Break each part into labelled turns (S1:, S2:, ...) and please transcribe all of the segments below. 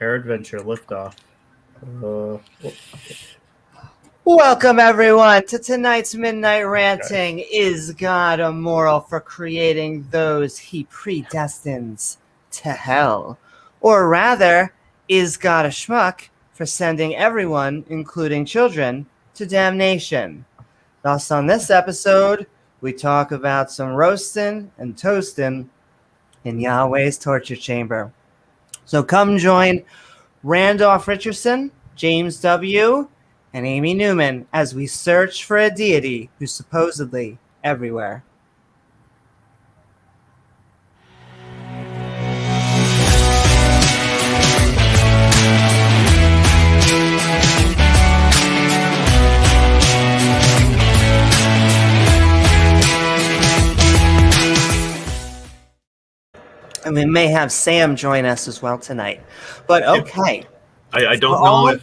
S1: Peradventure liftoff.
S2: Welcome, everyone, to tonight's Midnight Ranting. Is God immoral for creating those he predestines to hell? Or rather, is God a schmuck for sending everyone, including children, to damnation? Thus, on this episode, we talk about some roasting and toasting in Yahweh's torture chamber. So come join Randolf Richardson, James W., and Amy Newman as we search for a deity who's supposedly everywhere. And we may have Sam join us as well tonight. But okay.
S3: I don't know if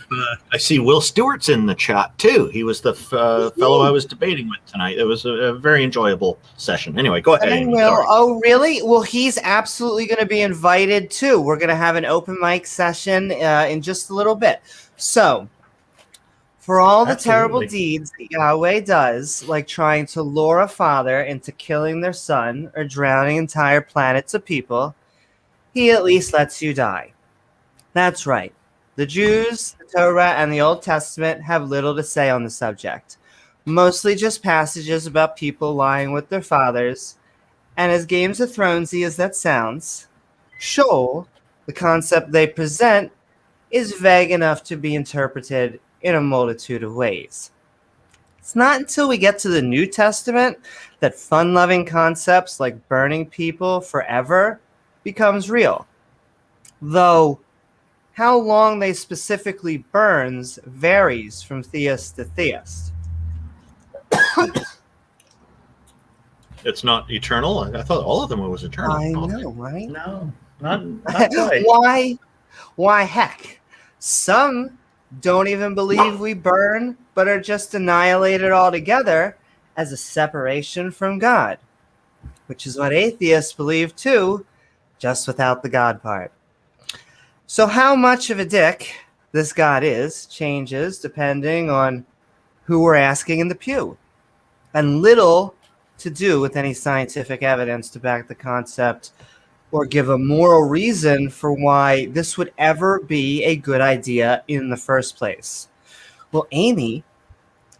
S3: I see Will Stewart's in the chat too. He was the fellow I was debating with tonight. It was a very enjoyable session. Anyway, go ahead. Amy.
S2: Will. Oh, really? Well, he's absolutely going to be invited too. We're going to have an open mic session in just a little bit. So, for all the terrible deeds that Yahweh does, like trying to lure a father into killing their son or drowning entire planets of people, he at least lets you die. That's right. The Jews, the Torah, and the Old Testament have little to say on the subject, mostly just passages about people lying with their fathers, and as Games of Thronesy as that sounds, Sheol, the concept they present, is vague enough to be interpreted in a multitude of ways. It's not until we get to the New Testament that fun-loving concepts like burning people forever becomes real, though how long they specifically burns varies from theist to theist.
S3: It's not eternal? I thought all of them was eternal.
S2: I know, right?
S1: No, not quite.
S2: Why, heck, some don't even believe we burn, but are just annihilated altogether as a separation from God, which is what atheists believe too, just without the God part. So how much of a dick this God is changes depending on who we're asking in the pew, and little to do with any scientific evidence to back the concept or give a moral reason for why this would ever be a good idea in the first place. Well, Amy,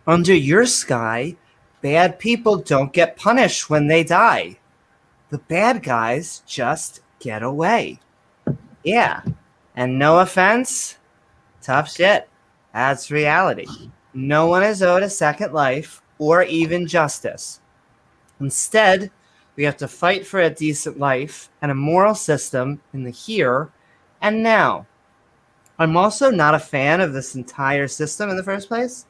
S2: under your sky, bad people don't get punished when they die. The bad guys just get away. Yeah. And no offense, tough shit. That's reality. No one is owed a second life or even justice. Instead, we have to fight for a decent life and a moral system in the here and now. I'm also not a fan of this entire system in the first place.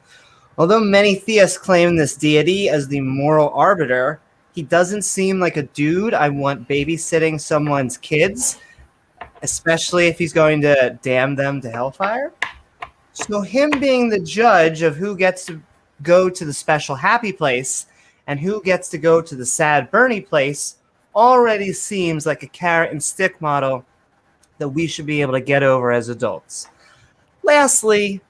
S2: Although many theists claim this deity as the moral arbiter, he doesn't seem like a dude I want babysitting someone's kids, especially if he's going to damn them to hellfire. So him being the judge of who gets to go to the special happy place and who gets to go to the sad Bernie place already seems like a carrot and stick model that we should be able to get over as adults. Lastly,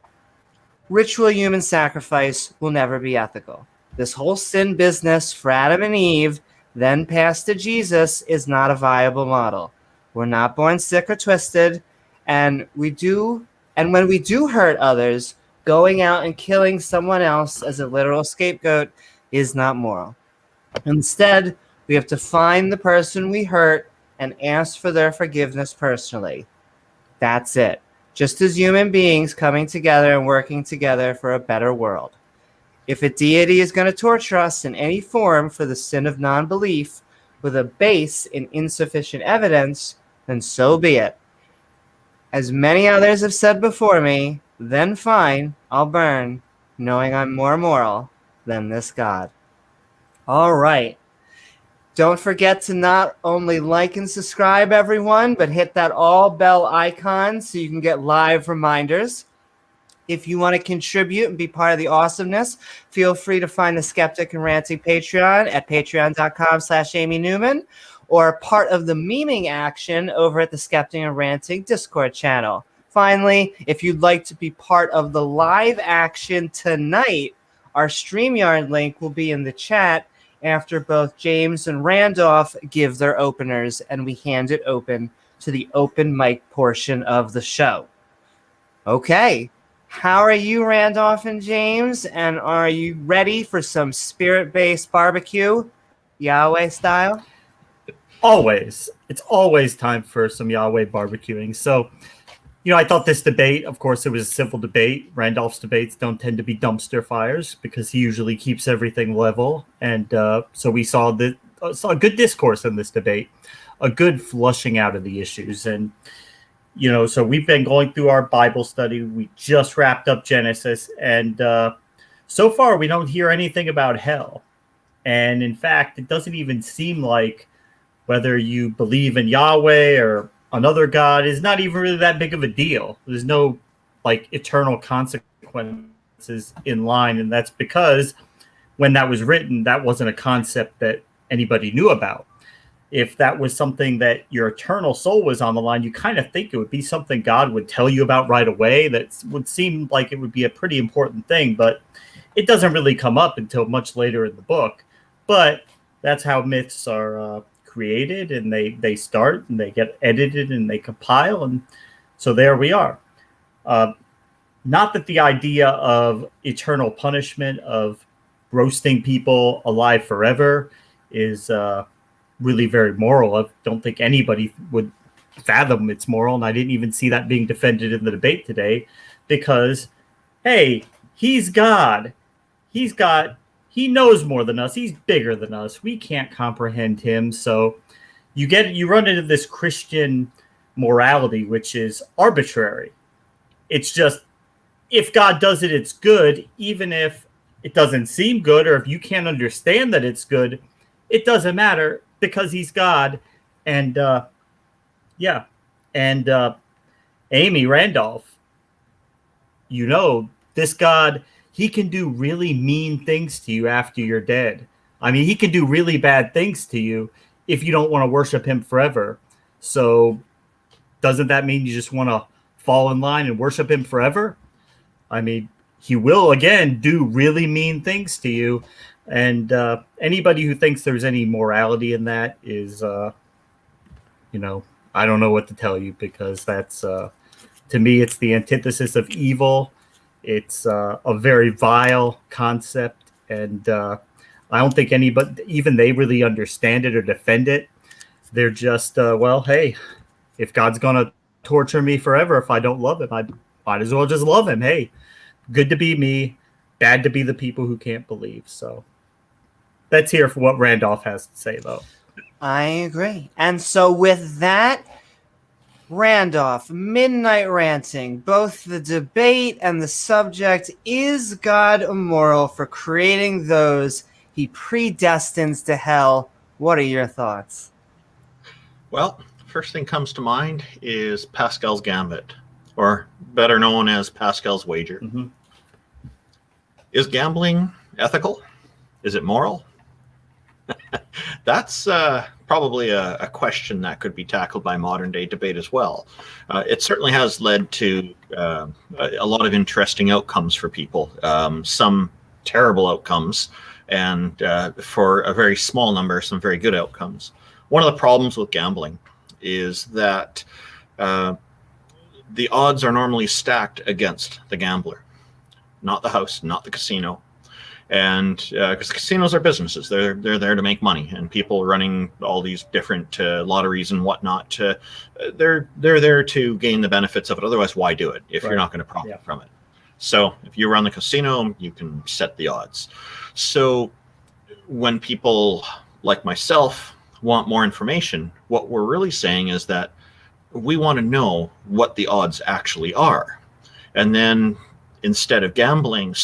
S2: ritual human sacrifice will never be ethical. This whole sin business for Adam and Eve, then passed to Jesus, is not a viable model. We're not born sick or twisted, and when we do hurt others, going out and killing someone else as a literal scapegoat is not moral. Instead, we have to find the person we hurt and ask for their forgiveness personally. That's it. Just as human beings coming together and working together for a better world. If a deity is going to torture us in any form for the sin of non-belief with a base in insufficient evidence, then so be it. As many others have said before me, then fine, I'll burn, knowing I'm more moral than this God. All right. Don't forget to not only like and subscribe, everyone, but hit that all bell icon so you can get live reminders. If you want to contribute and be part of the awesomeness, feel free to find the Skeptic and Ranting Patreon at patreon.com/Amy Newman, or part of the memeing action over at the Skeptic and Ranting Discord channel. Finally, if you'd like to be part of the live action tonight, our StreamYard link will be in the chat after both James and Randolph give their openers and we hand it open to the open mic portion of the show. Okay, how are you, Randolph and James? And are you ready for some spirit-based barbecue, Yahweh style?
S1: Always. It's always time for some Yahweh barbecuing. So, I thought this debate, of course, it was a civil debate. Randolph's debates don't tend to be dumpster fires because he usually keeps everything level. And so we saw a good discourse in this debate, a good flushing out of the issues. And, so we've been going through our Bible study. We just wrapped up Genesis. And so far, we don't hear anything about hell. And in fact, it doesn't even seem like whether you believe in Yahweh or another God is not even really that big of a deal. There's no eternal consequences in line. And that's because when that was written, that wasn't a concept that anybody knew about. If that was something that your eternal soul was on the line, you kind of think it would be something God would tell you about right away. That would seem like it would be a pretty important thing, but it doesn't really come up until much later in the book. But that's how myths are created, and they start and they get edited and they compile, and so there we are. Not that the idea of eternal punishment, of roasting people alive forever, is really very moral. I don't think anybody would fathom it's moral, and I didn't even see that being defended in the debate today, because hey, he's God. He knows more than us. He's bigger than us. We can't comprehend him. So you run into this Christian morality, which is arbitrary. It's just, if God does it, it's good. Even if it doesn't seem good, or if you can't understand that it's good, it doesn't matter because he's God. And Amy, Randolph, this God, he can do really mean things to you after you're dead. I mean, he can do really bad things to you if you don't want to worship him forever. So doesn't that mean you just want to fall in line and worship him forever? I mean, he will, again, do really mean things to you. And anybody who thinks there's any morality in that is, I don't know what to tell you, because that's, to me, it's the antithesis of evil. It's a very vile concept, and I don't think anybody, even they, really understand it or defend it. They're just, hey, if God's going to torture me forever if I don't love him, I might as well just love him. Hey, good to be me, bad to be the people who can't believe. So let's hear for what Randolph has to say, though.
S2: I agree. And so with that, Randolph, Midnight Ranting, both the debate and the subject, is God immoral for creating those he predestines to hell? What are your thoughts?
S3: Well, first thing comes to mind is Pascal's Gambit, or better known as Pascal's Wager.
S1: Mm-hmm.
S3: Is gambling ethical? Is it moral? That's probably a question that could be tackled by modern day debate as well. It certainly has led to a lot of interesting outcomes for people, some terrible outcomes, and for a very small number, some very good outcomes. One of the problems with gambling is that the odds are normally stacked against the gambler, not the house, not the casino. And because casinos are businesses, they're there to make money, and people running all these different lotteries and whatnot, they're there to gain the benefits of it. Otherwise, why do it if you're not going to profit from it? So if you run the casino, you can set the odds. So when people like myself want more information, what we're really saying is that we want to know what the odds actually are, and then instead of gambling,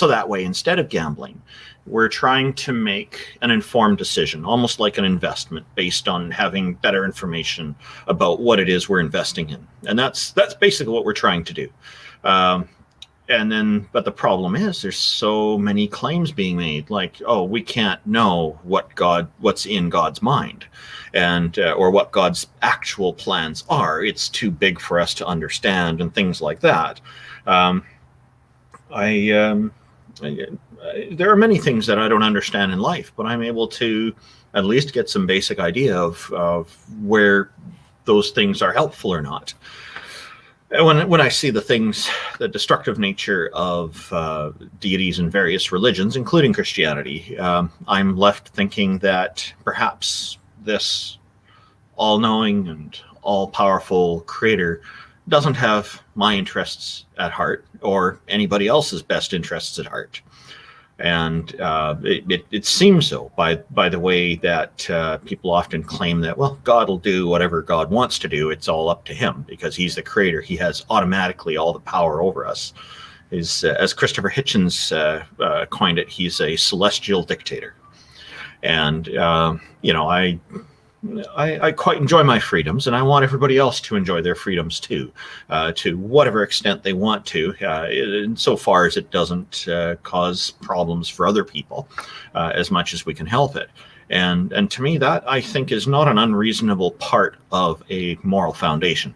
S3: we're trying to make an informed decision, almost like an investment, based on having better information about what it is we're investing in. And that's basically what we're trying to do. but the problem is there's so many claims being made, like, oh, we can't know what's in God's mind, and or what God's actual plans are. It's too big for us to understand, and things like that. There are many things that I don't understand in life, but I'm able to at least get some basic idea of where those things are helpful or not. When I see the destructive nature of deities in various religions, including Christianity, I'm left thinking that perhaps this all-knowing and all-powerful creator doesn't have my interests at heart or anybody else's best interests at heart. And it seems so by the way that people often claim that, well, God will do whatever God wants to do. It's all up to him because he's the creator. He has automatically all the power over us. As Christopher Hitchens coined it, he's a celestial dictator. And, I quite enjoy my freedoms, and I want everybody else to enjoy their freedoms too, to whatever extent they want to, insofar as it doesn't cause problems for other people, as much as we can help it. And to me, that I think is not an unreasonable part of a moral foundation.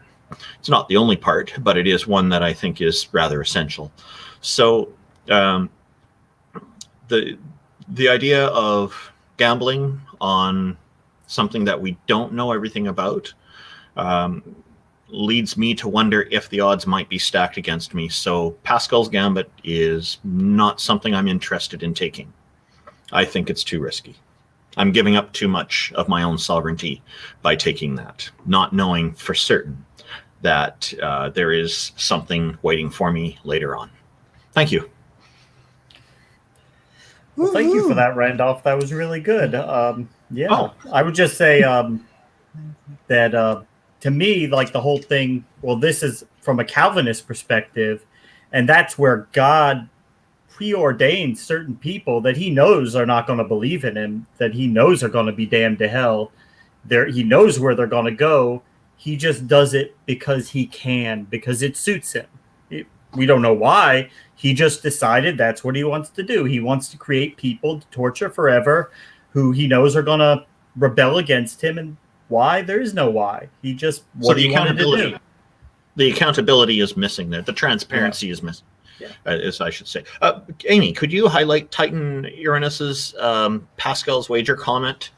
S3: It's not the only part, but it is one that I think is rather essential. So the idea of gambling on something that we don't know everything about leads me to wonder if the odds might be stacked against me. So Pascal's Gambit is not something I'm interested in taking. I think it's too risky. I'm giving up too much of my own sovereignty by taking that, not knowing for certain that there is something waiting for me later on. Thank you.
S1: Well, thank you for that, Randolph. That was really good. I would just say that to me, like the whole thing, well, this is from a Calvinist perspective, and that's where God preordains certain people that he knows are not going to believe in him, that he knows are going to be damned to hell. He knows where they're going to go. He just does it because he can, because it suits him. We don't know why. He just decided that's what he wants to do. He wants to create people to torture forever who he knows are going to rebel against him. And why? There is no why. He just, what he wanted to do.
S3: The accountability is missing there. The transparency is missing, as I should say. Amy, could you highlight Titan Uranus's Pascal's wager comment?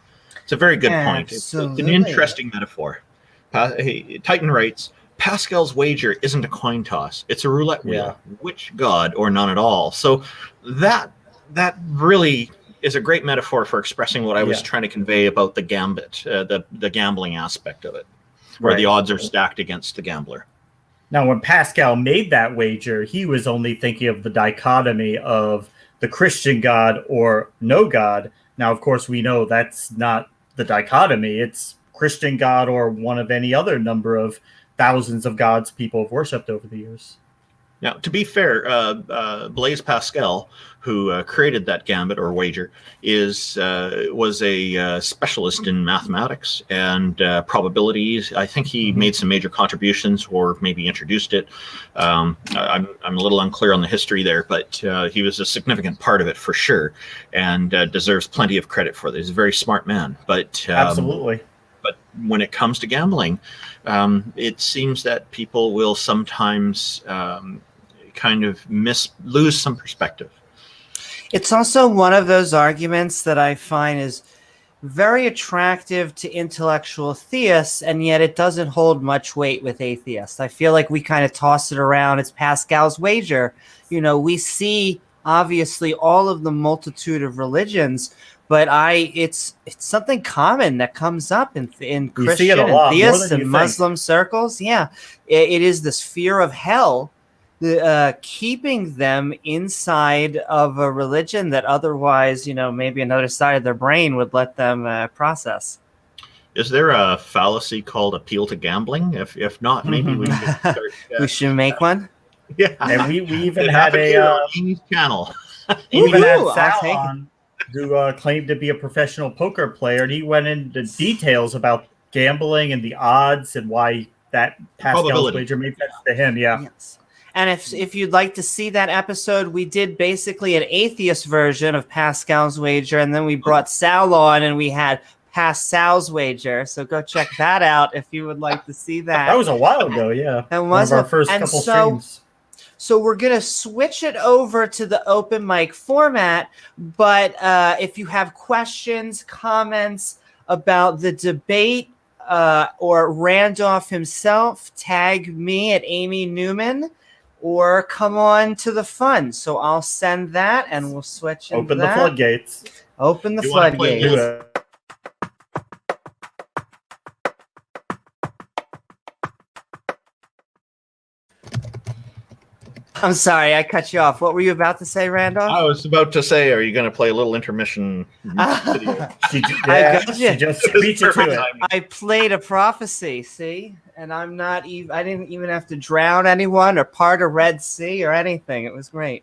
S3: It's a very good point. It's an interesting metaphor. Titan writes, Pascal's wager isn't a coin toss. It's a roulette wheel. Which god or none at all? So that really is a great metaphor for expressing what I was trying to convey about the gambit, the gambling aspect of it, where the odds are stacked against the gambler.
S1: Now, when Pascal made that wager, he was only thinking of the dichotomy of the Christian God or no God. Now, of course, we know that's not the dichotomy. It's Christian God or one of any other number of thousands of gods people have worshipped over the years.
S3: Now, to be fair, Blaise Pascal, who created that gambit or wager, was a specialist in mathematics and probabilities. I think he made some major contributions, or maybe introduced it. I'm a little unclear on the history there, but he was a significant part of it for sure, and deserves plenty of credit for it. He's a very smart man. But
S1: absolutely.
S3: But when it comes to gambling, it seems that people will sometimes kind of lose some perspective.
S2: It's also one of those arguments that I find is very attractive to intellectual theists, and yet it doesn't hold much weight with atheists. I feel like we kind of toss it around. It's Pascal's wager. You know, we see obviously all of the multitude of religions, but it's something common that comes up in Christian and theist and Muslim circles. Yeah, it is this fear of hell, keeping them inside of a religion that otherwise, maybe another side of their brain would let them process.
S3: Is there a fallacy called appeal to gambling? If not, maybe we should start,
S2: we should make one.
S3: Yeah,
S1: and we even had a
S3: Amy's channel.
S1: We even had Sal on, who claimed to be a professional poker player, and he went into details about gambling and the odds and why that Pascal's wager made sense to him. Yeah.
S2: Yes. And if you'd like to see that episode, we did basically an atheist version of Pascal's Wager, and then we brought Sal on, and we had Past Sal's Wager. So go check that out if you would like to see that.
S1: That was a while ago, yeah.
S2: That
S1: One
S2: was
S1: of our first couple streams.
S2: So we're going to switch it over to the open mic format. But if you have questions, comments about the debate or Randolph himself, tag me at Amy Newman or come on to the fun. So I'll send that and we'll switch into
S1: Open the floodgates.
S2: Open the
S3: You wanna play
S2: floodgates. I'm sorry, I cut you off. What were you about to say, Randolph?
S3: I was about to say, are you going to play a little intermission video?
S1: She
S2: got you.
S1: just beat you to it.
S2: I played a prophecy, see? And I'm not even, I didn't even have to drown anyone or part a Red Sea or anything. It was great.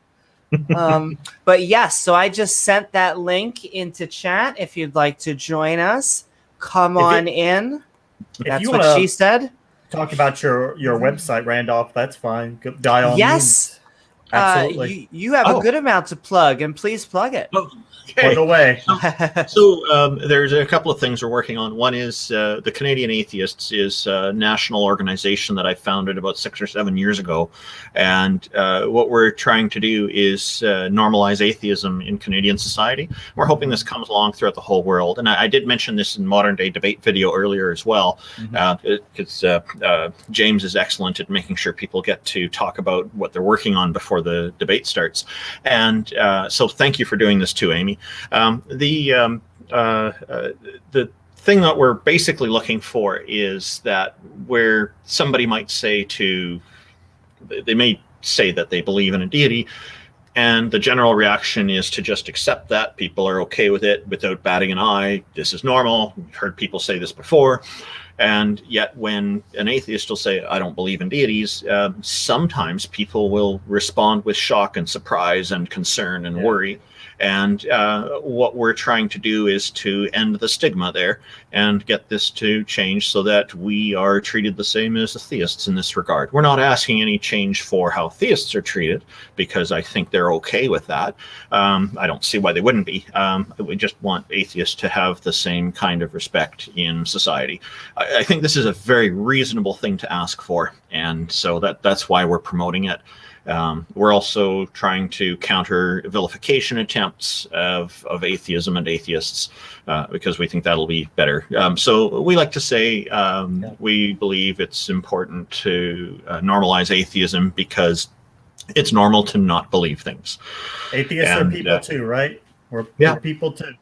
S2: But yes, so I just sent that link into chat. If you'd like to join us, come on in. That's what she said.
S1: Talk about your website, Randolph. That's fine. Die on
S2: Yes.
S1: Absolutely.
S2: You have a good amount to plug, and please plug it.
S1: Plug away.
S3: So there's a couple of things we're working on. One is the Canadian Atheists is a national organization that I founded about 6 or 7 years ago. And what we're trying to do is normalize atheism in Canadian society. We're hoping this comes along throughout the whole world. And I did mention this in Modern Day Debate video earlier as well, because James is excellent at making sure people get to talk about what they're working on before the debate starts. And so thank you for doing this too, Amy. The thing that we're basically looking for is that where somebody might say they may say that they believe in a deity, and the general reaction is to just accept that. People are okay with it without batting an eye. This is normal. We've heard people say this before. And yet when an atheist will say, I don't believe in deities, sometimes people will respond with shock and surprise and concern and worry. And what we're trying to do is to end the stigma there and get this to change so that we are treated the same as the theists in this regard. We're not asking any change for how theists are treated, because I think they're okay with that. I don't see why they wouldn't be. We just want atheists to have the same kind of respect in society. I think this is a very reasonable thing to ask for, and so that's why we're promoting it. We're also trying to counter vilification attempts of atheism and atheists, because we think that'll be better. So we like to say we believe it's important to normalize atheism because it's normal to not believe things.
S1: Atheists are people too, right? We're people too.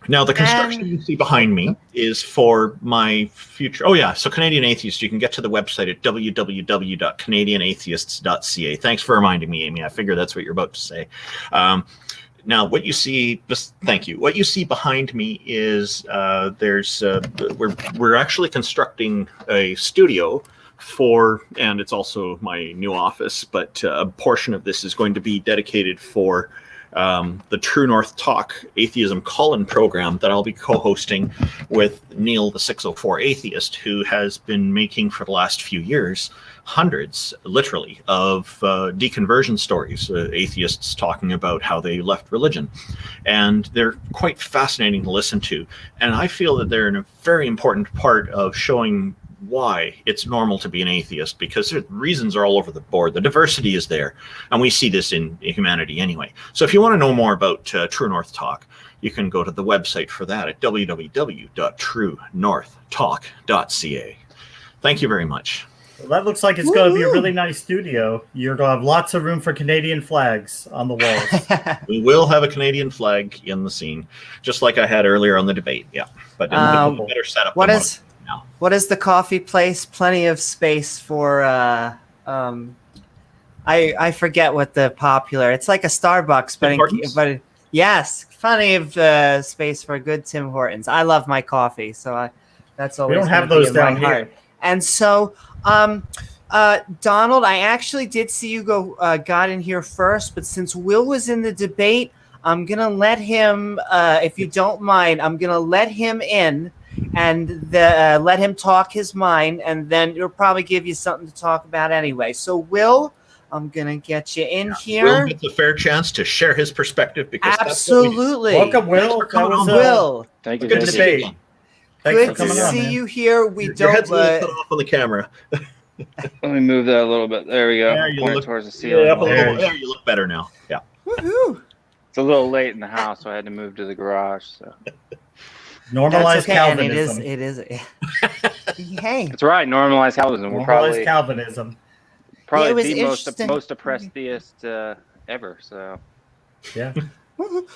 S3: Now, the construction you see behind me is for my future. Oh, yeah. So Canadian Atheists, you can get to the website at www.canadianatheists.ca. Thanks for reminding me, Amy. I figure that's what you're about to say. Now, what you see, thank you. What you see behind me is we're actually constructing a studio and it's also my new office, but a portion of this is going to be dedicated for the True North Talk Atheism Call-In program that I'll be co-hosting with Neil, the 604 Atheist, who has been making for the last few years hundreds, literally, of deconversion stories, atheists talking about how they left religion. And they're quite fascinating to listen to. And I feel that they're a very important part of showing why it's normal to be an atheist, because the reasons are all over the board. The diversity is there, and we see this in humanity anyway. So if you want to know more about True North Talk, you can go to the website for that at www.truenorthtalk.ca. Thank you very much.
S1: Well, that looks like it's going to be a really nice studio. You're going to have lots of room for Canadian flags on the walls.
S3: We will have a Canadian flag in the scene, just like I had earlier on the debate. Yeah, but in a better setup.
S2: What is the coffee place? Plenty of space for I forget what the popular. It's like a Starbucks, but yes, plenty of space for good Tim Hortons. I love my coffee, so that's always.
S1: We don't have those down here.
S2: And so, Donald, I actually did see you got in here first, but since Will was in the debate, I'm gonna let him. If you don't mind, I'm gonna let him in. and let him talk his mind, and then it'll probably give you something to talk about anyway. So, Will, I'm gonna get you in here.
S3: Will gets a fair chance to share his perspective because
S2: absolutely.
S1: Welcome, Will.
S3: Thanks for coming on,
S2: Will.
S4: Thank you.
S3: Good to
S4: Thank you.
S3: see you.
S1: Thanks
S2: Good
S1: for coming
S2: to
S1: on,
S2: see
S1: man.
S2: you here. We
S3: Your
S2: don't.
S3: head's a little cut off on the camera.
S4: Let me move that a little bit. There we go.
S3: There you
S4: Point it
S3: look
S4: towards the ceiling.
S3: Yeah, up a
S1: There
S3: little.
S1: you
S3: There you look better now. Yeah.
S2: Woohoo!
S4: It's a little late in the house, so I had to move to the garage. So
S1: Normalized
S2: That's okay, and
S1: Calvinism.
S2: it is. Hey,
S4: that's right. Normalized Calvinism. We're
S1: Normalized
S4: probably
S1: Calvinism.
S2: Yeah, it was
S4: the
S2: interesting.
S4: most oppressed theist ever. So
S1: Yeah.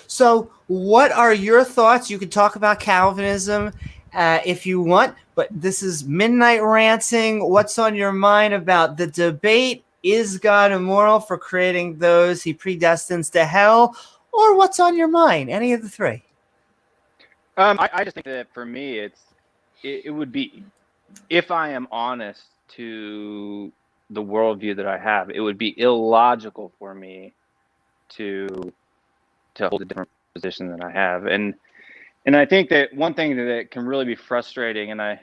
S2: so what are your thoughts? You can talk about Calvinism if you want, but this is Midnight Ranting. What's on your mind about the debate? Is God immoral for creating those he predestines to hell? Or what's on your mind? Any of the three?
S4: I just think that for me, it would be, if I am honest to the worldview that I have, it would be illogical for me to hold a different position than I have. And I think that one thing that can really be frustrating, and I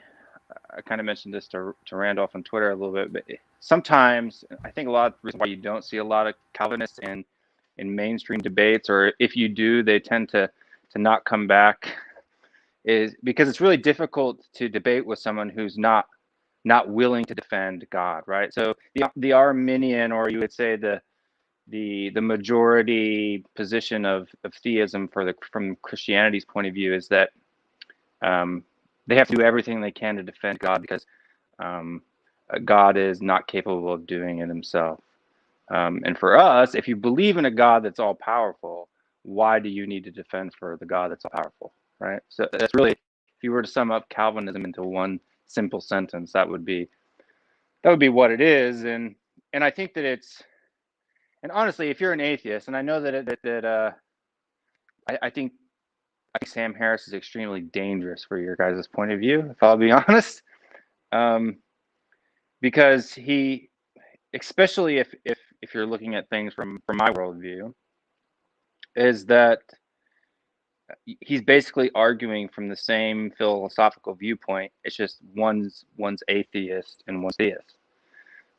S4: kind of mentioned this to Randolph on Twitter a little bit, but sometimes I think a lot of the reason why you don't see a lot of Calvinists in mainstream debates, or if you do, they tend to not come back, is because it's really difficult to debate with someone who's not willing to defend God, right? So the Arminian, or you would say the majority position of theism from Christianity's point of view, is that they have to do everything they can to defend God because God is not capable of doing it himself. And for us, if you believe in a God that's all powerful, why do you need to defend for the God that's all powerful, right? So that's really, if you were to sum up Calvinism into one simple sentence, that would be what it is. And I think that and honestly, if you're an atheist, and I know that I think Sam Harris is extremely dangerous for your guys' point of view, if I'll be honest, because he, especially if you're looking at things from my worldview, is that he's basically arguing from the same philosophical viewpoint. It's just one's atheist and one's theist,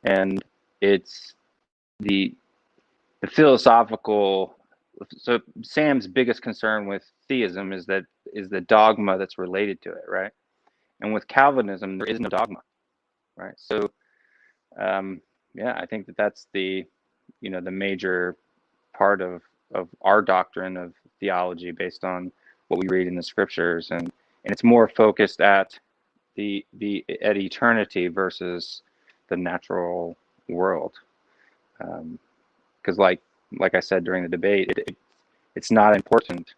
S4: and it's the philosophical. So Sam's biggest concern with theism is the dogma that's related to it, right? And with Calvinism, there is no dogma, right? So yeah, I think that's the major part of our doctrine of theology, based on what we read in the scriptures, and it's more focused at at eternity versus the natural world, because like I said during the debate, it's not important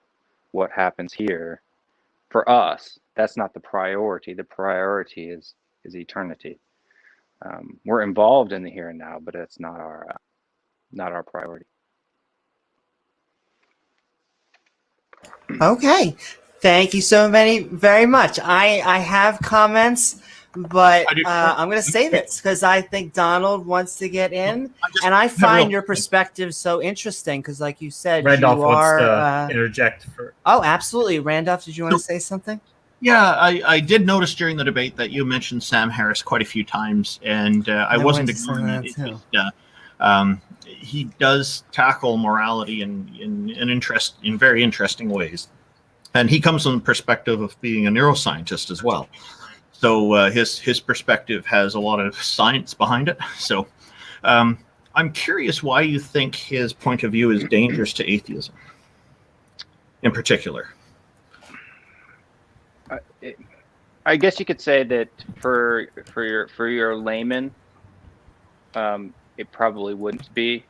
S4: what happens here for us. That's not the priority. The priority is eternity. We're involved in the here and now, but it's not our priority.
S2: Okay. Thank you very much. I have comments, but I'm going to save it because I think Donald wants to get in, and I find your perspective so interesting because, like you said,
S1: Randolph
S2: you
S1: wants
S2: are.
S1: to interject for.
S2: Oh, absolutely, Randolph. Did you want to say something?
S3: Yeah, I did notice during the debate that you mentioned Sam Harris quite a few times, and I wasn't ignoring that. It's just, he does tackle morality in very interesting ways, and he comes from the perspective of being a neuroscientist as well. So his perspective has a lot of science behind it. So I'm curious why you think his point of view is dangerous to atheism, in particular.
S4: I guess you could say that for your layman, it probably wouldn't be,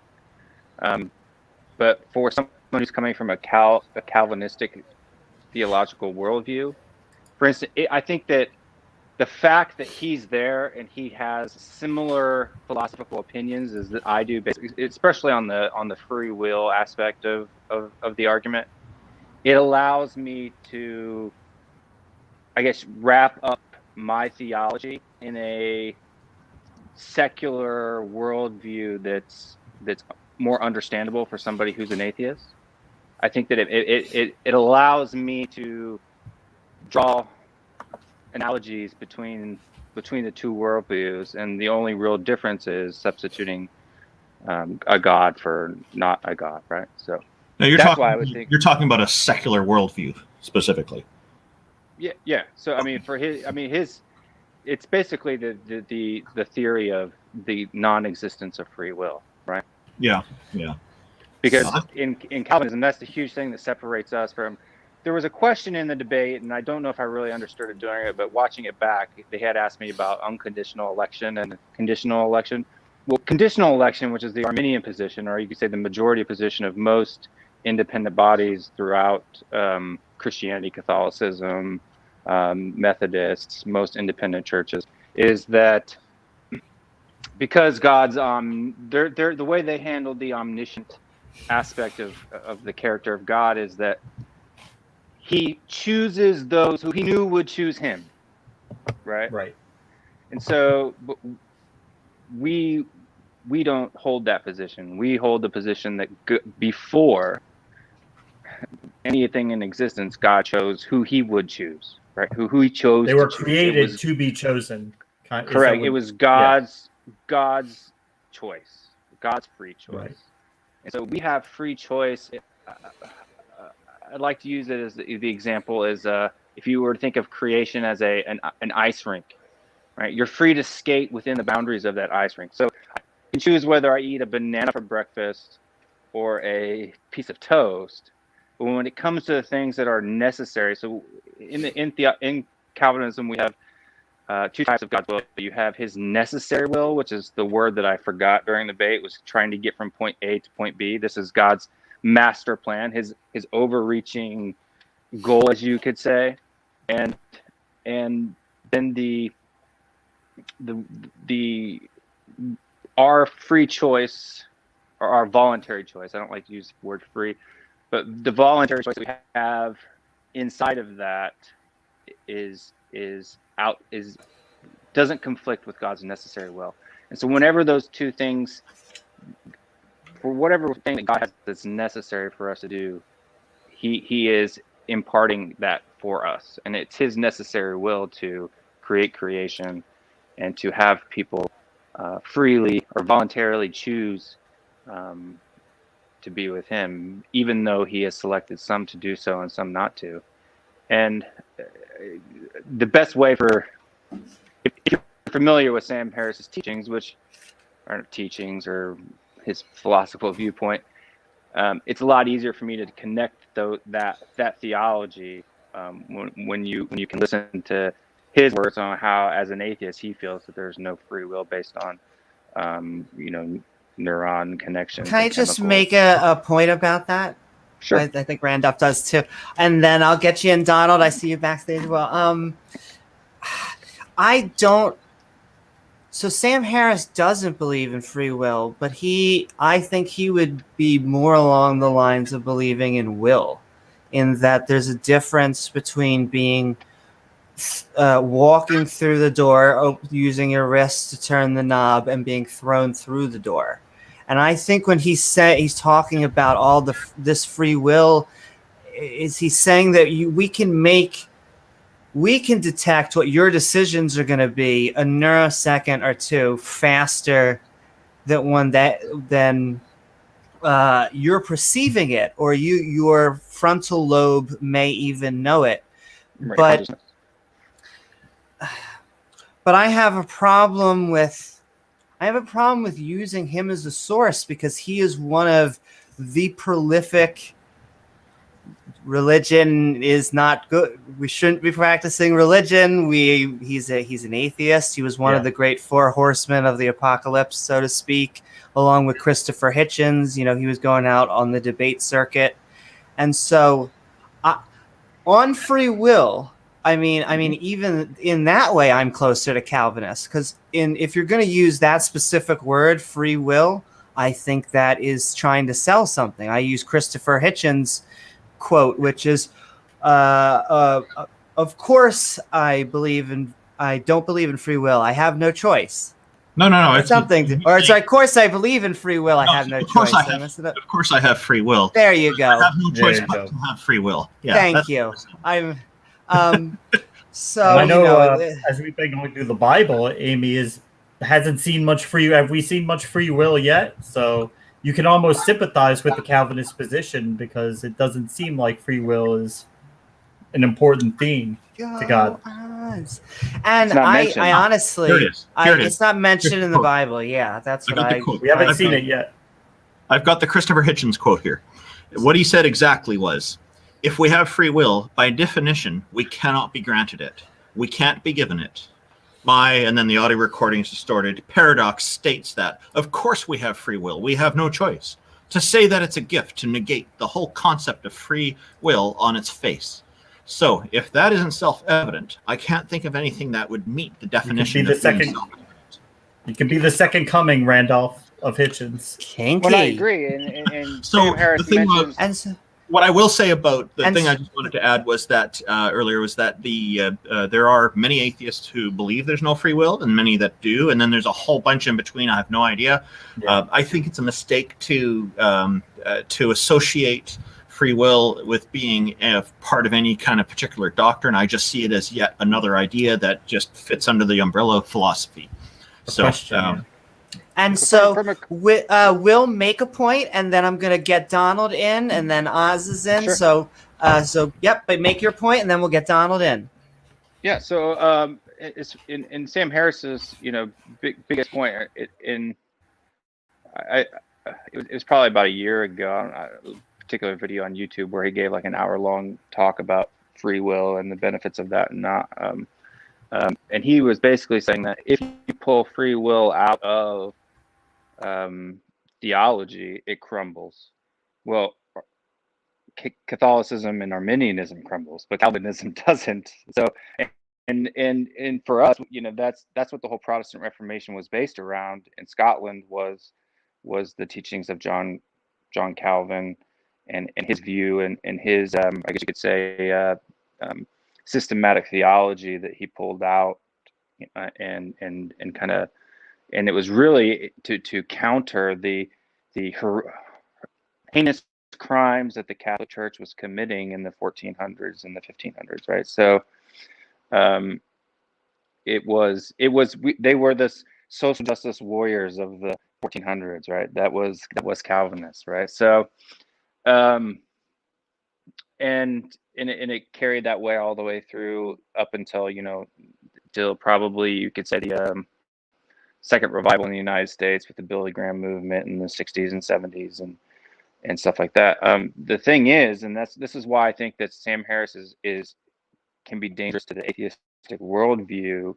S4: but for someone who's coming from a Calvinistic theological worldview, for instance, I think that the fact that he's there and he has similar philosophical opinions as that I do, basically, especially on the free will aspect of the argument, it allows me to, I guess, wrap up my theology in a secular worldview that's more understandable for somebody who's an atheist. I think that it allows me to draw analogies between the two worldviews, and the only real difference is substituting a god for not a god, right? So
S3: Now you're
S4: that's
S3: talking.
S4: why I would think.
S3: You're talking about a secular worldview specifically.
S4: Yeah. So I mean, it's basically the theory of the non-existence of free will, right?
S3: Yeah.
S4: Because in Calvinism, that's the huge thing that separates us from. There was a question in the debate, and I don't know if I really understood it during it, but watching it back, they had asked me about unconditional election and conditional election. Well, conditional election, which is the Arminian position, or you could say the majority position of most independent bodies throughout Christianity, Catholicism, Methodists, most independent churches, is that because God's the way they handled the omniscient aspect of the character of God is that he chooses those who he knew would choose him, right?
S1: Right.
S4: And so we don't hold that position. We hold the position that before anything in existence, God chose who he would choose, right? Who he chose.
S1: They were created to be chosen.
S4: Correct. It was God's choice, God's free choice.
S1: Right.
S4: And so we have free choice. I'd like to use it as the example is if you were to think of creation as an ice rink, right? You're free to skate within the boundaries of that ice rink. So I can choose whether I eat a banana for breakfast or a piece of toast. But when it comes to the things that are necessary, so in Calvinism we have two types of God's will. You have his necessary will, which is the word that I forgot during the debate, was trying to get from point A to point B. This is God's master plan, his overreaching goal, as you could say, and then our free choice, or our voluntary choice. I don't like to use the word free, but the voluntary choice we have inside of that doesn't conflict with God's necessary will. And so whenever those two things, for whatever thing that God has that's necessary for us to do, he is imparting that for us. And it's his necessary will to create creation and to have people freely or voluntarily choose to be with him, even though he has selected some to do so and some not to. And the best way if you're familiar with Sam Harris's teachings, which aren't teachings or his philosophical viewpoint, it's a lot easier for me to connect that theology when you can listen to his words on how, as an atheist, he feels that there's no free will based on neuron connections.
S2: Can I just make a point about that?
S4: Sure.
S2: I think Randolph does too. And then I'll get you in, Donald. I see you backstage as well. I don't. So Sam Harris doesn't believe in free will, but I think he would be more along the lines of believing in will, in that there's a difference between being walking through the door, using your wrist to turn the knob, and being thrown through the door. And I think when he's talking about all this free will, is he saying that we can detect what your decisions are going to be a nanosecond or two faster than you're perceiving it, or your frontal lobe may even know it.
S4: Right.
S2: But I have a problem with using him as a source, because he is one of the prolific. Religion is not good. We shouldn't be practicing religion. He's an atheist. He was one of the great four horsemen of the apocalypse, so to speak, along with Christopher Hitchens. He was going out on the debate circuit. And so on free will, I mean, even in that way, I'm closer to Calvinist, because if you're going to use that specific word, free will, I think that is trying to sell something. I use Christopher Hitchens' quote, which is, of course I don't believe in free will. I have no choice.
S3: No.
S2: It's something, of course I believe in free will. I have no choice.
S3: Of course I have free will.
S2: There you go.
S3: I have no choice but to have free will. Yeah,
S2: Thank you. So
S1: I know,
S2: you know,
S1: as we've been going through the Bible, Amy hasn't seen much free. Have we seen much free will yet? So you can almost sympathize with the Calvinist position because it doesn't seem like free will is an important theme to God.
S2: go Oz. And
S4: It's not
S2: I
S4: mentioned.
S3: Here it
S2: honestly,
S3: is. Here it is.
S2: it's not mentioned
S3: Here's
S2: in
S3: the
S2: the
S3: quote.
S2: Bible. Yeah, that's
S3: I
S2: what
S3: got the
S2: I.
S3: quote.
S1: We haven't
S2: I
S1: seen
S2: think.
S1: it yet.
S3: I've got the Christopher Hitchens quote here. What he said exactly was, if we have free will, by definition, we cannot be granted it. We can't be given it. And then the audio recording is distorted. Paradox states that, of course we have free will. We have no choice. To say that it's a gift to negate the whole concept of free will on its face. So, if that isn't self-evident, I can't think of anything that would meet the definition
S1: the
S3: of being
S1: second-
S3: self-evident.
S1: You can be the second coming, Randolph, of Hitchens.
S2: Kinky.
S4: Well, I agree, and
S3: So,
S4: Sam Harris
S3: the thing
S4: mentions.
S2: And so,
S3: What I will say about the
S2: And
S3: thing I
S2: s-
S3: just wanted to add was that earlier was that there are many atheists who believe there's no free will and many that do, and then there's a whole bunch in between. I have no idea.
S1: Yeah.
S3: I think it's a mistake to associate free will with being a part of any kind of particular doctrine. I just see it as yet another idea that just fits under the umbrella of philosophy.
S1: Question.
S2: And
S4: From-
S2: so
S4: from a-
S2: we'll make a point, and then I'm gonna get Donald in, and then Oz is in.
S4: Sure.
S2: So yep. But make your point, and then we'll get Donald in.
S4: Yeah, so it's in Sam Harris's biggest point. It was probably about a year ago, a particular video on YouTube where he gave like an hour-long talk about free will and the benefits of that and not. And he was basically saying that if you pull free will out of theology, it crumbles. Well, Catholicism and Arminianism crumbles, but Calvinism doesn't. So, and for us, that's what the whole Protestant Reformation was based around. In Scotland was the teachings of John Calvin and his view and his I guess you could say systematic theology that he pulled out and kind of, and it was really to counter the heinous crimes that the Catholic Church was committing in the 1400s and the 1500s, right? So they were the social justice warriors of the 1400s, right? That was Calvinist, right? So and it carried that way all the way through up until till probably you could say the second revival in the United States with the Billy Graham movement in the 60s and 70s and stuff like that. The thing is, and this is why I think that Sam Harris can be dangerous to the atheistic worldview,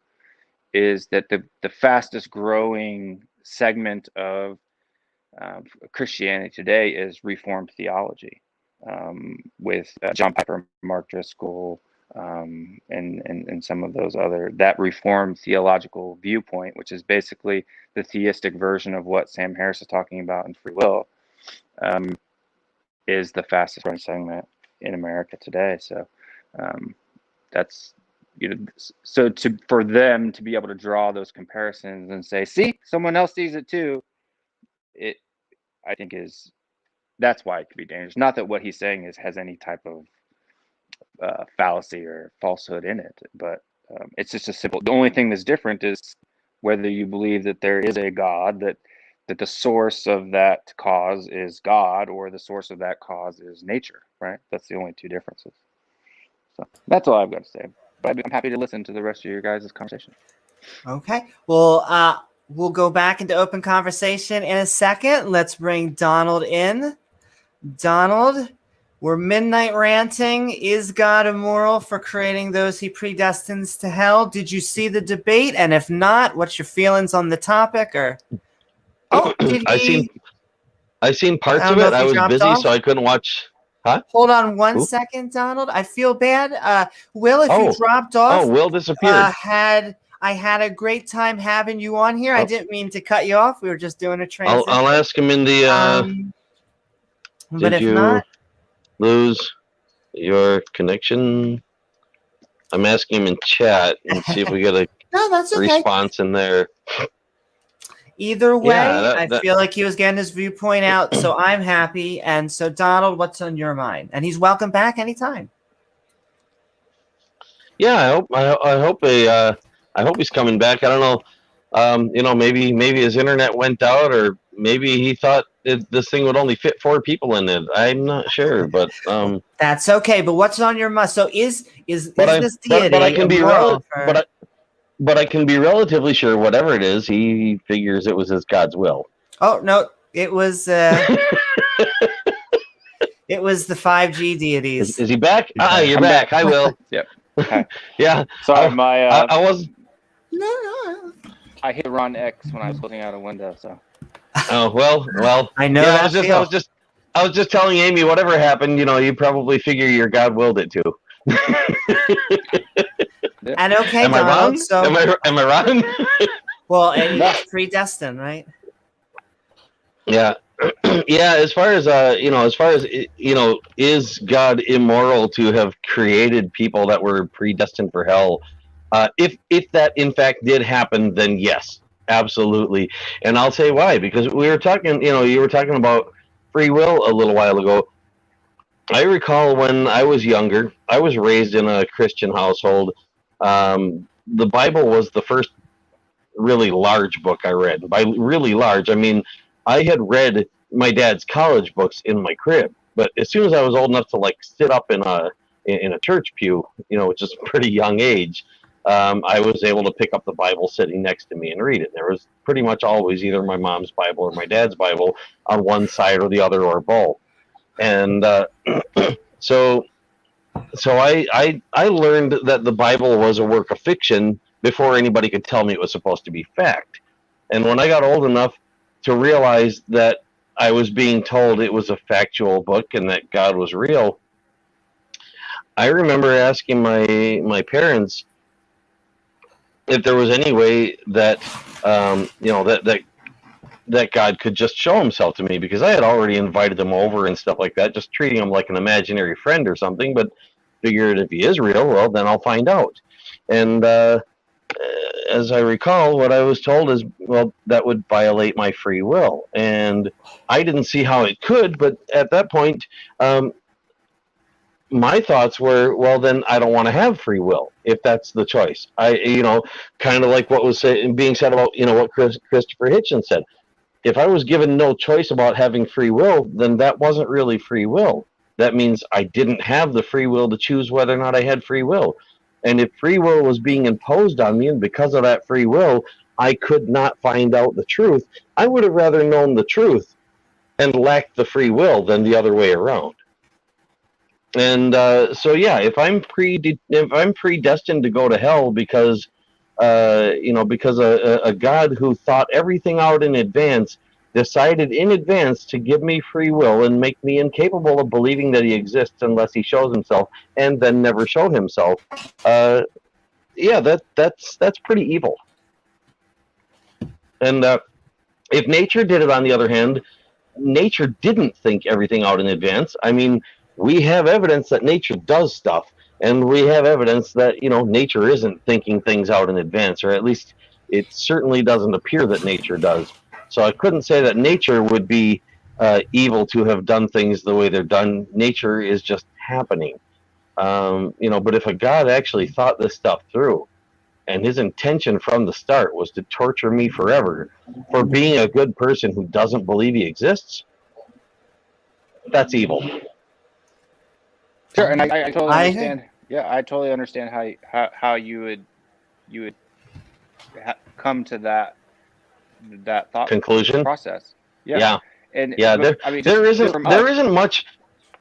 S4: is that the fastest growing segment of Christianity today is Reformed theology, with John Piper, Mark Driscoll, and some of those that Reformed theological viewpoint, which is basically the theistic version of what Sam Harris is talking about in free will, is the fastest growing segment in America today. So that's for them to be able to draw those comparisons and say, see, someone else sees it too, I think that's why it could be dangerous. Not that what he's saying has any type of fallacy or falsehood in it, but it's just a simple. The only thing that's different is whether you believe that there is a God, that the source of that cause is God, or the source of that cause is nature, right? That's the only two differences. So that's all I've got to say. But I'm happy to listen to the rest of your guys' conversation.
S2: Okay. Well, we'll go back into open conversation in a second. Let's bring Donald in. Donald, we're midnight ranting. Is God immoral for creating those he predestines to hell? Did you see the debate? And if not, what's your feelings on the topic? Or did he?
S5: I seen parts
S2: I
S5: of
S2: don't know
S5: it.
S2: if
S5: I
S2: he
S5: was
S2: dropped
S5: busy,
S2: off.
S5: so I couldn't watch.
S2: Hold on one
S5: Who?
S2: second, Donald. I feel bad. Will, if you
S5: Oh.
S2: dropped off,
S5: Oh, Will disappeared.
S2: I had a great time having you on here. I
S5: Oh.
S2: didn't mean to cut you off. We were just doing a transition.
S5: I'll ask him in the.
S2: But
S5: Did
S2: if
S5: you
S2: not,
S5: lose your connection? I'm asking him in chat and see if we get a
S2: no, that's okay.
S5: response in there.
S2: Either way,
S5: Yeah,
S2: I feel like he was getting his viewpoint out, so I'm happy. And so, Donald, what's on your mind? And he's welcome back anytime.
S5: yeah, I hope he's coming back. I don't know. Maybe his internet went out, or maybe he thought this thing would only fit 4 people in it. I'm not sure, but
S2: That's okay. But what's on your mind? So is this deity
S5: but I can be
S2: immoral for-
S5: but I can be relatively sure whatever it is, he figures it was God's will.
S2: Oh no, it was it was the 5G deities.
S5: Is he back? You're
S4: I'm
S5: back.
S4: back.
S5: I will.
S4: Yep. Hi.
S5: Yeah.
S4: Sorry,
S5: I was.
S2: No.
S4: I hit Ron X when I was closing out a window. So.
S5: Oh well.
S2: I know.
S5: Yeah,
S2: that
S5: I was just telling Amy whatever happened. You probably figure your God willed it to.
S2: And okay,
S5: Am I
S2: Donald.
S5: wrong?
S2: So
S5: Am I wrong?
S2: well, and it's predestined, right?
S5: Yeah. Yeah, as far as is God immoral to have created people that were predestined for hell? If that in fact did happen, then yes, absolutely. And I'll say why. Because we were talking, you were talking about free will a little while ago. I recall when I was younger, I was raised in a Christian household. The Bible was the first really large book I read. By really large, I mean I had read my dad's college books in my crib, but as soon as I was old enough to sit up in a church pew, which is a pretty young age, I was able to pick up the Bible sitting next to me and read it. There was pretty much always either my mom's Bible or my dad's Bible on one side or the other, or both. And so I learned that the Bible was a work of fiction before anybody could tell me it was supposed to be fact. And when I got old enough to realize that I was being told it was a factual book and that God was real, I remember asking my parents if there was any way that that God could just show himself to me, because I had already invited him over and stuff like that, just treating him like an imaginary friend or something, but figured if he is real, well, then I'll find out. And as I recall, what I was told is, well, that would violate my free will. And I didn't see how it could, but at that point, my thoughts were, well, then I don't want to have free will if that's the choice. Kind of like what was being said about, what Christopher Hitchens said. If I was given no choice about having free will, then that wasn't really free will. That means I didn't have the free will to choose whether or not I had free will. And if free will was being imposed on me, and because of that free will, I could not find out the truth, I would have rather known the truth and lacked the free will than the other way around. And if I'm predestined to go to hell because a God who thought everything out in advance decided in advance to give me free will and make me incapable of believing that he exists unless he shows himself, and then never showed himself, that's pretty evil. And if nature did it, on the other hand, nature didn't think everything out in advance. I mean, we have evidence that nature does stuff, and we have evidence that nature isn't thinking things out in advance, or at least it certainly doesn't appear that nature does. So I couldn't say that nature would be evil to have done things the way they're done. Nature is just happening. But if a God actually thought this stuff through, and his intention from the start was to torture me forever for being a good person who doesn't believe he exists, that's evil.
S4: Sure, and I totally understand. Yeah, I totally understand how you would come to that thought
S5: conclusion
S4: process.
S5: Yeah.
S4: And
S5: there isn't much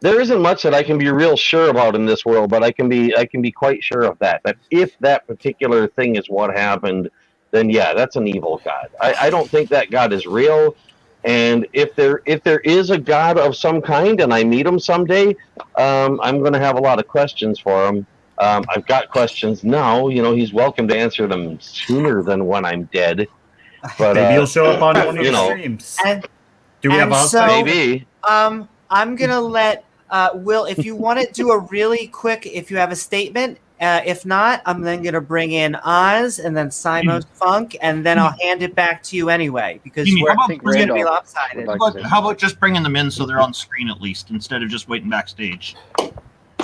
S5: that I can be real sure about in this world, but I can be quite sure of that if that particular thing is what happened, then yeah, that's an evil God. I don't think that God is real. And if there is a God of some kind and I meet him someday, I'm going to have a lot of questions for him. I've got questions now. He's welcome to answer them sooner than when I'm dead. But
S1: maybe he'll show up on one of the streams. Do we have
S2: so,
S5: maybe?
S2: I'm gonna let Will, if you want to do a really quick, if you have a statement. If not, I'm then gonna bring in Oz and then Simon Funk, and then I'll hand it back to you anyway, because
S3: Amy,
S2: it's gonna be lopsided.
S3: How about just bringing them in so they're on screen at least, instead of just waiting backstage?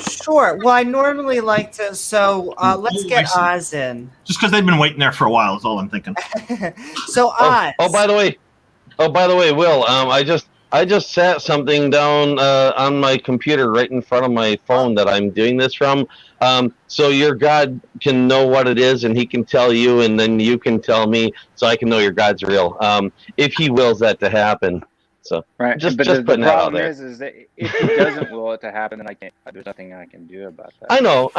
S2: Sure. Well, I normally like to. So let's get Oz in.
S3: Just because they've been waiting there for a while is all I'm thinking.
S2: So Oz.
S5: Oh, by the way, Will, I just sat something down on my computer right in front of my phone that I'm doing this from. So your God can know what it is, and he can tell you, and then you can tell me, so I can know your God's real. If he wills that to happen. So
S4: Right.
S5: just
S4: But
S5: putting
S4: the
S5: that out
S4: problem
S5: there.
S4: is that if he doesn't will it to happen, then I can't. There's nothing I can do about that.
S5: I know,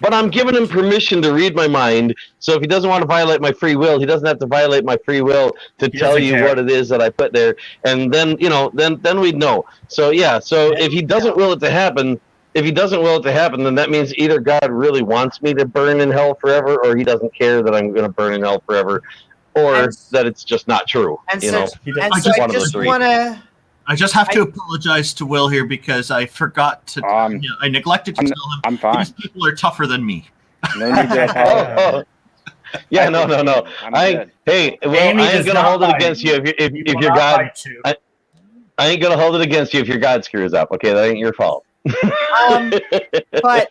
S5: but I'm giving him permission to read my mind. So if he doesn't want to violate my free will, he doesn't have to violate my free will to
S1: He
S5: tell
S1: doesn't
S5: you
S1: care.
S5: what it is that I put there, and then then we'd know. So yeah, so if he doesn't will it to happen, then that means either God really wants me to burn in hell forever, or he doesn't care that I'm going to burn in hell forever, or
S2: And-
S5: that it's just not true.
S2: And
S5: you
S2: so,
S5: know,
S2: and
S3: I
S2: so I
S5: one of the
S2: just
S5: three.
S2: want to.
S3: I just have to apologize to Will here because I forgot to. I neglected to tell him
S4: I'm fine.
S3: these people are tougher than me.
S4: No need to apologize.
S5: Yeah, no.
S4: I'm good.
S5: Hey, well,
S1: Amy
S5: I ain't
S1: does
S5: gonna
S1: not
S5: hold it
S1: bite.
S5: against you if
S1: He will
S5: your
S1: not
S5: God.
S1: bite you.
S5: I ain't gonna hold it against you if your God screws up. Okay, that ain't your fault.
S2: But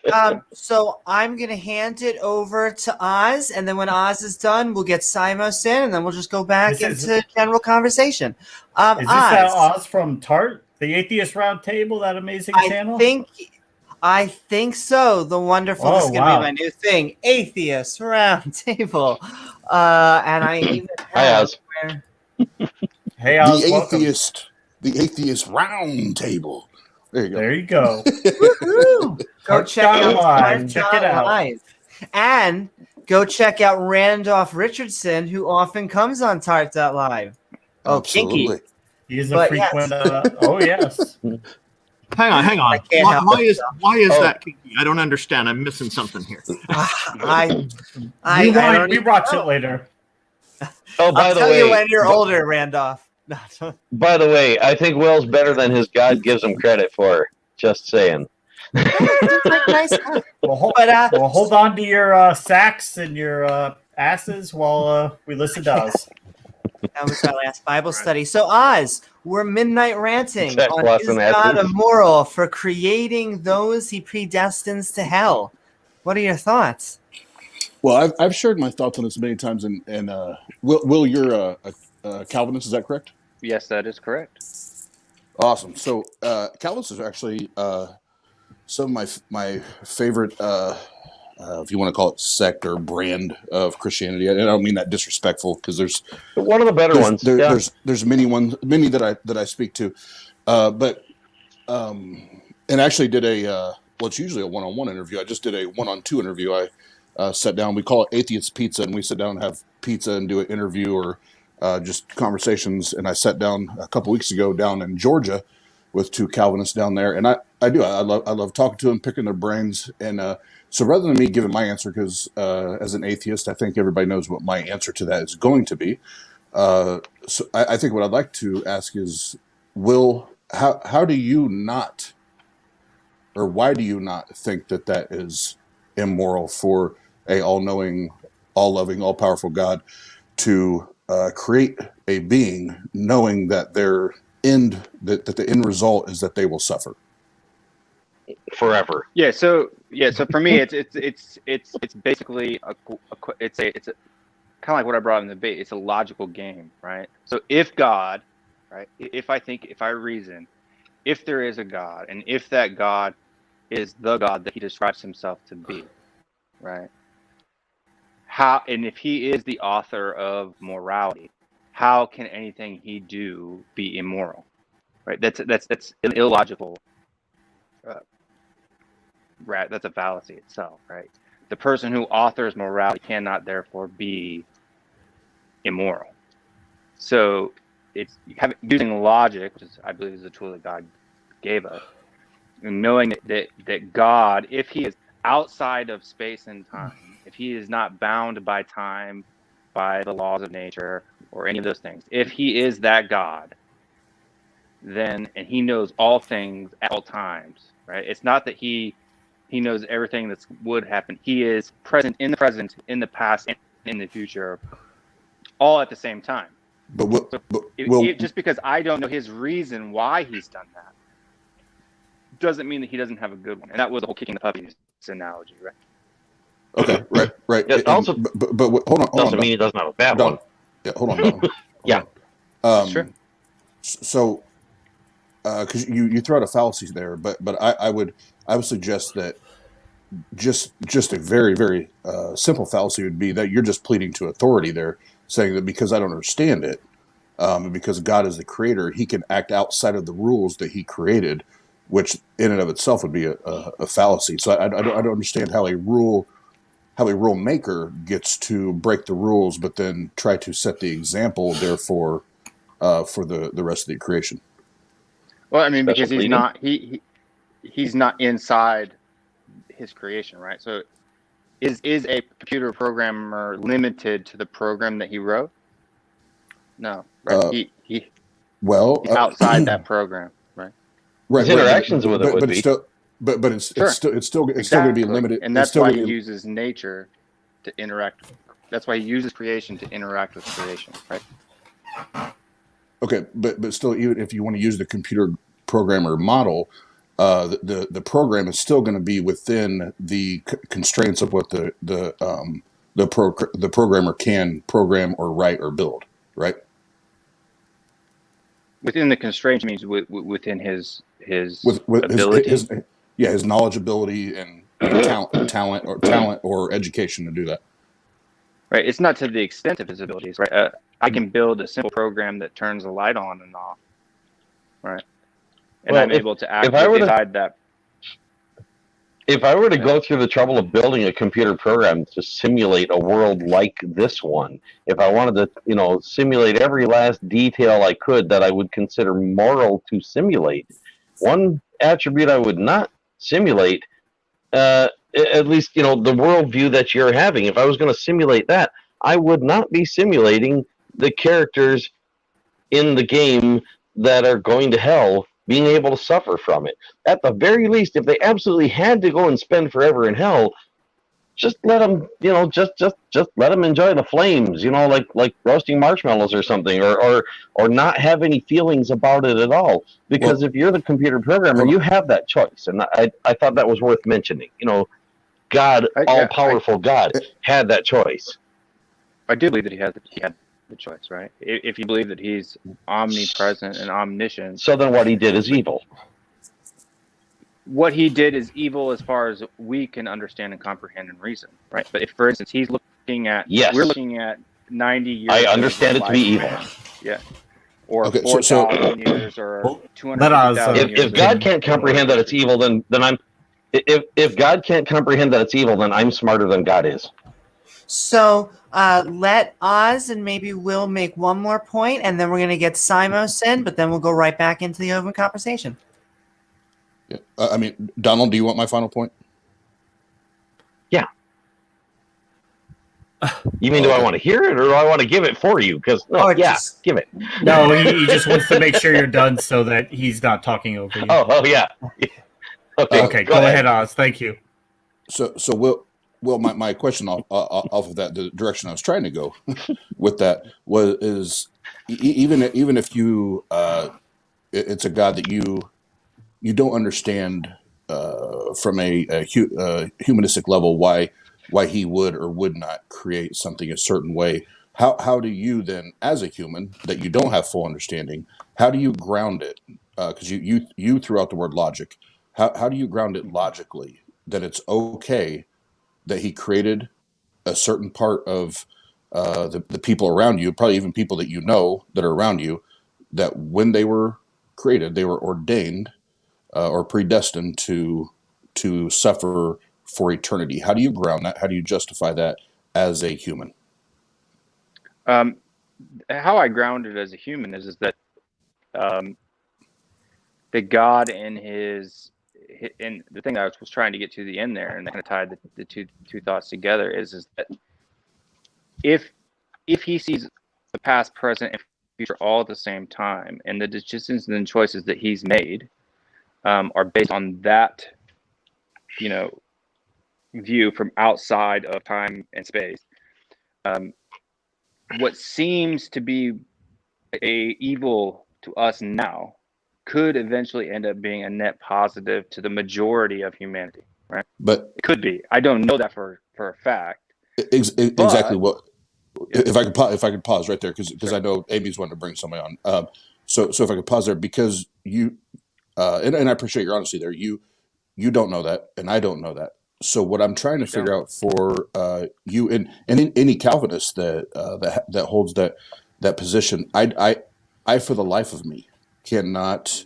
S2: so I'm gonna hand it over to Oz, and then when Oz is done, we'll get Simos in, and then we'll just go back
S1: This is-
S2: into general conversation.
S1: Is this that
S2: Oz,
S1: Oz from Tart, the Atheist Roundtable, that amazing channel?
S2: I think so. The wonderful. This is
S1: Oh,
S2: gonna
S1: wow.
S2: be my new thing, Atheist Roundtable. And I even
S5: Hi,
S2: have
S5: Oz.
S2: where
S1: Hey, Oz,
S6: the
S1: welcome.
S6: atheist round table. There you go.
S1: There you go.
S2: Woohoo! Go
S1: Hearts
S2: check
S1: Gone
S2: out
S1: Live.
S2: Hearts
S1: Check
S2: Gone
S1: it out.
S2: Live. And go check out Randolph Richardson, who often comes on Tart.live. Oh,
S6: Absolutely.
S2: kinky.
S1: He is a
S2: But
S1: frequent. Oh, yes.
S3: Hang on.
S2: I can't help
S3: Why is
S5: Oh.
S3: that kinky? I don't understand. I'm missing something here.
S2: I
S1: We
S2: don't
S1: watch
S2: even
S1: it
S2: know.
S1: later.
S5: Oh, by
S2: I'll
S5: the
S2: tell
S5: way,
S2: you when you're older, Randolph.
S5: by the way, I think Will's better than his God gives him credit for. Just saying.
S2: Nice.
S1: Well,
S2: But
S1: hold on to your sacks and your asses while we listen to Oz.
S2: that was our last Bible study. So Oz, we're midnight ranting
S5: Sack
S2: on
S5: loss
S2: is
S5: and
S2: God
S5: asses.
S2: immoral for creating those he predestines to hell. What are your thoughts?
S6: Well, I've shared my thoughts on this many times, and Will, you're a Calvinist, is that correct?
S4: Yes, that is correct.
S6: Awesome. So Calvinists are actually some of my favorite, if you want to call it sect or brand of Christianity. And I don't mean that disrespectful, because there's
S5: One of the better ones. Yeah.
S6: there's many that I speak to, but and actually did well, it's usually a one-on-one interview. I just did a one-on-two interview. I sat down. We call it Atheist Pizza, and we sit down and have pizza and do an interview or just conversations. And I sat down a couple weeks ago down in Georgia with two Calvinists down there, and I love talking to them, picking their brains. And so rather than me giving my answer, because as an atheist, I think everybody knows what my answer to that is going to be. So I think what I'd like to ask is, Will, how do you not, or why do you not think that is immoral for a all-knowing, all-loving, all-powerful God to create a being knowing that the end result is that they will suffer?
S5: Forever.
S4: Yeah. So for me, it's basically it's kind of like what I brought up in the debate. It's a logical game, right? So if God, right, if I reason, if there is a God, and if that God is the God that he describes himself to be, right? And if he is the author of morality, how can anything he do be immoral? Right? That's an illogical. That's a fallacy itself, right? The person who authors morality cannot therefore be immoral. So it's using logic, which I believe is a tool that God gave us, and knowing that God, if he is outside of space and time, if he is not bound by time, by the laws of nature, or any of those things, if he is that God, then, and he knows all things at all times, right? It's not that he knows everything that would happen. He is present, in the past, and in the future, all at the same time.
S6: But
S4: just because I don't know his reason why he's done that doesn't mean that he doesn't have a good one. And that was the whole kicking the puppies analogy, right?
S6: Okay, right.
S5: It also
S6: but hold on,
S5: doesn't mean he doesn't have a bad
S6: Don.
S5: one.
S6: Yeah, hold on, Don.
S5: Yeah.
S4: Sure.
S6: So, because you throw out a fallacy there, but I would suggest that just a very very simple fallacy would be that you're just pleading to authority there, saying that because I don't understand it, because God is the creator, he can act outside of the rules that he created, which in and of itself would be a fallacy. So I don't understand how a rule maker gets to break the rules, but then try to set the example, therefore, for the rest of the creation.
S4: Well, I mean,
S5: Special
S4: because he's
S5: pleading?
S4: not he's not inside his creation, right? So is a computer programmer limited to the program that he wrote? No, right? He's
S6: Well,
S4: outside that program, right?
S6: right,
S5: His interactions with it would be.
S6: But it's
S4: Sure.
S6: still going to be
S4: Exactly.
S6: limited,
S4: and
S6: it's
S4: that's
S6: still
S4: why
S6: gonna
S4: he
S6: be-
S4: uses nature to interact. That's why he uses creation to interact with creation, right?
S6: Okay, but still, even if you want to use the computer programmer model, the program is still going to be within the constraints of what the programmer can program or write or build, right?
S4: Within the constraints means within his
S6: With
S4: ability.
S6: his knowledge, ability, and talent or education to do that.
S4: Right. It's not to the extent of his abilities, right? I can build a simple program that turns a light on and off, right? And
S5: Well,
S4: I'm able to act
S5: if I were to-
S4: inside that.
S5: If I were to go through the trouble of building a computer program to simulate a world like this one, if I wanted to, simulate every last detail I could that I would consider moral to simulate, one attribute I would not simulate, at least, the worldview that you're having, if I was going to simulate that, I would not be simulating the characters in the game that are going to hell being able to suffer from it. At the very least, if they absolutely had to go and spend forever in hell, just let them, just let them enjoy the flames, like roasting marshmallows or something, or not have any feelings about it at all. Because if you're the computer programmer, you have that choice, and I thought that was worth mentioning. God, all-powerful God, had that choice.
S4: I do believe that he had the choice, right? If you believe that he's omnipresent and omniscient.
S5: So then what he did is evil.
S4: What he did is evil as far as we can understand and comprehend and reason, right? But if, for instance, he's looking at, we're looking at 90 years.
S5: I understand it to be evil.
S4: Yeah. Or
S6: Okay,
S4: 4,000 years or
S1: Well,
S4: 250,000 years.
S5: If God can't comprehend that it's evil, then I'm. If God can't comprehend that it's evil, then I'm smarter than God is.
S2: So let Oz and maybe Will make one more point, and then we're going to get Simos in, but then we'll go right back into the open conversation.
S6: Yeah. Donald, do you want my final point?
S5: Yeah. You mean, do I want to hear it, or do I want to give it for you? Because give it.
S1: No, he just wants to make sure you're done so that he's not talking over you.
S5: Oh yeah.
S1: Okay, go ahead, Oz. Thank you.
S6: So Will, my question off of that, the direction I was trying to go with that is even if you it's a God that you don't understand from a humanistic level why he would or would not create something a certain way. How do you then, as a human that you don't have full understanding, how do you ground it? Because you threw out the word logic. How do you ground it logically that it's okay that he created a certain part of the people around you, probably even people that that are around you, that when they were created, they were ordained or predestined to suffer for eternity? How do you ground that? How do you justify that as a human?
S4: How I ground it as a human is that the God in and the thing I was trying to get to the end there, and that kind of tied the two thoughts together, is that if he sees the past, present, and future all at the same time, and the decisions and choices that he's made are based on that, view from outside of time and space, what seems to be a evil to us now could eventually end up being a net positive to the majority of humanity, right?
S6: But
S4: It could be. I don't know that for a fact.
S6: exactly what.
S4: Yeah.
S6: If I could pause right there, because
S4: Sure.
S6: I know Amy's wanting to bring somebody on. So if I could pause there, because you and I appreciate your honesty there. You don't know that, and I don't know that. So what I'm trying to figure out for you and any Calvinist that holds that position, I for the life of me cannot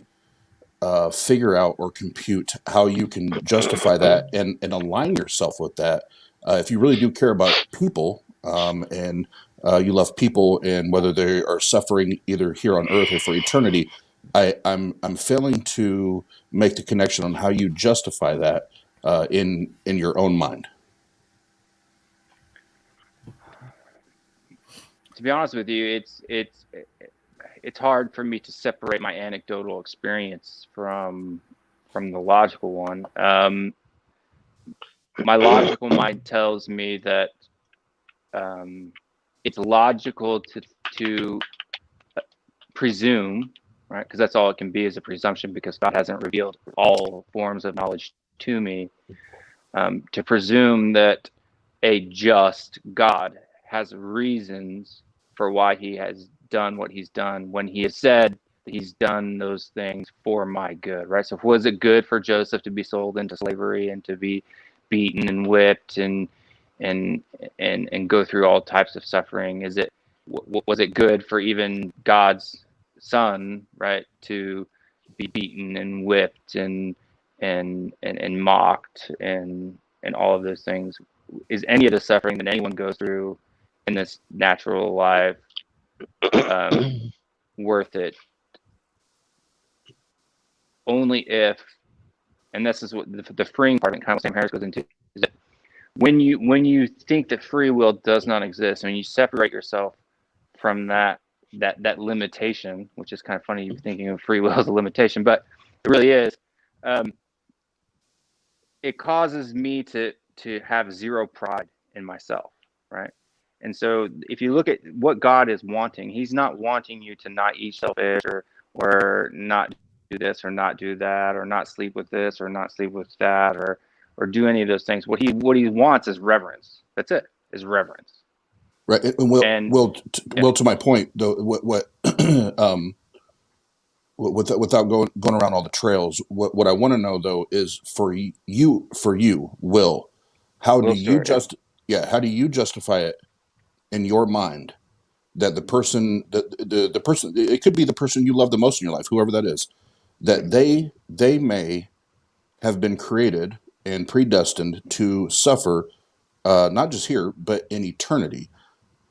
S6: figure out or compute how you can justify that and align yourself with that. If you really do care about people, and you love people, and whether they are suffering either here on earth or for eternity, I'm failing to make the connection on how you justify that in your own mind.
S4: To be honest with you, it's hard for me to separate my anecdotal experience from the logical one. My logical mind tells me that it's logical to presume, right? Because that's all it can be, is a presumption, because God hasn't revealed all forms of knowledge to me. To presume that a just God has reasons for why he has done what he's done, when he has said that he's done those things for my good, right? So was it good for Joseph to be sold into slavery and to be beaten and whipped and go through all types of suffering? Was it good for even God's son, right, to be beaten and whipped and mocked and all of those things? Is any of the suffering that anyone goes through in this natural life worth it? Only if, and this is what the freeing part, and kind of Sam Harris goes into, is that when you think that free will does not exist, and you separate yourself from that limitation, which is kind of funny, you're thinking of free will as a limitation, but it really is. It causes me to have zero pride in myself, right? And so if you look at what God is wanting, he's not wanting you to not eat shellfish or not do this or not do that, or not sleep with this or not sleep with that, or do any of those things. What he wants is reverence. That's it, is reverence.
S6: Right. And to my point though, without going around all the trails, what I want to know though is for you, Will, how do you how do you justify it in your mind that the person, the person, it could be the person you love the most in your life, whoever that is, that they may have been created and predestined to suffer, not just here but in eternity?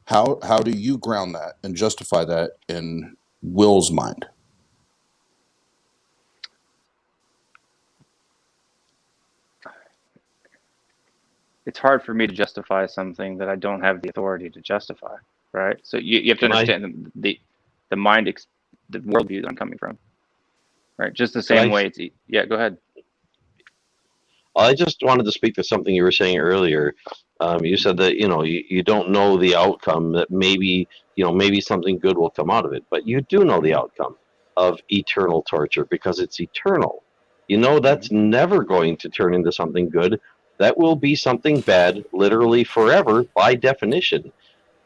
S6: How do you ground that and justify that in Will's mind?
S4: It's hard for me to justify something that I don't have the authority to justify, right? So you have to understand the mind, the worldview that I'm coming from, right? Just the same way it's, go ahead.
S5: I just wanted to speak to something you were saying earlier. You said that, you don't know the outcome, that maybe something good will come out of it, but you do know the outcome of eternal torture, because it's eternal. That's never going to turn into something good. That will be something bad, literally forever, by definition.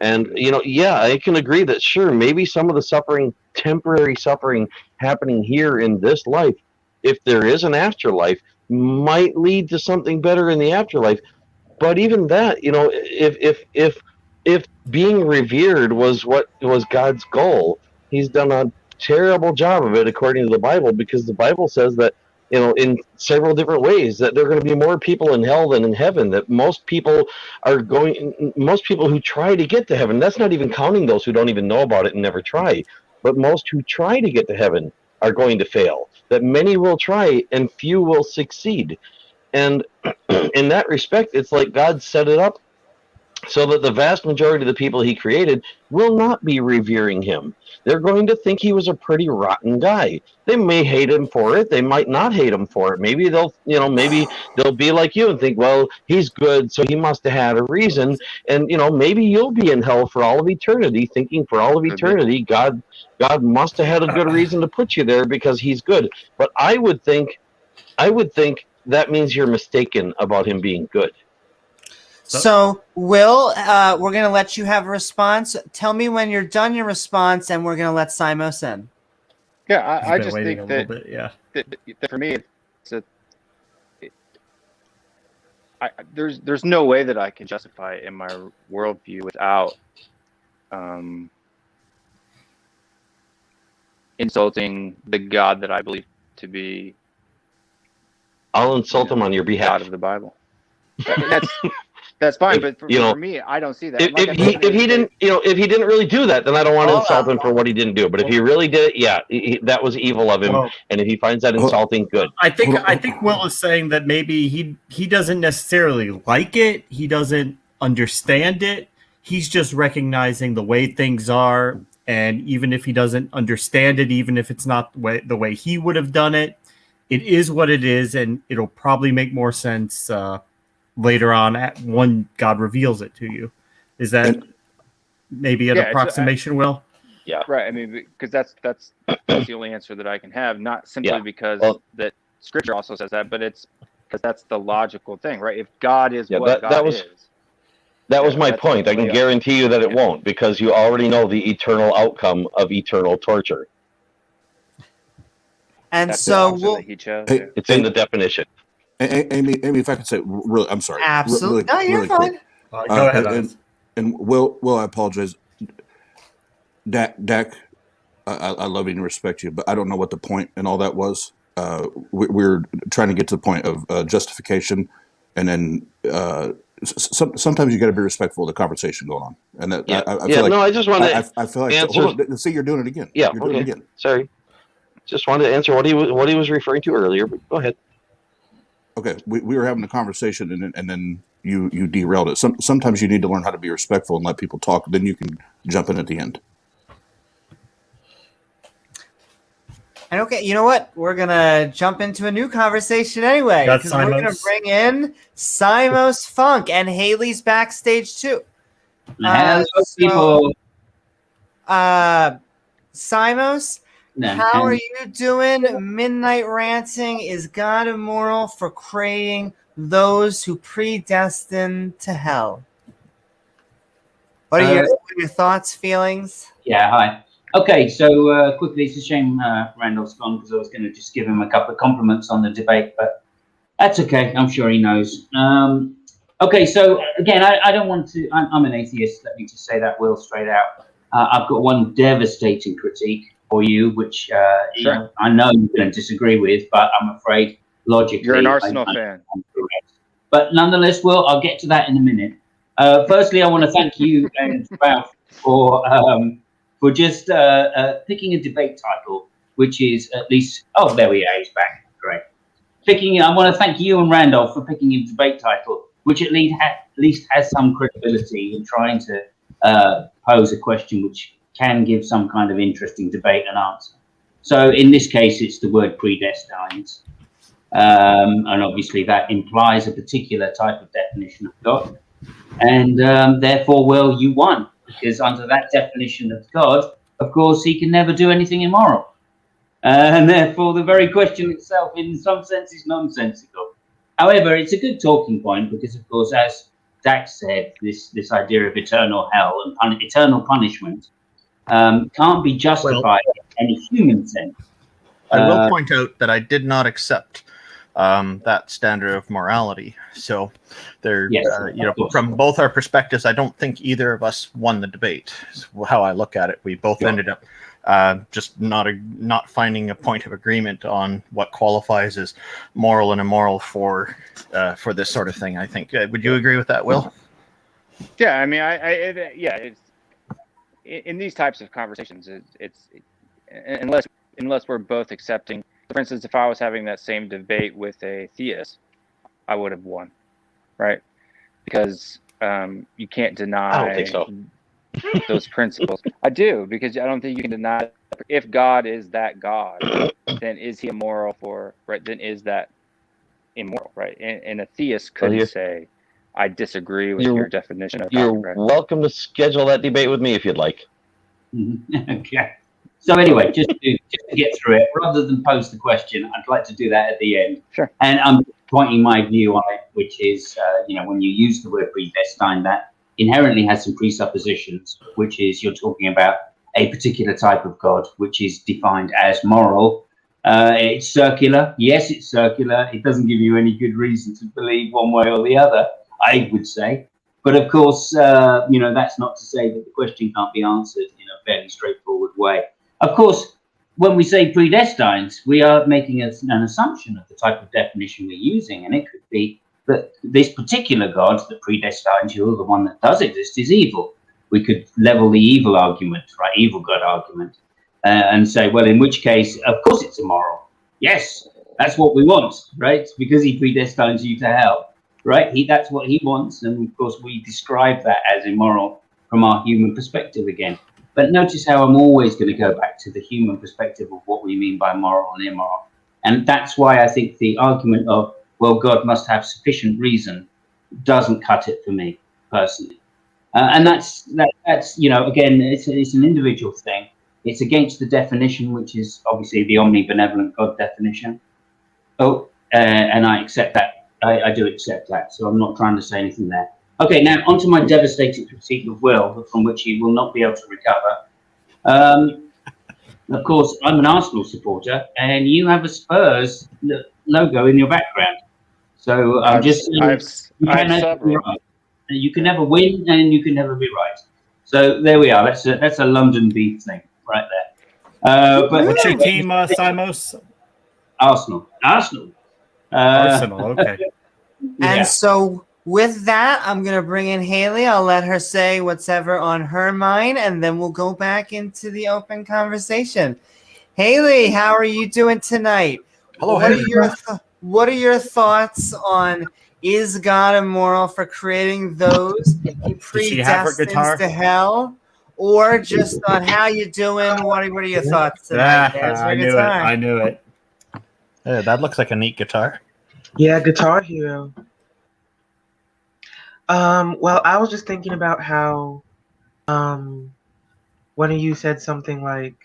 S5: And, I can agree that, sure, maybe some of the suffering, temporary suffering happening here in this life, if there is an afterlife, might lead to something better in the afterlife. But even that, if being revered was what was God's goal, he's done a terrible job of it according to the Bible, because the Bible says that, in several different ways, that there are going to be more people in hell than in heaven, that most people who try to get to heaven, that's not even counting those who don't even know about it and never try, but most who try to get to heaven are going to fail, that many will try and few will succeed. And in that respect, it's like God set it up so that the vast majority of the people he created will not be revering him. They're going to think he was a pretty rotten guy. They may hate him for it. They might not hate him for it. Maybe maybe they'll be like you and think, well, he's good, so he must have had a reason. And maybe you'll be in hell for all of eternity, thinking for all of eternity, God must have had a good reason to put you there because he's good. But I would think that means you're mistaken about him being good.
S2: So, Will, we're going to let you have a response. Tell me when you're done your response, and we're going to let Simos in.
S4: Yeah, I
S1: been
S4: just
S1: waiting
S4: think
S1: a little
S4: that,
S1: bit, yeah.
S4: that for me, there's no way that I can justify it in my worldview without insulting the God that I believe to be.
S5: I'll insult him on your behalf.
S4: God of the Bible. That's fine, but for me, I don't see that.
S5: If he didn't really do that, then I don't want to insult him for what he didn't do. But if he really did, yeah, that was evil of him.
S1: Well,
S5: and if he finds that insulting, good.
S1: I think Will is saying that maybe he doesn't necessarily like it. He doesn't understand it. He's just recognizing the way things are, and even if he doesn't understand it, even if it's not the way he would have done it, it is what it is, and it'll probably make more sense later on when God reveals it to you. Is that maybe an approximation, Will?
S4: Yeah, right. I mean, because that's the only answer that I can have. Not simply because that Scripture also says that, but it's because that's the logical thing, right? If God is what God is.
S5: That was my point. I can guarantee you that it won't, because you already know the eternal outcome of eternal torture.
S2: And
S4: that's
S2: so
S5: it's in the definition.
S6: Amy, if I could say, really, I'm sorry.
S2: Absolutely. No, you're fine.
S1: Go ahead.
S6: And Will, I apologize. Dak, I love you and respect you, but I don't know what the point and all that was. We're trying to get to the point of justification, and then sometimes you got to be respectful of the conversation going on. And that I feel like,
S5: I just want to.
S6: I feel like
S5: answer.
S6: Hold on, see, you're doing it again.
S5: Yeah,
S6: you're doing it again.
S5: Sorry. Just wanted to answer what he was referring to earlier, but go ahead.
S6: Okay, we were having a conversation, and then you derailed it. Sometimes you need to learn how to be respectful and let people talk. Then you can jump in at the end.
S2: And okay, you know what? We're gonna jump into a new conversation anyway, because we're gonna bring in Simos Funk, and Haley's backstage too.
S7: People.
S2: Simos. How are you doing? Midnight Ranting is God immoral for creating those who predestined to hell. What are your thoughts, feelings?
S7: Yeah, hi. Okay, so quickly, it's a shame Randolph's gone, because I was going to just give him a couple of compliments on the debate, but that's okay. I'm sure he knows. Okay, so again, I don't want to. I'm an atheist. Let me just say that, Will, straight out. I've got one devastating critique for you, which I know you're going to disagree with, but I'm afraid logically
S4: you're an Arsenal fan.
S7: But nonetheless, Will, I'll get to that in a minute. Firstly, I want to thank you and Ralph for just picking a debate title, which is at least. Oh, there we are. He's back. Great. I want to thank you and Randolph for picking a debate title, which at least has some credibility in trying to pose a question which can give some kind of interesting debate and answer. So in this case, it's the word predestines. And obviously that implies a particular type of definition of God. And therefore, Will, you won, because under that definition of God, of course, he can never do anything immoral. And therefore, the very question itself, in some sense, is nonsensical. However, it's a good talking point because, of course, as Dax said, this idea of eternal hell and eternal punishment can't be justified in any human sense.
S3: I will point out that I did not accept that standard of morality. So, from both our perspectives, I don't think either of us won the debate. Is how I look at it, we both ended up just not finding a point of agreement on what qualifies as moral and immoral for this sort of thing. I think. Would you agree with that, Will?
S4: Yeah, I mean, it's in these types of conversations, it's unless we're both accepting. For instance, if I was having that same debate with a theist, I would have won, right? Because you can't deny.
S5: I don't think so.
S4: Those principles. I do, because I don't think you can deny. If God is that God, then is he immoral right? Then is that immoral, right? And a theist couldn't say, I disagree with your definition of God.
S5: You're
S4: Right?
S5: welcome to schedule that debate with me if you'd like.
S7: Okay. So anyway, just to get through it, rather than pose the question, I'd like to do that at the end.
S4: Sure.
S7: And I'm pointing my view on it, which is, when you use the word predestined, that inherently has some presuppositions, which is you're talking about a particular type of God, which is defined as moral. It's circular. Yes, it's circular. It doesn't give you any good reason to believe one way or the other, I would say. But of course, that's not to say that the question can't be answered in a fairly straightforward way. Of course, when we say predestined, we are making an assumption of the type of definition we're using, and it could be that this particular God that predestines you, the one that does exist, is evil. We could level the evil argument, right? Evil God argument, and say, well, in which case, of course, it's immoral. Yes, that's what we want, right? Because he predestines you to hell, right? That's what he wants, and of course, we describe that as immoral from our human perspective again. But notice how I'm always going to go back to the human perspective of what we mean by moral and immoral. And that's why I think the argument of, well, God must have sufficient reason doesn't cut it for me personally. And that's again, it's an individual thing. It's against the definition, which is obviously the omnibenevolent God definition. And I accept that. I do accept that. So I'm not trying to say anything there. Okay, now onto my devastating critique of Will, from which he will not be able to recover. Of course, I'm an Arsenal supporter, and you have a Spurs logo in your background. So I'm just you can never win, and you can never be right. So there we are. That's a London beef thing right there. But
S1: what's your team, Simos?
S7: Arsenal.
S1: Arsenal. Okay.
S2: And so with that, I'm going to bring in Haley. I'll let her say whatever on her mind, and then we'll go back into the open conversation. Haley, how are you doing tonight?
S8: Hello,
S2: what are your thoughts on, is God immoral for creating those he predestines to hell? Or just on how you doing? What are your thoughts tonight?
S1: I knew it.
S8: Yeah, that looks like a neat guitar.
S9: Yeah, Guitar Hero. Well, I was just thinking about how one of you said something like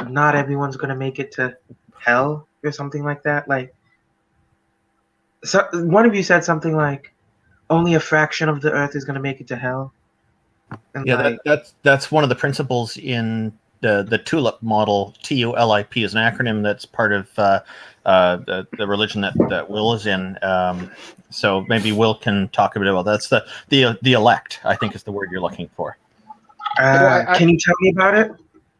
S9: not everyone's gonna make it to hell or something like that. Like, so one of you said something like only a fraction of the earth is gonna make it to hell. And
S8: yeah, that's one of the principles in the TULIP model. TULIP is an acronym that's part of the religion that Will is in. So maybe Will can talk a bit about that. That's the elect, I think, is the word you're looking for.
S9: Can you tell me about it?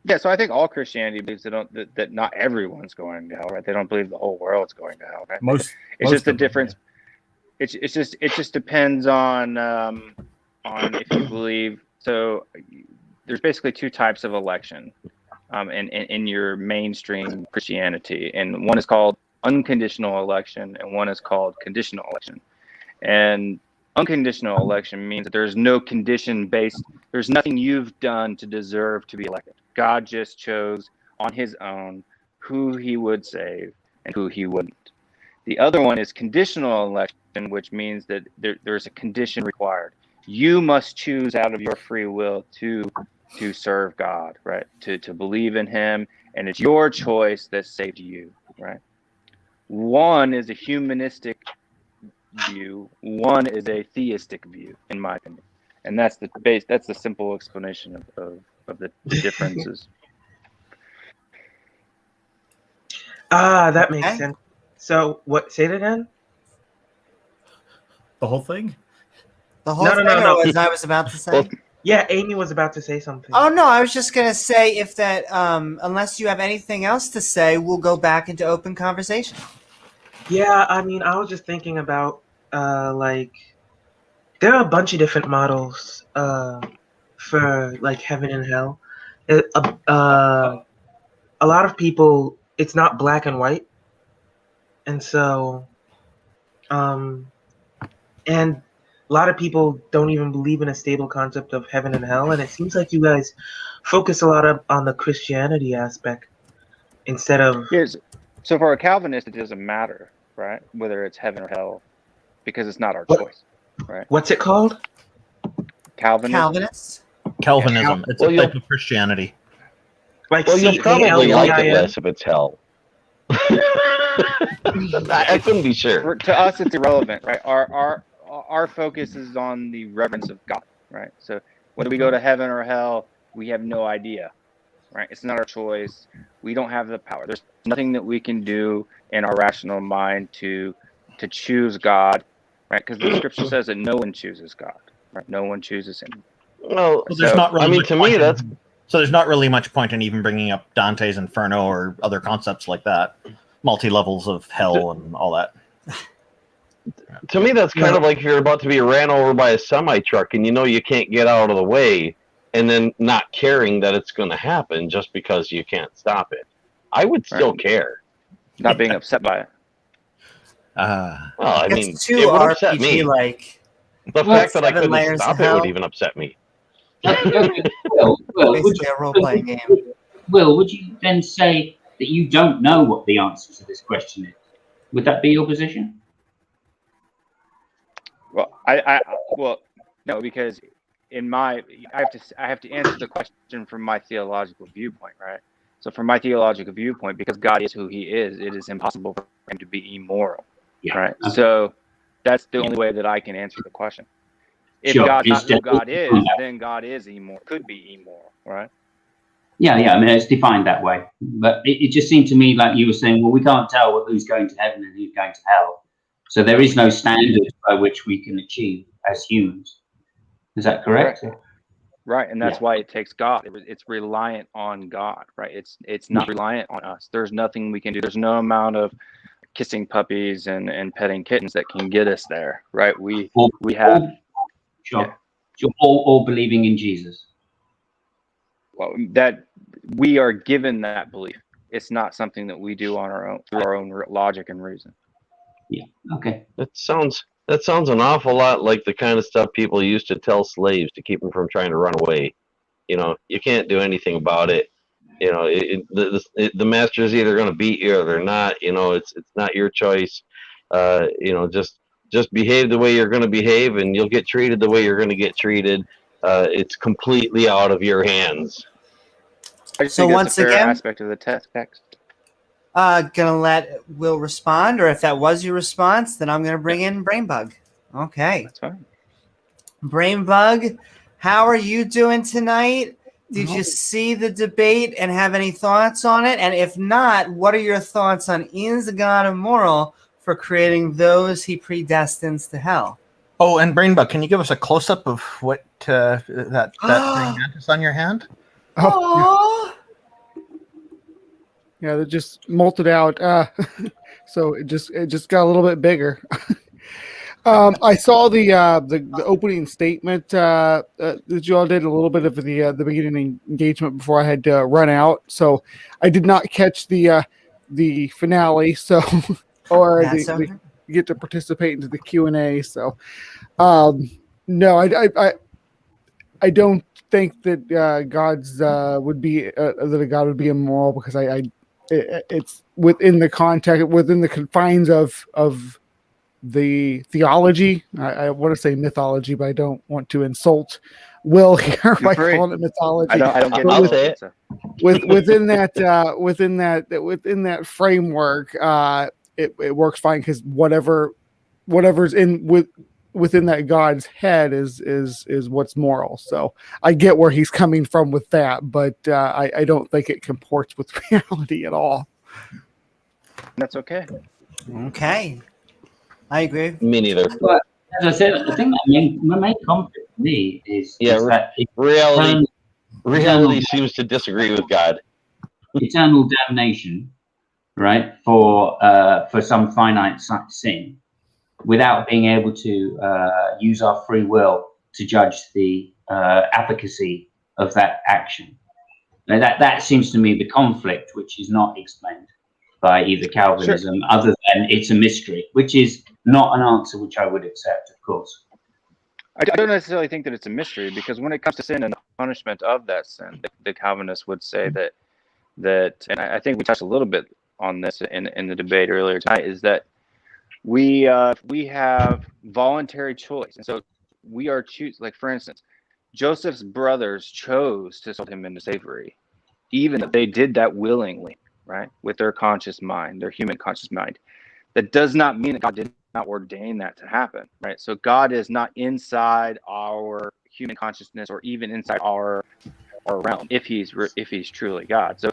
S4: Yeah, so I think all Christianity believes that not everyone's going to hell, right? They don't believe the whole world's going to hell, right? It's just the difference. Yeah. It just depends on if you believe. So there's basically two types of election in your mainstream Christianity, and one is called unconditional election, and one is called conditional election. And unconditional election means that there's no condition based. There's nothing you've done to deserve to be elected. God just chose on his own who he would save and who he wouldn't. The other one is conditional election, which means that there's a condition required. You must choose out of your free will to serve God, right? To believe in him, and it's your choice that saved you, right? One is a humanistic view, one is a theistic view, in my opinion. And that's the simple explanation of the differences.
S9: That makes sense. So what, say it again?
S1: The whole thing?
S2: The whole thing, or was I was about to say?
S9: Yeah, Amy was about to say something.
S2: Oh, no, I was just going to say if that, unless you have anything else to say, we'll go back into open conversation.
S9: Yeah, I mean, I was just thinking about, there are a bunch of different models for, like, heaven and hell. A lot of people, it's not black and white. And so, And a lot of people don't even believe in a stable concept of heaven and hell, and it seems like you guys focus a lot on the Christianity aspect instead of
S4: So for a Calvinist, it doesn't matter, right? Whether it's heaven or hell, because it's not our
S9: What?
S4: choice, right?
S9: what's it called?
S2: Calvinists.
S8: Calvinism. It's
S5: Well,
S8: a type of Christianity.
S9: Like
S5: Well, you'll probably like it
S9: CALVIN?
S5: less if it's hell. I couldn't be sure.
S4: To us, it's irrelevant, right? Our focus is on the reverence of God, right? So whether we go to heaven or hell, we have no idea, right? It's not our choice. We don't have the power. There's nothing that we can do in our rational mind to choose God, right? Because the scripture says that no one chooses God, right? No one chooses him.
S5: Well,
S8: So there's not really
S5: I mean,
S8: much
S5: to
S8: point
S5: me,
S8: in-
S5: that's
S8: So there's not really much point in even bringing up Dante's Inferno or other concepts like that, multi-levels of hell and all that.
S5: to me that's kind of like if you're about to be ran over by a semi truck and you know you can't get out of the way, and then not caring that it's going to happen just because you can't stop it. I would still care.
S4: Not being upset by it.
S5: Well, I mean,
S2: It's too
S5: it would upset
S2: RPG
S5: me.
S2: like.
S5: The fact that I
S2: 7
S5: couldn't
S2: layers
S5: stop
S2: of
S5: it
S2: hell.
S5: would even upset me.
S7: Okay, Will, would
S2: Basically
S7: you,
S2: a role-playing game.
S7: Will, would you then say that you don't know what the answer to this question is? Would that be your position?
S4: Well, well, no, because I have to answer the question from my theological viewpoint, right? So from my theological viewpoint, because God is who He is, it is impossible for Him to be immoral, right?
S7: Okay.
S4: So that's the only way that I can answer the question. If
S7: Sure,
S4: God's not
S7: just,
S4: who God
S7: define
S4: is,
S7: that.
S4: then God is immoral, could be immoral, right?
S7: Yeah, I mean, it's defined that way. But it just seemed to me like you were saying, well, we can't tell who's going to heaven and who's going to hell. So there is no standard by which we can achieve as humans. Is that correct?
S4: Right, and that's
S7: Yeah.
S4: why it takes God. It's reliant on God, right? It's not reliant on us. There's nothing we can do. There's no amount of kissing puppies and petting kittens that can get us there, right? We have
S7: Sure.
S4: Yeah.
S7: Sure. All believing in Jesus.
S4: well, that we are given that belief. It's not something that we do on our own through our own logic and reason.
S7: Yeah. Okay.
S5: That sounds an awful lot like the kind of stuff people used to tell slaves to keep them from trying to run away. You know, you can't do anything about it. You know, the master's either going to beat you or they're not. You know, it's not your choice. You know, just behave the way you're going to behave, and you'll get treated the way you're going to get treated. It's completely out of your hands.
S4: I just
S2: So
S4: think
S2: once
S4: that's a fair
S2: again-
S4: aspect of the text.
S2: Gonna let Will respond, or if that was your response, then I'm gonna bring in Brainbug. Okay.
S4: That's fine.
S2: Brainbug, how are you doing tonight? Did you see the debate and have any thoughts on it? And if not, what are your thoughts on is God immoral for creating those He predestines to hell?
S8: Oh, and Brainbug, can you give us a close-up of what that mantis on your hand?
S2: Oh,
S10: Yeah, they just molted out, so it just got a little bit bigger. I saw the opening statement that you all did, a little bit of the beginning engagement before I had to run out, so I did not catch the finale. So, or
S2: That's
S10: the
S2: okay.
S10: get to participate into the Q&A. So, no, I don't think that God's would be that a God would be immoral, because it's within the context, within the confines of the theology. I want to say mythology, but I don't want to insult Will here by
S4: free.
S10: calling it mythology.
S4: I don't get
S5: I'll
S4: involved,
S5: say it.
S4: so.
S10: Within that framework, it works fine, because whatever's within that God's head is what's moral. So I get where he's coming from with that, but I don't think it comports with reality at all.
S4: That's okay.
S2: okay. I agree.
S5: Me neither.
S7: But as I said, I think that my main conflict for me is that
S5: Reality seems to disagree with God.
S7: eternal damnation, right, for some finite sin, without being able to use our free will to judge the efficacy of that action. Now that seems to me the conflict, which is not explained by either Calvinism, other than it's a mystery, which is not an answer which I would accept, of course.
S4: I don't necessarily think that it's a mystery, because when it comes to sin and the punishment of that sin, the Calvinists would say that, and I think we touched a little bit on this in the debate earlier tonight, is that we have voluntary choice, and so we are like, for instance, Joseph's brothers chose to sell him into slavery, even if they did that willingly, right, with their conscious mind, their human conscious mind. That does not mean that God did not ordain that to happen, right? So God is not inside our human consciousness or even inside our realm if he's truly God. So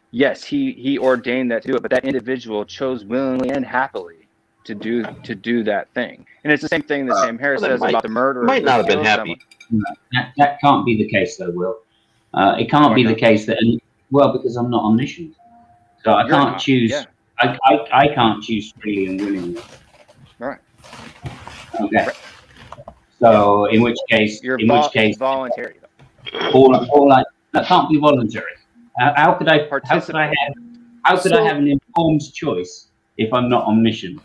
S4: yes, he ordained that to do it, but that individual chose willingly and happily to do that thing. And it's the same thing that Sam Harris says about the murderer.
S5: Might not have been happy.
S7: That can't be the case, though, Will. It can't be the case that, well, because I'm not omniscient, so I can't choose. Yeah. I can't choose freely and willingly.
S4: Right.
S7: Okay. So in which case,
S4: voluntary.
S7: That can't be voluntary. How could I have an informed choice if I'm not omniscient?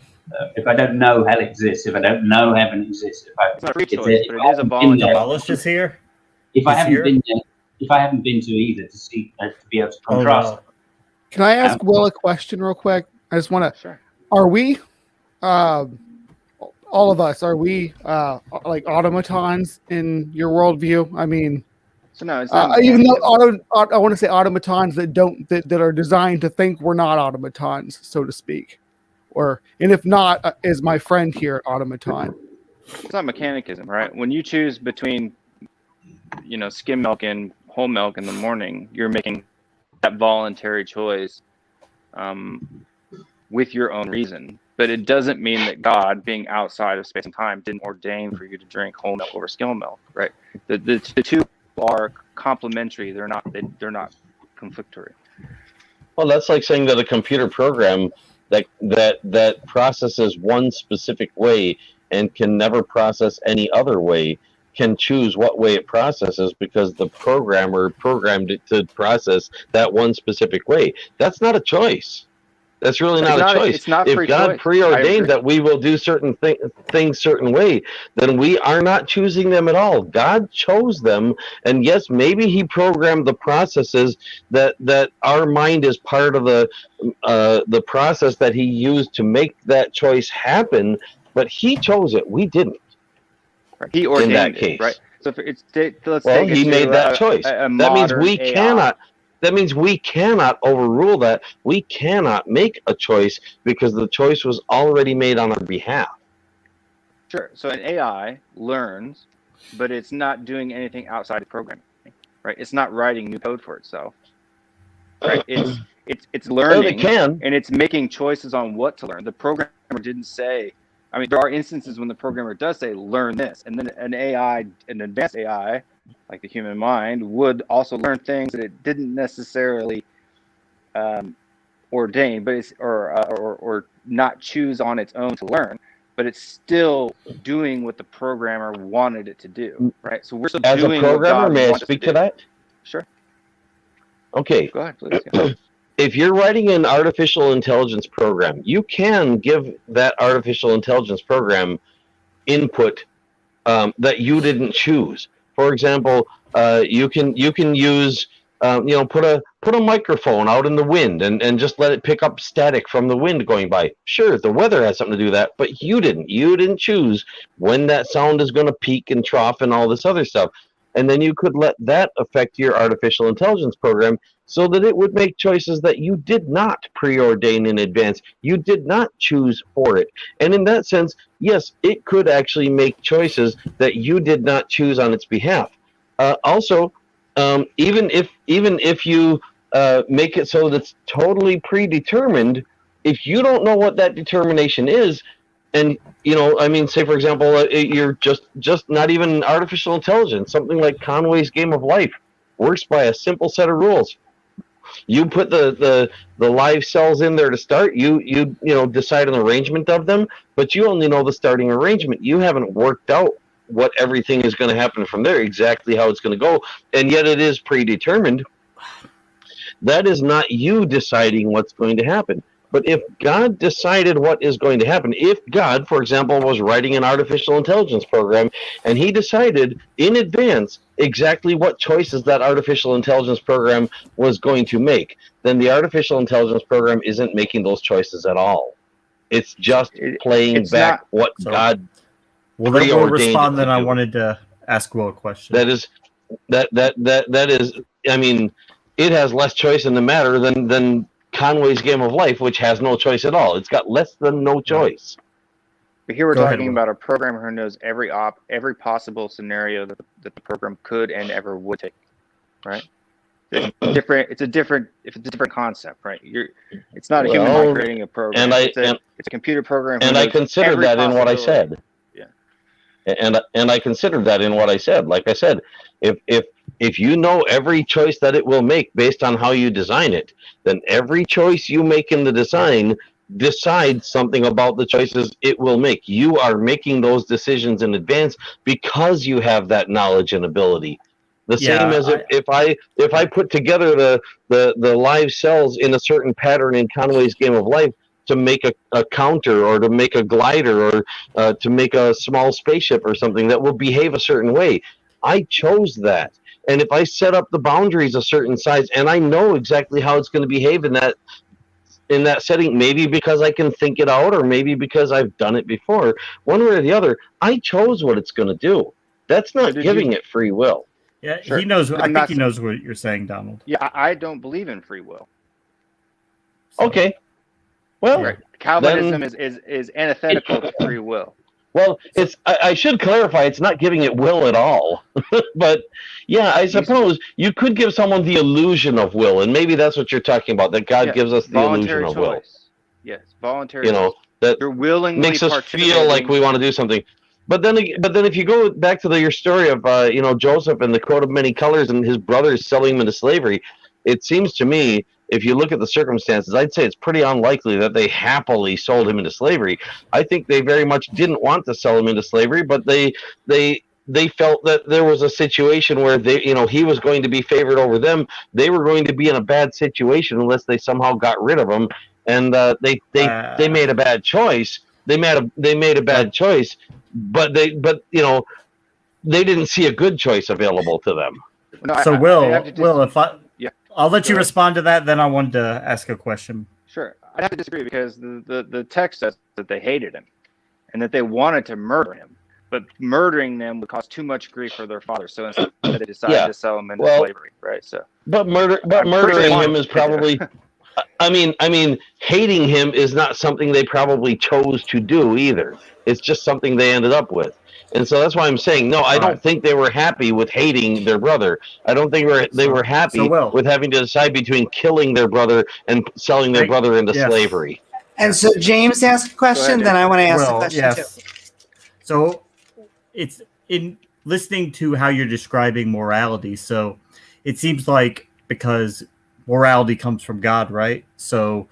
S7: If I don't know hell exists, if I don't know heaven exists,
S4: it's not a free choice, but it is a voluntary.
S1: Wallace is here.
S7: If I haven't been there, if I haven't been to either to see to be able to contrast.
S10: No. Can I ask Will a question real quick? I just want to.
S4: Sure.
S10: Are we, all of us, are we like automatons in your worldview? I mean,
S4: so no, it's
S10: even though I want to say automatons that are designed to think we're not automatons, so to speak, and if not, is my friend here automaton?
S4: It's not mechanicism, right? When you choose between, skim milk and whole milk in the morning, you're making that voluntary choice with your own reason. But it doesn't mean that God, being outside of space and time, didn't ordain for you to drink whole milk over skim milk, right? The two are complementary. They're not conflictory.
S5: Well, that's like saying that a computer program that processes one specific way and can never process any other way can choose what way it processes because the programmer programmed it to process that one specific way. That's not a choice. That's really not a choice.
S4: It's not
S5: if
S4: free
S5: God
S4: choice.
S5: preordained that we will do certain things certain way, then we are not choosing them at all. God chose them, and yes, maybe He programmed the processes that our mind is part of the process that He used to make that choice happen. But He chose it. We didn't.
S4: Right. He ordained
S5: in that
S4: it,
S5: case,
S4: right? So let's take
S5: He made that choice. That means we
S4: AI.
S5: cannot. That means we cannot overrule that. We cannot make a choice because the choice was already made on our behalf.
S4: Sure. So an AI learns, but it's not doing anything outside of programming, right? It's not writing new code for itself, right? It's learning,
S5: well, it can.
S4: And it's making choices on what to learn. The programmer didn't say. I mean, there are instances when the programmer does say, learn this. And then an advanced AI, like the human mind, would also learn things that it didn't necessarily ordain, but or not choose on its own to learn. But it's still doing what the programmer wanted it to do, right? So we're still
S5: as
S4: doing
S5: a programmer,
S4: what God
S5: may I
S4: wants
S5: speak
S4: to
S5: to that?
S4: Sure.
S5: Okay.
S4: Go ahead, please. Yeah.
S5: If you're writing an artificial intelligence program, you can give that artificial intelligence program input that you didn't choose. For example, you can use put a microphone out in the wind and just let it pick up static from the wind going by. Sure, the weather has something to do with that, but you didn't choose when that sound is going to peak and trough and all this other stuff. And then you could let that affect your artificial intelligence program so that it would make choices that you did not preordain in advance. You did not choose for it. And in that sense, yes, it could actually make choices that you did not choose on its behalf. Also, even if you make it so that it's totally predetermined, if you don't know what that determination is, and say for example, you're just not even artificial intelligence. Something like Conway's Game of Life works by a simple set of rules. You put the live cells in there to start. You decide an arrangement of them, but you only know the starting arrangement. You haven't worked out what everything is going to happen from there, exactly how it's going to go, and yet it is predetermined. That is not you deciding what's going to happen. But if God decided what is going to happen, if God, for example, was writing an artificial intelligence program and he decided in advance exactly what choices that artificial intelligence program was going to make, then the artificial intelligence program isn't making those choices at all. It's just playing
S4: it's
S5: back
S4: not.
S5: what
S1: So-
S5: God
S1: Well, then we'll
S5: preordained
S1: respond.
S5: it
S1: Then
S5: to
S1: I
S5: do.
S1: wanted to ask Will a question.
S5: That is, that is. I mean, it has less choice in the matter than Conway's Game of Life, which has no choice at all. It's got less than no choice.
S4: But here we're
S1: Go ahead,
S4: talking
S1: Will.
S4: about a programmer who knows every possible scenario that the program could and ever would take, right? It's a different concept, right? It's not a human
S5: Well,
S4: mind creating a program.
S5: and
S4: It's a computer program. Who
S5: and I
S4: knows
S5: considered
S4: every
S5: that in what I
S4: possibility.
S5: said.
S4: Yeah.
S5: And I considered that in what I said. Like I said, if you know every choice that it will make based on how you design it, then every choice you make in the design decides something about the choices it will make. You are making those decisions in advance because you have that knowledge and ability. The same as if I put together the live cells in a certain pattern in Conway's Game of Life to make a counter or to make a glider or to make a small spaceship or something that will behave a certain way. I chose that. And if I set up the boundaries a certain size and I know exactly how it's going to behave in that setting, maybe because I can think it out or maybe because I've done it before, one way or the other, I chose what it's going to do. That's not giving it free will.
S1: Yeah,
S4: Sure.
S1: he knows.
S4: But
S1: I
S4: I'm
S1: think
S4: not
S1: he knows what you're saying, Donald.
S4: Yeah, I don't believe in free will.
S1: So-
S5: Okay. Well,
S4: Right. Calvinism is antithetical to free will.
S5: Well, I should clarify, it's not giving it will at all. But yeah, I suppose you could give someone the illusion of will, and maybe that's what you're talking about, that God
S4: Yeah,
S5: gives us the illusion
S4: voluntary
S5: of will.
S4: choice. Yes, voluntary.
S5: You know,
S4: choice.
S5: that
S4: You're willingly
S5: makes us feel like we want to do something. But then if you go back to your story of Joseph and the coat of many colors and his brothers selling him into slavery, it seems to me, if you look at the circumstances, I'd say it's pretty unlikely that they happily sold him into slavery. I think they very much didn't want to sell him into slavery, but they felt that there was a situation where he was going to be favored over them. They were going to be in a bad situation unless they somehow got rid of him, and they made a bad choice. They made a bad choice, but they didn't see a good choice available to them.
S4: No,
S1: So
S4: yeah.
S1: I'll let you
S4: Go ahead.
S1: respond to that. Then I wanted to ask a question.
S4: Sure, I'd have to disagree because the text says that they hated him, and that they wanted to murder him, but murdering them would cause too much grief for their father. So instead, they decided to sell him into slavery. Right. So,
S5: Murdering him is probably. I mean, hating him is not something they probably chose to do either. It's just something they ended up with. And so that's why I'm saying, no, I don't think they were happy with hating their brother. I don't think they were happy with having to decide between killing their brother and selling their brother into slavery.
S2: And so James asked a question, then I want to ask a question too.
S1: So it's in listening to how you're describing morality. So it seems like because morality comes from God, right? So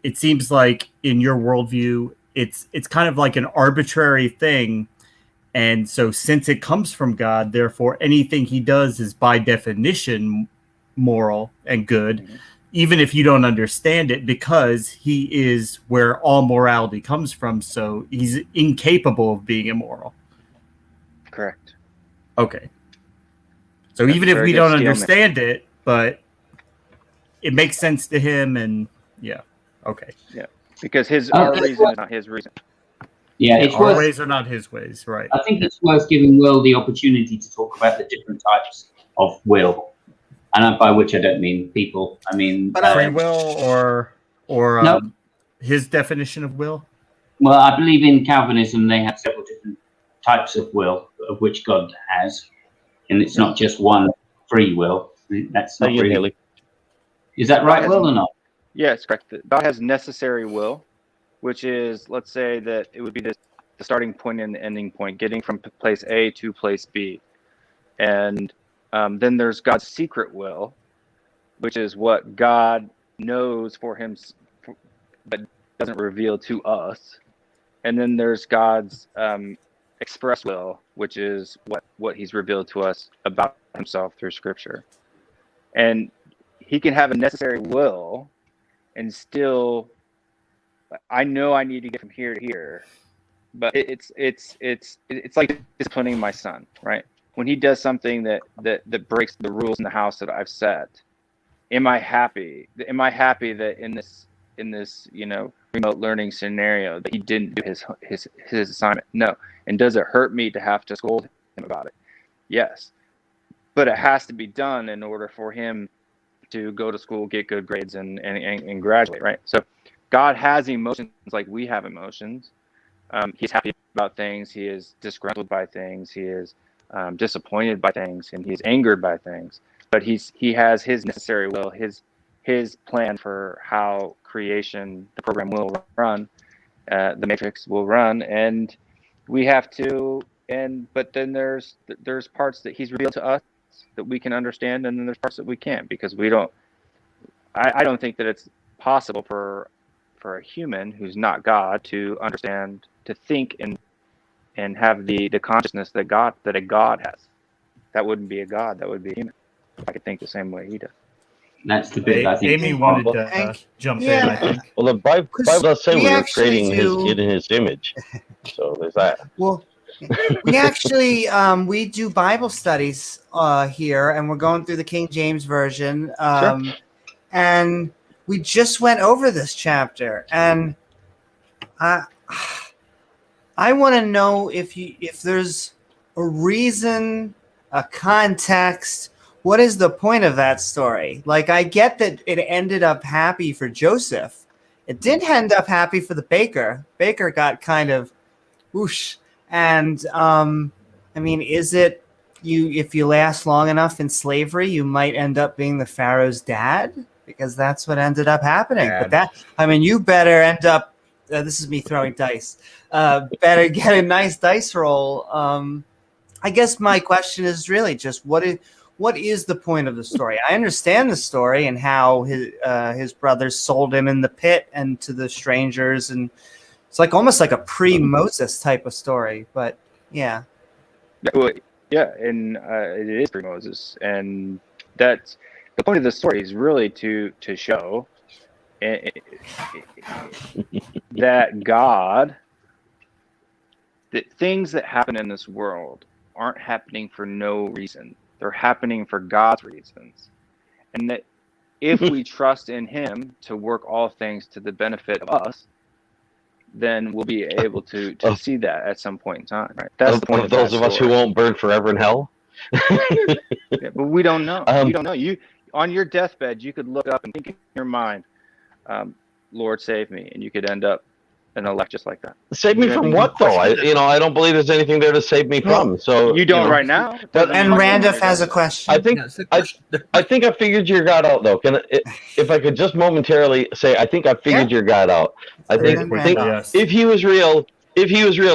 S1: it seems like in your worldview, it's kind of like an arbitrary thing. And so since it comes from God, therefore anything he does is by definition moral and good, even if you don't understand it, because he is where all morality comes from. So he's incapable of being immoral.
S4: Correct.
S1: Okay. So even if we don't understand it, but it makes sense to him, and okay.
S4: Yeah, because our reason is not his reason.
S7: Yeah, it's
S1: our ways are not his ways, right?
S7: I think it's worth giving Will the opportunity to talk about the different types of will, and by which I don't mean people. I mean
S1: free will or his definition of will.
S7: Well, I believe in Calvinism they have several different types of will, of which God has, and it's not just one free will. That's not really. Is that right, Will, or not?
S4: Yes, correct. God has necessary will, which is, let's say that it would be the starting point and the ending point, getting from place A to place B. And then there's God's secret will, which is what God knows for him, but doesn't reveal to us. And then there's God's express will, which is what he's revealed to us about himself through Scripture. And he can have a necessary will and still I know I need to get from here to here, but it's like disciplining my son, right? When he does something that breaks the rules in the house that I've set, am I happy? Am I happy that in this remote learning scenario that he didn't do his assignment? No. And does it hurt me to have to scold him about it? Yes. But it has to be done in order for him to go to school, get good grades, and graduate, right? So God has emotions like we have emotions. He's happy about things. He is disgruntled by things. He is disappointed by things, and he's angered by things. But he has his necessary will, his plan for how creation, the program will run, the matrix will run, and we have to. But then there's parts that he's revealed to us that we can understand, and then there's parts that we can't, because we don't. I don't think that it's possible for a human who's not God to understand, to think, and have the consciousness that a God has. That wouldn't be a God. That would be a human. If I could think the same way he does.
S7: That's the bit I think.
S1: Amy wanted to jump in, I think.
S5: Well, the Bible does say we were creating
S2: do-
S5: in his image. So there's that.
S2: Well, we actually we do Bible studies here, and we're going through the King James version. And we just went over this chapter, and I want to know if there's a reason, a context. What is the point of that story? Like, I get that it ended up happy for Joseph. It didn't end up happy for the baker. Baker got kind of whoosh. And I mean, is it if you last long enough in slavery, you might end up being the Pharaoh's dad? Because that's what ended up happening. But you better end up. This is me throwing dice. Better get a nice dice roll. I guess my question is really just what is the point of the story? I understand the story and how his brothers sold him in the pit and to the strangers, and it's like almost like a pre-Moses type of story. But yeah.
S4: Well, yeah, and it is pre-Moses, and that's the point of the story is really to show that God, that things that happen in this world aren't happening for no reason. They're happening for God's reasons. And that if we trust in him to work all things to the benefit of us, then we'll be able to see that at some point in time. Right? That's the point of
S5: those of us who won't burn forever in hell.
S4: Yeah, but we don't know. You don't know. You on your deathbed, you could look up and think in your mind, Lord, save me, and you could end up an elect just like that.
S5: Save me from what, though? I don't believe there's anything there to save me from. So
S4: you don't right now.
S2: And Randolph has a question.
S5: I think I figured your God out, though. If I could just momentarily say, I think I figured your God out. I think if he was real,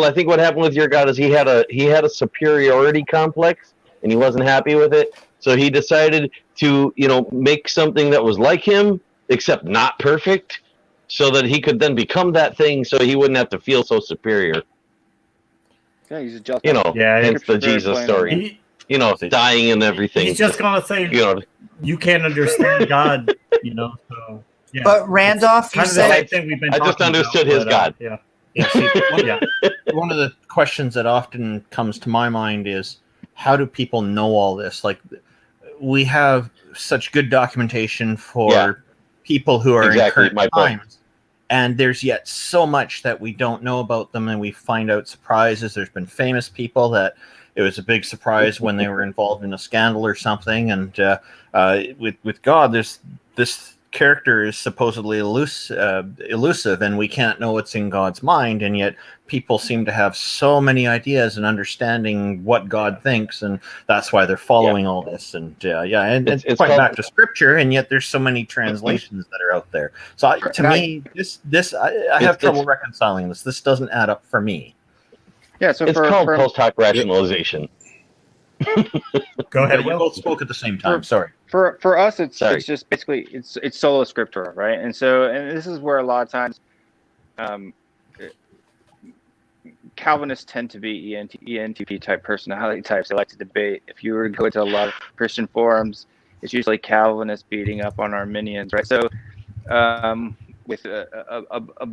S5: I think what happened with your God is he had a superiority complex, and he wasn't happy with it. So he decided to make something that was like him, except not perfect, so that he could then become that thing, so he wouldn't have to feel so superior.
S4: Yeah, he's a jealous.
S5: Hence the Jesus story. Dying and everything.
S1: He's just gonna say, you can't understand God. So yeah.
S2: But Randolph, you said
S1: the same thing we've been.
S5: I just understood his God.
S8: Yeah. See, one of the questions that often comes to my mind is, how do people know all this? Like, we have such good documentation for people who are in current times, and there's yet so much that we don't know about them, and we find out surprises. There's been famous people that it was a big surprise when they were involved in a scandal or something, and with God, there's this character is supposedly elusive, and we can't know what's in God's mind, and yet people seem to have so many ideas and understanding what God thinks, and that's why they're following all this. And it's quite back to scripture, and yet there's so many translations that are out there. So to me, I have trouble reconciling this. This doesn't add up for me.
S4: Yeah, so
S5: it's called post hoc rationalization.
S1: Go ahead.
S8: We both spoke at the same time. Sorry.
S4: For us, it's just basically it's sola scriptura, right? And this is where a lot of times Calvinists tend to be ENTP type personality types. They like to debate. If you were to go to a lot of Christian forums, it's usually Calvinists beating up on Arminians, right? So with a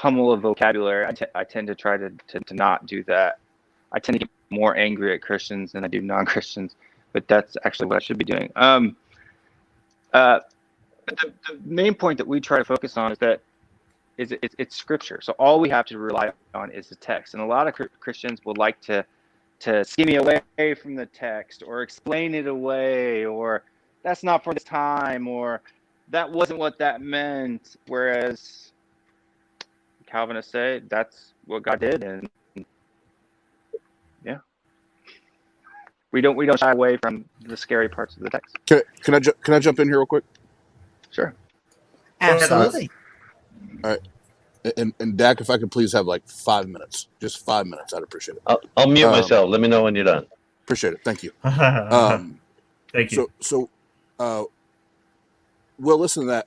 S4: pummel of vocabulary. I tend to try to not do that. I tend to get more angry at Christians than I do non-Christians, but that's actually what I should be doing. But the main point that we try to focus on is that it's scripture. So all we have to rely on is the text. And a lot of Christians would like to skim away from the text or explain it away, or that's not for this time, or that wasn't what that meant. Whereas Calvinists say that's what God did, and yeah, we don't shy away from the scary parts of the text.
S6: Can I jump in here real quick?
S4: Sure.
S2: Absolutely.
S6: All right. And Dak, if I could please have like 5 minutes, just 5 minutes, I'd appreciate it.
S5: I'll mute myself. Let me know when you're done.
S6: Appreciate it. Thank you.
S1: Thank you.
S6: So, well, listen to that.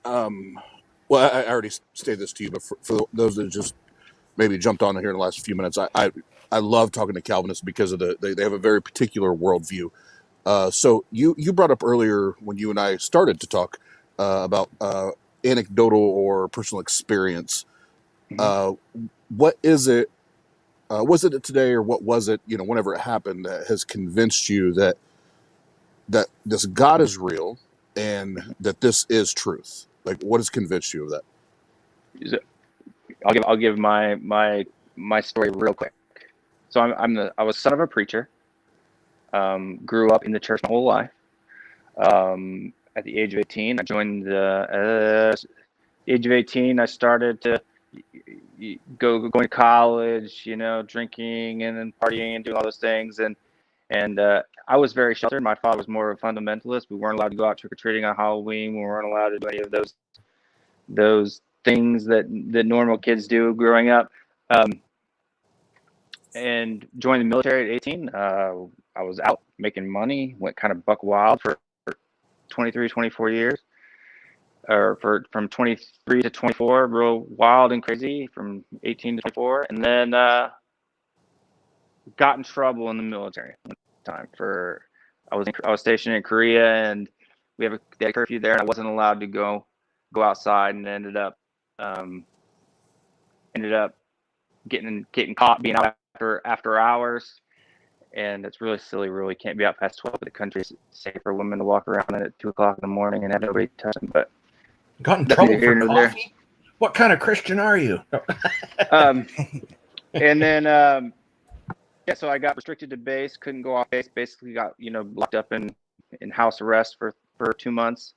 S6: Well, I already stated this to you, but for those that just maybe jumped on here in the last few minutes, I love talking to Calvinists because of they have a very particular worldview. So you brought up earlier when you and I started to talk about anecdotal or personal experience. What is it? Was it today, or what was it? Whenever it happened, that has convinced you that this God is real and that this is truth? Like, what has convinced you of that?
S4: I'll give my story real quick. So I was son of a preacher. Grew up in the church my whole life. At the age of 18, I joined the age of 18. I started to going to college, drinking and then partying and doing all those things. And I was very sheltered. My father was more of a fundamentalist. We weren't allowed to go out trick-or-treating on Halloween. We weren't allowed to do any of those things that normal kids do growing up. And joined the military at 18. I was out making money, went kind of buck wild for 23, 24 years. Or from 23 to 24, real wild and crazy from 18 to 24. And then got in trouble in the military one time I was stationed in Korea, and they had a curfew there, and I wasn't allowed to go outside, and ended up getting caught being out after hours. And it's really silly, really can't be out past 12, but the country's safe for women to walk around at 2 o'clock in the morning and have nobody touch them. But
S8: got in trouble for coffee? What kind of Christian are you?
S4: And then so I got restricted to base, couldn't go off base, basically got locked up in house arrest for 2 months,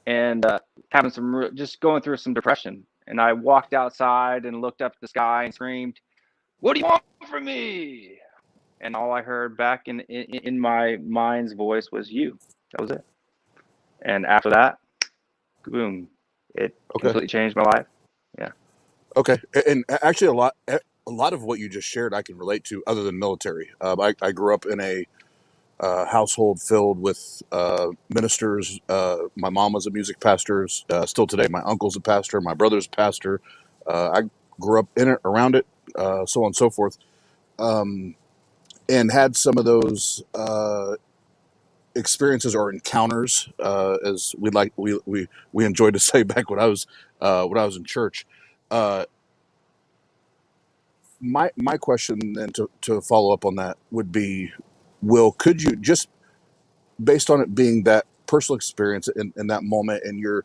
S4: and having just going through some depression. And I walked outside and looked up at the sky and screamed, "What do you want from me?" And all I heard back in my mind's voice was "you." That was it. And after that, boom, it completely changed my life. Yeah.
S6: Okay. And actually a lot of what you just shared I can relate to, other than military. I grew up in a household filled with ministers. My mom was a music pastor. Still today, my uncle's a pastor. My brother's a pastor. I grew up in it, around it, so on and so forth. And had some of those experiences or encounters, as we enjoyed to say back when I was in church. My question then to follow up on that would be, Will, could you, just based on it being that personal experience in that moment, and you're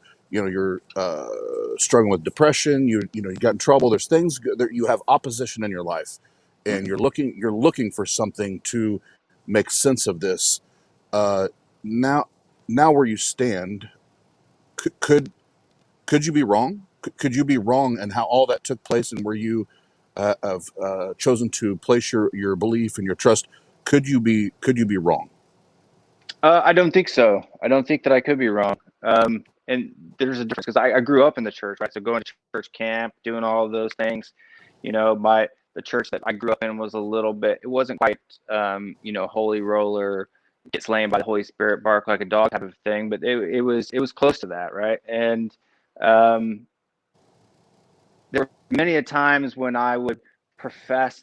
S6: struggling with depression, you got in trouble, there's things that you have opposition in your life, and you're looking for something to make sense of this. Now where you stand, could you be wrong? Could you be wrong in how all that took place, and where you have chosen to place your belief and your trust? Could you be wrong?
S4: I don't think so. I don't think that I could be wrong. And there's a difference, because I grew up in the church, right? So going to church camp, doing all of those things, the church that I grew up in was a little bit, it wasn't quite, holy roller, get slain by the Holy Spirit, bark like a dog type of thing, but it was close to that, right? And there were many a times when I would profess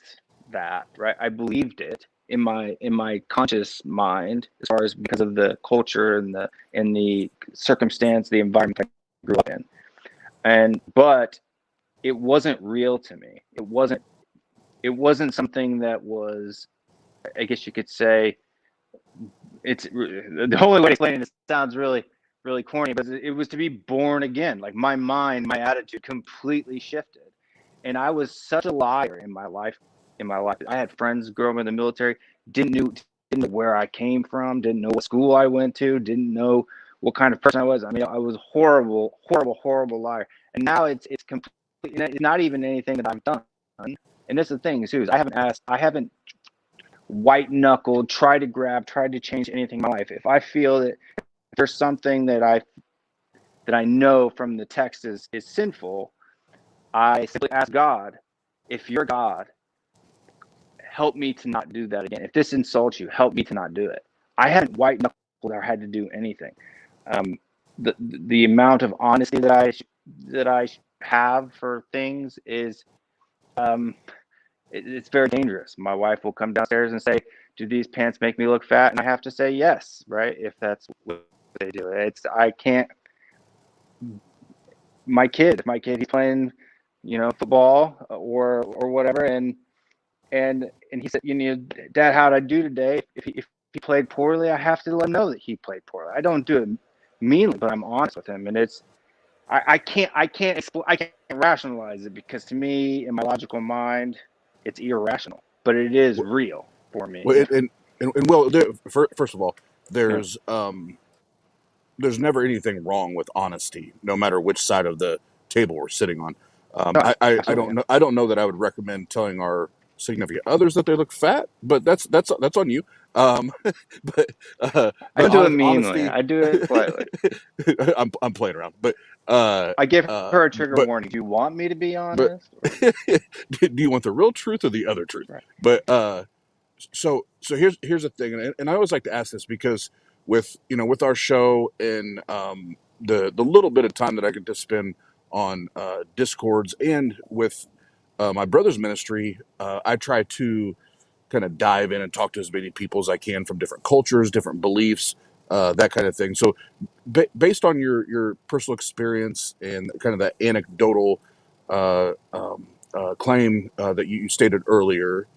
S4: that, right? I believed it in my conscious mind, as far as because of the culture and the circumstance, the environment I grew up in. But it wasn't real to me. It wasn't something that was, I guess you could say, it's the only way to explain it sounds really corny, but it was to be born again. Like my mind, my attitude completely shifted, and I was such a liar in my life. I had friends growing up in the military, didn't know where I came from, didn't know what school I went to, didn't know what kind of person I was. I mean, I was horrible liar. And now it's completely, it's not even anything that I've done. And that's the thing too, is I haven't white knuckled, tried to change anything in my life. If I feel that there's something that I know from the text is sinful, I simply ask God, if you're God, help me to not do that again. If this insults you, help me to not do it. I haven't white knuckled or had to do anything. The amount of honesty that I have for things is it's very dangerous. My wife will come downstairs and say, "Do these pants make me look fat?" And I have to say yes, right? If that's what they do. I can't. My kid, he's playing, football or whatever, and he said, Dad, how'd I do today? If he played poorly, I have to let him know that he played poorly. I don't do it meanly, but I'm honest with him, and I can't rationalize it, because to me, in my logical mind, it's irrational, but it is real for me.
S6: Well, well, first of all, there's never anything wrong with honesty, no matter which side of the table we're sitting on. I don't know that I would recommend telling our significant others that they look fat, but that's on you. But
S4: I do it meanly. I do it politely.
S6: I'm playing around, but
S4: I give her a trigger warning. Do you want me to be honest?
S6: Do you want the real truth or the other truth?
S4: Right.
S6: But so here's the thing, and I always like to ask this, because with our show and the little bit of time that I get to spend on Discords and with my brother's ministry, I try to kind of dive in and talk to as many people as I can from different cultures, different beliefs, that kind of thing. So based on your personal experience and kind of that anecdotal claim that you stated earlier,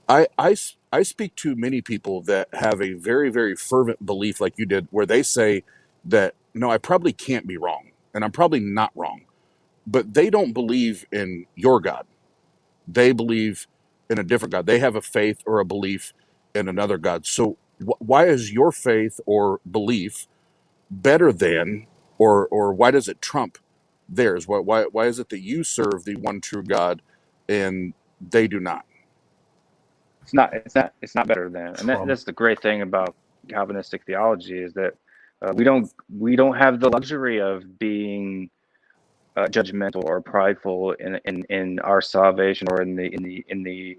S6: I speak to many people that have a very, very fervent belief like you did, where they say that, no, I probably can't be wrong, and I'm probably not wrong, but they don't believe in your God. They believe in a different God. They have a faith or a belief in another God. So why is your faith or belief better than, or why does it trump theirs? Why is it that you serve the one true God and they do not?
S4: It's not better than, and that's the great thing about Calvinistic theology, is that we don't have the luxury of being judgmental or prideful in our salvation, or in the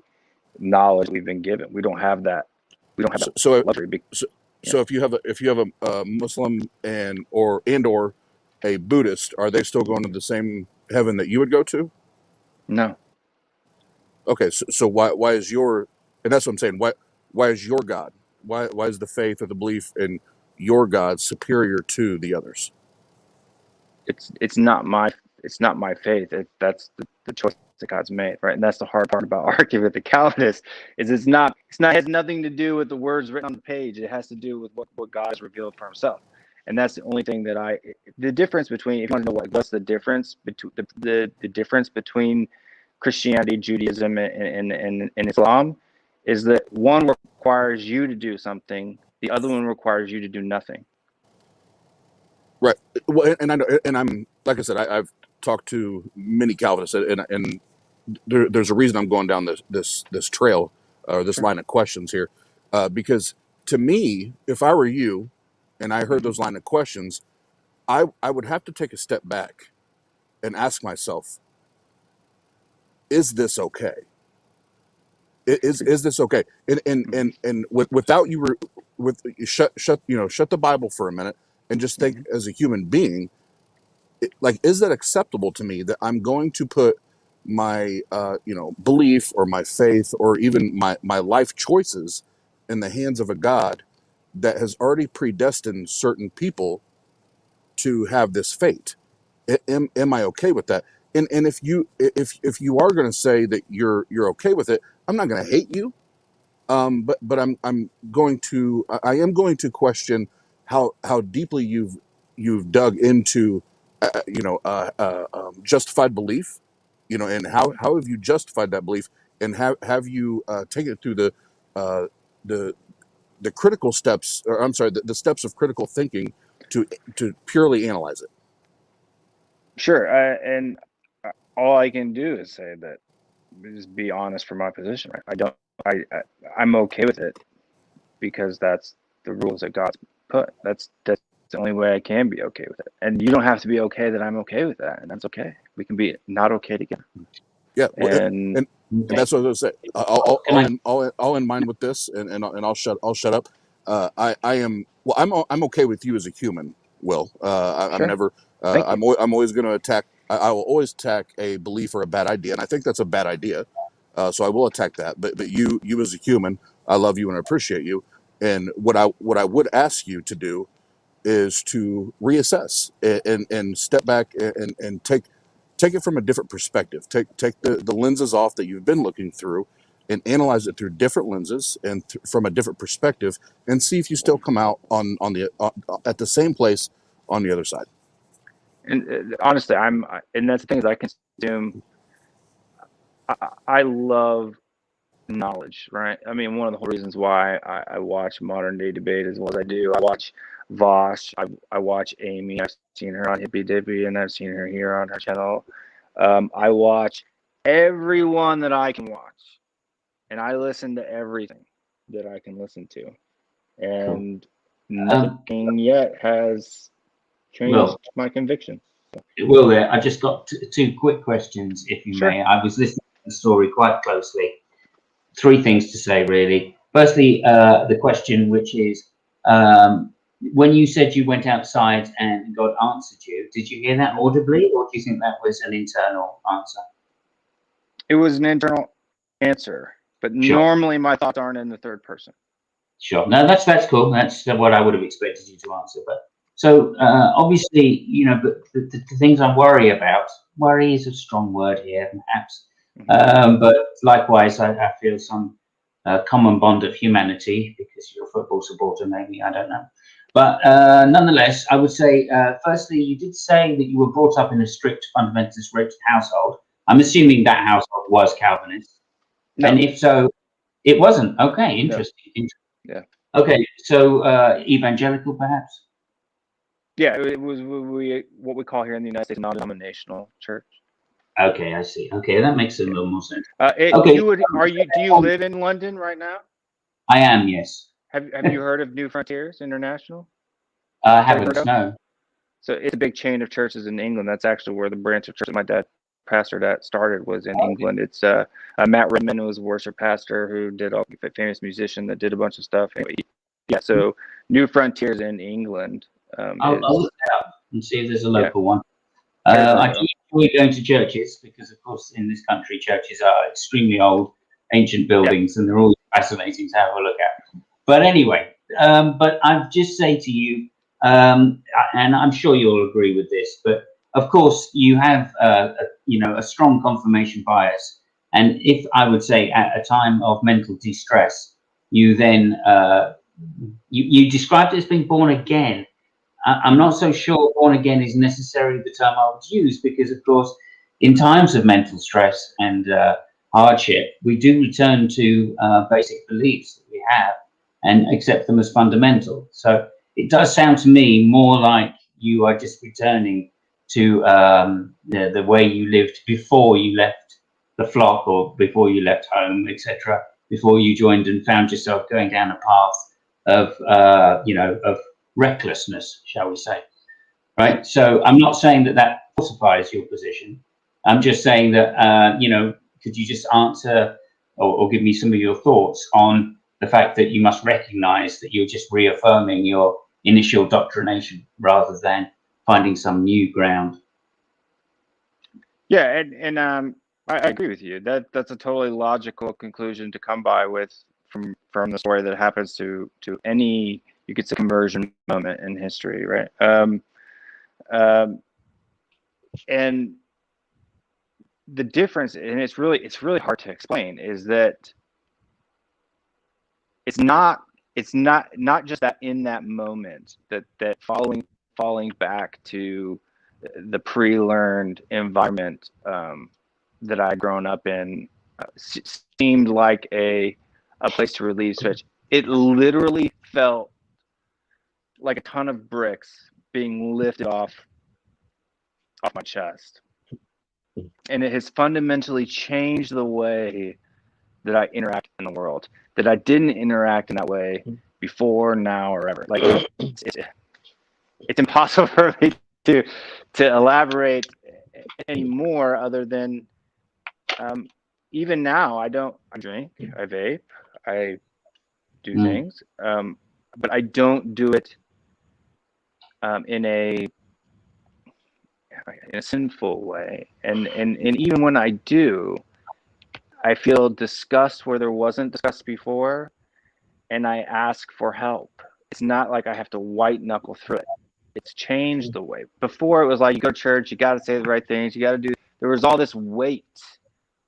S4: knowledge we've been given. We don't have that. We don't have that luxury.
S6: So if you have a Muslim or a Buddhist, are they still going to the same heaven that you would go to?
S4: No.
S6: Okay, so why is your, and that's what I'm saying, why is your God, why is the faith or the belief in your God superior to the others?
S4: It's not my faith. That's the choice that God's made, right? And that's the hard part about arguing with the Calvinists, is it has nothing to do with the words written on the page. It has to do with what God has revealed for himself. And that's the only thing that the difference between, if you want to know what's the difference between the difference between Christianity, Judaism, and Islam, is that one requires you to do something, the other one requires you to do nothing.
S6: Right. Well, and I know, and I'm, like I said, I've talked to many Calvinists, and there's a reason I'm going down this trail, or this line of questions here, because to me, if I were you, and I heard those line of questions, I would have to take a step back and ask myself, is this okay? Is this okay? And without you shut the Bible for a minute and just think as a human being, is that acceptable to me, that I'm going to put my belief or my faith or even my life choices in the hands of a God that has already predestined certain people to have this fate? Am I okay with that? and if you are going to say that you're okay with it, I'm not going to hate you. But I'm going to I am going to question how deeply you've dug into justified belief, and how have you justified that belief, and have you taken it through uh, the the critical steps, or I'm sorry, the steps of critical thinking to purely analyze it.
S4: Sure, and all I can do is say that, just be honest from my position. Right? I'm okay with it because that's the rules that God's put. That's the only way I can be okay with it. And you don't have to be okay that I'm okay with that, and that's okay. We can be not okay together.
S6: Yeah,
S4: And
S6: and that's what I was going to say. I'll end mine with this, and I'll shut up. I am I'm okay with you as a human, Will. I'm
S4: Sure.
S6: never.
S4: Thank you.
S6: I'm always going to attack. I will always attack a belief or a bad idea, and I think that's a bad idea. So I will attack that. But you as a human, I love you and I appreciate you. And what I would ask you to do is to reassess and step back and take it from a different perspective. Take the lenses off that you've been looking through, and analyze it through different lenses and from a different perspective, and see if you still come out on the at the same place on the other side.
S4: And honestly, and that's the thing is I consume. I love knowledge, right? I mean, one of the whole reasons why I watch modern day debate as well as I do. I watch Vosh. I watch Amy. I've seen her on Hippie Dippy, and I've seen her here on her channel. I watch everyone that I can watch, and I listen to everything that I can listen to, and nothing yet has changed my conviction.
S7: Will there? I just got two quick questions, if you
S4: Sure.
S7: may. I was listening to the story quite closely. Three things to say, really. Firstly, the question, which is, when you said you went outside and God answered you, did you hear that audibly, or do you think that was an internal answer?
S4: It was an internal answer, but
S7: Sure.
S4: Normally my thoughts aren't in the third person.
S7: Sure. No, that's cool. That's what I would have expected you to answer. But so obviously, but the things I worry is a strong word here, perhaps. But likewise, I feel some common bond of humanity because you're a football supporter, maybe, I don't know. But nonetheless, I would say, firstly, you did say that you were brought up in a strict fundamentalist household. I'm assuming that household was Calvinist.
S4: No.
S7: And if so, it wasn't. Okay, interesting.
S4: Yeah.
S7: Okay, so evangelical, perhaps?
S4: Yeah, it was what we call here in the United States non-denominational church.
S7: Okay, I see. Okay, that makes a little more sense.
S4: Okay. Do you live in London right now?
S7: I am, yes.
S4: Have you heard of New Frontiers International?
S7: I haven't, no.
S4: So it's a big chain of churches in England. That's actually where the branch of church that my dad pastored at started, was in England. It's Matt Redman, who was a worship pastor who did a famous musician that did a bunch of stuff. Anyway, yeah, so New Frontiers in England.
S7: I'll look it up and see if there's a local one.
S4: Yeah.
S7: I do enjoy going to churches because, of course, in this country, churches are extremely old, ancient buildings, and they're always fascinating to have a look at. But anyway, but I'd just say to you, and I'm sure you'll agree with this, but of course you have a strong confirmation bias, and if I would say at a time of mental distress, you then you described it as being born again. I'm not so sure born again is necessarily the term I would use, because of course in times of mental stress and hardship, we do return to basic beliefs that we have and accept them as fundamental. So it does sound to me more like you are just returning to the way you lived before you left the flock, or before you left home, etc., before you joined and found yourself going down a path of recklessness, shall we say. Right? So I'm not saying that falsifies your position. I'm just saying that, could you just answer or give me some of your thoughts on the fact that you must recognize that you're just reaffirming your initial doctrination rather than finding some new ground?
S4: Yeah, and I agree with you. That's a totally logical conclusion to come by with from the story that happens to any, you could say, conversion moment in history, right? And the difference, and it's really hard to explain, is that it's not just that in that moment that falling back to the pre-learned environment that I'd grown up in seemed like a place to relieve switch. It literally felt like a ton of bricks being lifted off my chest. And it has fundamentally changed the way that I interact in the world, that I didn't interact in that way before, now, or ever. Like it's impossible for me to elaborate any more, other than even now I drink, I vape, I do things, but I don't do it in a sinful way, and even when I do, I feel disgust where there wasn't disgust before, and I ask for help. It's not like I have to white knuckle through it. It's changed the way. Before it was like, you go to church, you got to say the right things, you got to do. There was all this weight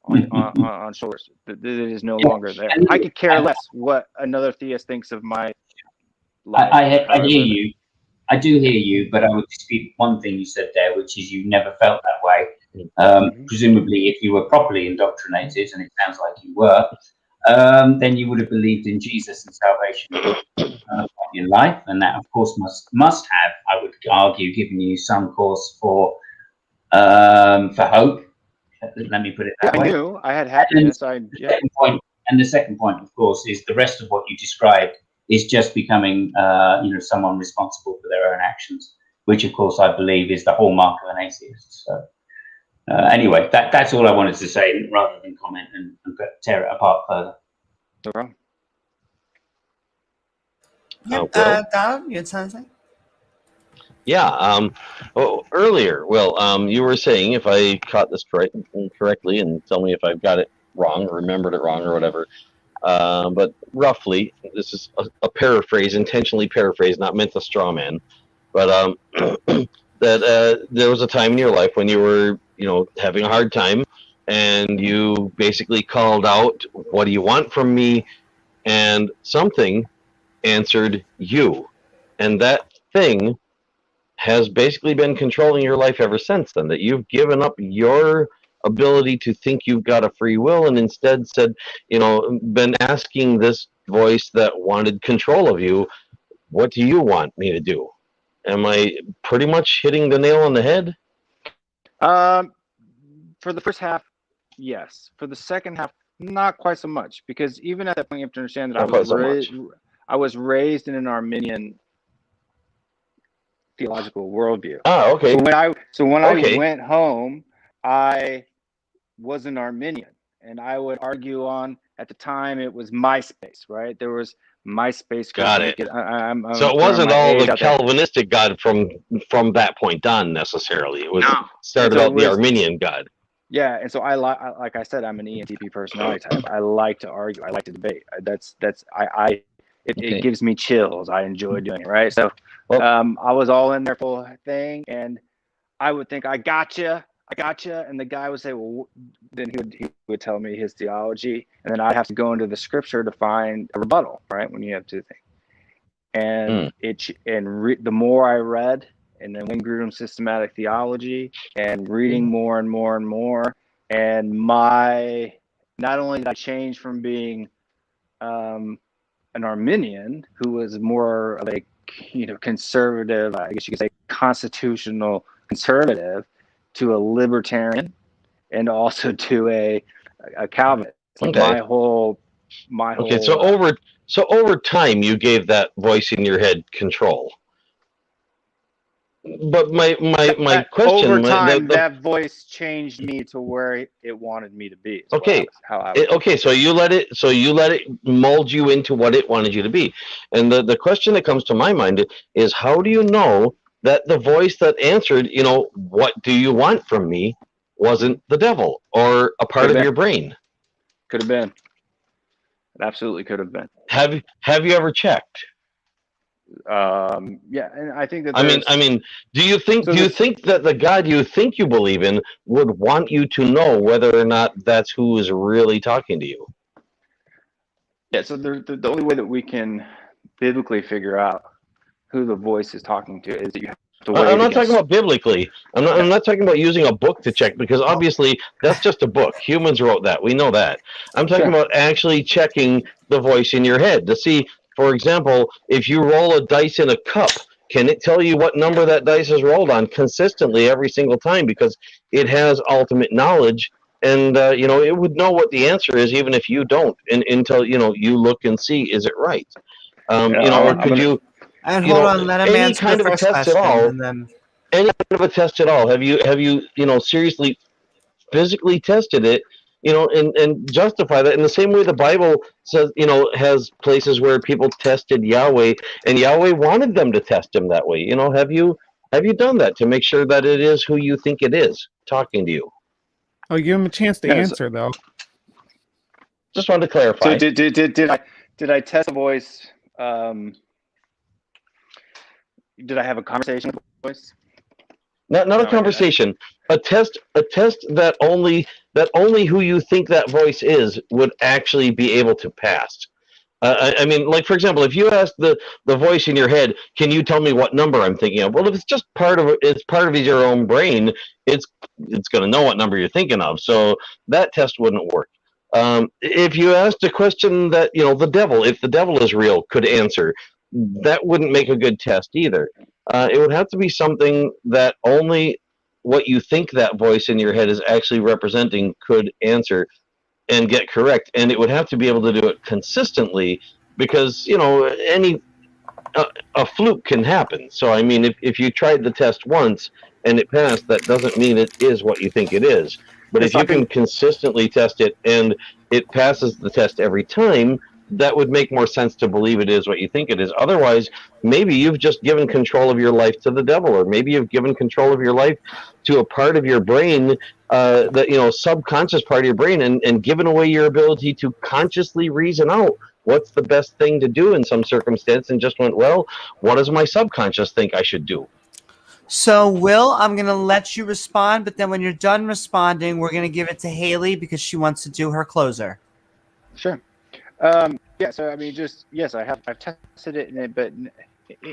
S4: on shoulders that is no longer there. I could care less what another theist thinks of my life.
S7: I hear you. I do hear you, but I would dispute one thing you said there, which is you never felt that way. Presumably, if you were properly indoctrinated, and it sounds like you were, then you would have believed in Jesus and salvation in your life, and that, of course, must have, I would argue, given you some cause for hope. Let me put it that way.
S4: I knew I had happiness.
S7: And the second point, of course, is the rest of what you described is just becoming, someone responsible for their own actions, which, of course, I believe is the hallmark of an atheist. So, anyway, that's all I wanted to say, rather than comment and tear it apart further.
S4: No problem.
S2: Don, you had something?
S5: Yeah. Earlier, you were saying, if I caught this correctly, and tell me if I've got it wrong or remembered it wrong or whatever. But roughly, this is a paraphrase, intentionally paraphrased, not meant to straw man. But that there was a time in your life when you were, having a hard time, and you basically called out, "What do you want from me?" And something answered you, and that thing has basically been controlling your life ever since then. That you've given up your ability to think you've got a free will, and instead said, been asking this voice that wanted control of you, "What do you want me to do?" Am I pretty much hitting the nail on the head?
S4: For the first half, yes. For the second half, not quite so much, because even at that point, you have to understand that I was raised in an Arminian theological worldview.
S5: Ah, okay.
S4: So when I went home, I was an Arminian, and I would argue on, at the time, it was MySpace, right? There was MySpace.
S5: Got it. So it wasn't all the Calvinistic God from that point on necessarily. It was started out the Arminian God.
S4: Yeah, and so like I said, I'm an ENTP personality type. I like to argue. I like to debate. It gives me chills. I enjoy doing it, right? So I was all in there full thing, and I would think, I gotcha, and the guy would say, well, then he would tell me his theology, and then I'd have to go into the scripture to find a rebuttal, right? When you have two things, and the more I read, and then Wayne Grudem's systematic theology, and reading more and more and more, and not only did I change from being an Arminian who was more of a conservative, I guess you could say constitutional conservative, to a libertarian, and also to a Calvinist.
S5: Okay.
S4: My whole.
S5: Okay, so over time, you gave that voice in your head control. But my question,
S4: over time, that voice changed me to where it wanted me to be.
S5: Okay. So you let it mold you into what it wanted you to be. And the question that comes to my mind is, how do you know that the voice that answered, "What do you want from me?" wasn't the devil or a part of your brain?
S4: Could have been. It absolutely could have been.
S5: Have you ever checked?
S4: Yeah, and I think that
S5: I mean, do you think
S4: So
S5: do you
S4: this-
S5: think that the God you think you believe in would want you to know whether or not that's who is really talking to you?
S4: yeah, so the only way that we can biblically figure out who the voice is talking to is that you have to weigh
S5: I'm
S4: it
S5: not talking
S4: against.
S5: about biblically. I'm not talking about using a book to check, because obviously that's just a book. Humans wrote that. We know that. I'm talking
S4: Sure.
S5: about actually checking the voice in your head to see, for example, if you roll a dice in a cup, can it tell you what number that dice is rolled on consistently every single time? Because it has ultimate knowledge, and it would know what the answer is even if you don't, until you look and see, is it right? Or could you?
S2: And hold on, let him
S5: Any
S2: answer
S5: kind
S2: the
S5: of a
S2: first
S5: test at
S2: question,
S5: all.
S2: and then
S5: Any kind of a test at all. Have you seriously physically tested it, and justify that in the same way the Bible says, has places where people tested Yahweh, and Yahweh wanted them to test him that way. Have you done that to make sure that it is who you think it is talking to you?
S10: I'll give him a chance to
S4: Yes.
S10: answer, though.
S5: Just wanted to clarify.
S4: So did I test the voice? Did I have a conversation with the voice?
S5: Not
S4: No,
S5: a conversation. A test that only who you think that voice is would actually be able to pass. I mean, like, for example, if you ask the voice in your head, can you tell me what number I'm thinking of? Well, if it's just part of your own brain, it's going to know what number you're thinking of. So that test wouldn't work. If you asked a question that the devil, if the devil is real, could answer, that wouldn't make a good test either. It would have to be something that only what you think that voice in your head is actually representing could answer and get correct, and it would have to be able to do it consistently, because a fluke can happen. So I mean, if you tried the test once and it passed, that doesn't mean it is what you think it is. But if you can consistently test it and it passes the test every time, that would make more sense to believe it is what you think it is. Otherwise, maybe you've just given control of your life to the devil, or maybe you've given control of your life to a part of your brain, that subconscious part of your brain, and given away your ability to consciously reason out what's the best thing to do in some circumstance, and just went, well, what does my subconscious think I should do?
S2: So, Will, I'm going to let you respond, but then when you're done responding, we're going to give it to Haley because she wants to do her closer.
S4: Sure. Yeah. So I mean, I've tested it, but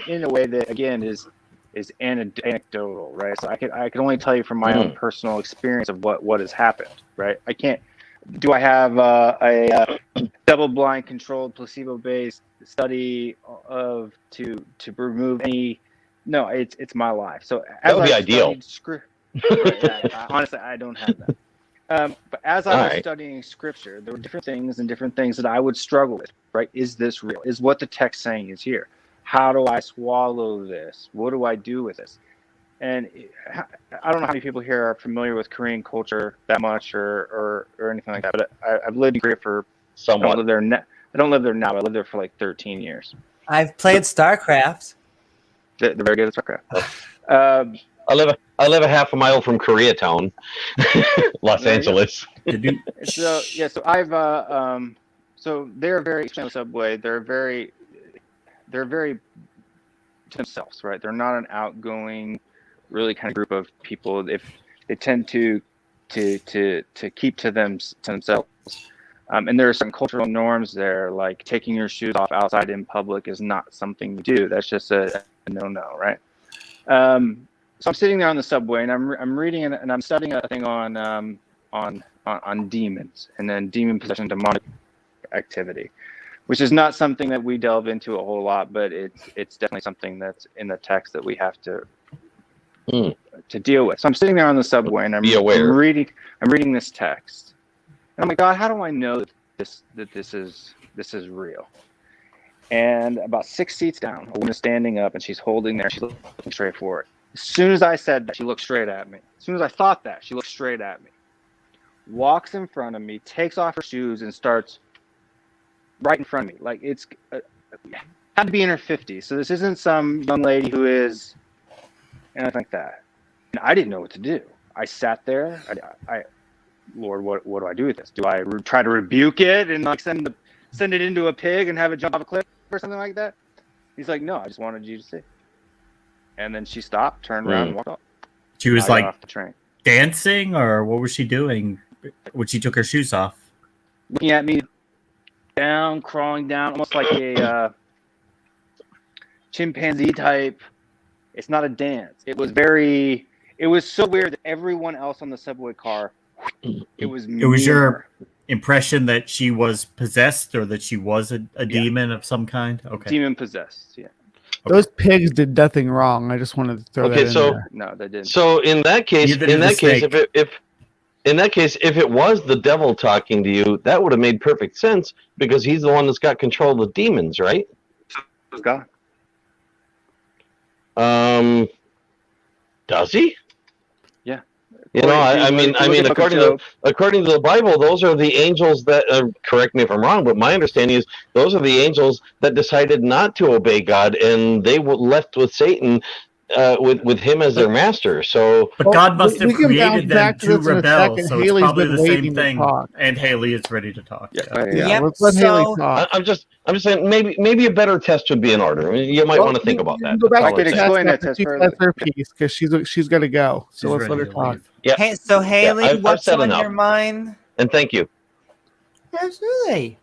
S4: in a way that again is anecdotal, right? So I can only tell you from my own personal experience of what has happened, right? I can't. Do I have a double-blind, controlled, placebo-based study to remove any? No, it's my life. So
S5: that would be ideal.
S4: Honestly, I don't have that. But as I was studying scripture, there were different things that I would struggle with, right? Is this real? Is what the text saying is here? How do I swallow this? What do I do with this? And I don't know how many people here are familiar with Korean culture that much or anything like that, but I've lived in Korea for somewhat. I don't live there now. I lived there for like 13 years.
S2: I've played StarCraft.
S4: They're very good at StarCraft.
S5: I live a half a mile from Koreatown, Los Angeles.
S4: So I've so they're very extreme subway. They're very to themselves, right? They're not an outgoing, really kind of group of people. If they tend to keep to themselves, and there are some cultural norms there, like taking your shoes off outside in public is not something you do. That's just a no, right? So I'm sitting there on the subway, and I'm reading and I'm studying a thing on demons and then demon possession, demonic activity, which is not something that we delve into a whole lot, but it's definitely something that's in the text that we have to deal with. So I'm sitting there on the subway, and I'm reading this text, and I'm like, God, how do I know that this is real? And about 6 seats down, a woman is standing up, and she's holding there. She's looking straight forward. As soon as I said that, she looked straight at me. As soon as I thought that, she looked straight at me. Walks in front of me, takes off her shoes, and starts right in front of me. Like it's had to be in her 50s. So this isn't some young lady who is anything like that. And I didn't know what to do. I sat there. Lord, what do I do with this? Do I try to rebuke it and like send it into a pig and have it jump off a cliff or something like that? He's like, no, I just wanted you to see. And then she stopped, turned around, and walked off.
S1: She was
S4: I got
S1: like
S4: off the train,
S1: dancing, or what was she doing when she took her shoes off?
S4: looking at me, crawling down, almost like a chimpanzee type. It's not a dance. It was so weird that everyone else on the subway car, it was
S1: your impression that she was possessed, or that she was a demon of some kind? Okay.
S4: Demon possessed, yeah.
S1: Okay.
S10: Those pigs did nothing wrong. I just wanted to throw that in there.
S4: No, they didn't.
S5: So in that case,
S1: Neither did the snake.
S5: if it was the devil talking to you, that would have made perfect sense because he's the one that's got control of the demons, right?
S4: God.
S5: Does he?
S4: Yeah.
S5: You know, I mean, according to the Bible, those are the angels that. Correct me if I'm wrong, but my understanding is those are the angels that decided not to obey God, and they were left with Satan, with him as their master. So,
S1: but God must have
S10: we can bounce
S1: created them
S10: back to
S1: to
S10: this in a
S1: rebel,
S10: second.
S1: so
S10: Haley's
S1: it's probably
S10: been
S1: the same
S10: waiting to
S1: thing.
S10: talk.
S1: And Haley is ready to talk.
S4: Yeah.
S2: Yep,
S10: Let's let Haley
S2: so-
S10: talk.
S5: I'm just saying maybe a better test would be in order. You might want to think about that.
S10: Go back
S4: I
S10: to
S4: could
S10: the
S4: explain
S10: test
S4: that
S10: after
S4: test
S10: she
S4: further.
S10: says her piece because she's got to go. So
S1: She's
S10: let's let her
S1: ready to
S10: talk.
S1: leave.
S5: Yeah.
S2: Hey, so Haley,
S5: I've
S2: what's
S5: said
S2: on
S5: enough.
S2: your mind?
S5: And thank you.
S2: Absolutely.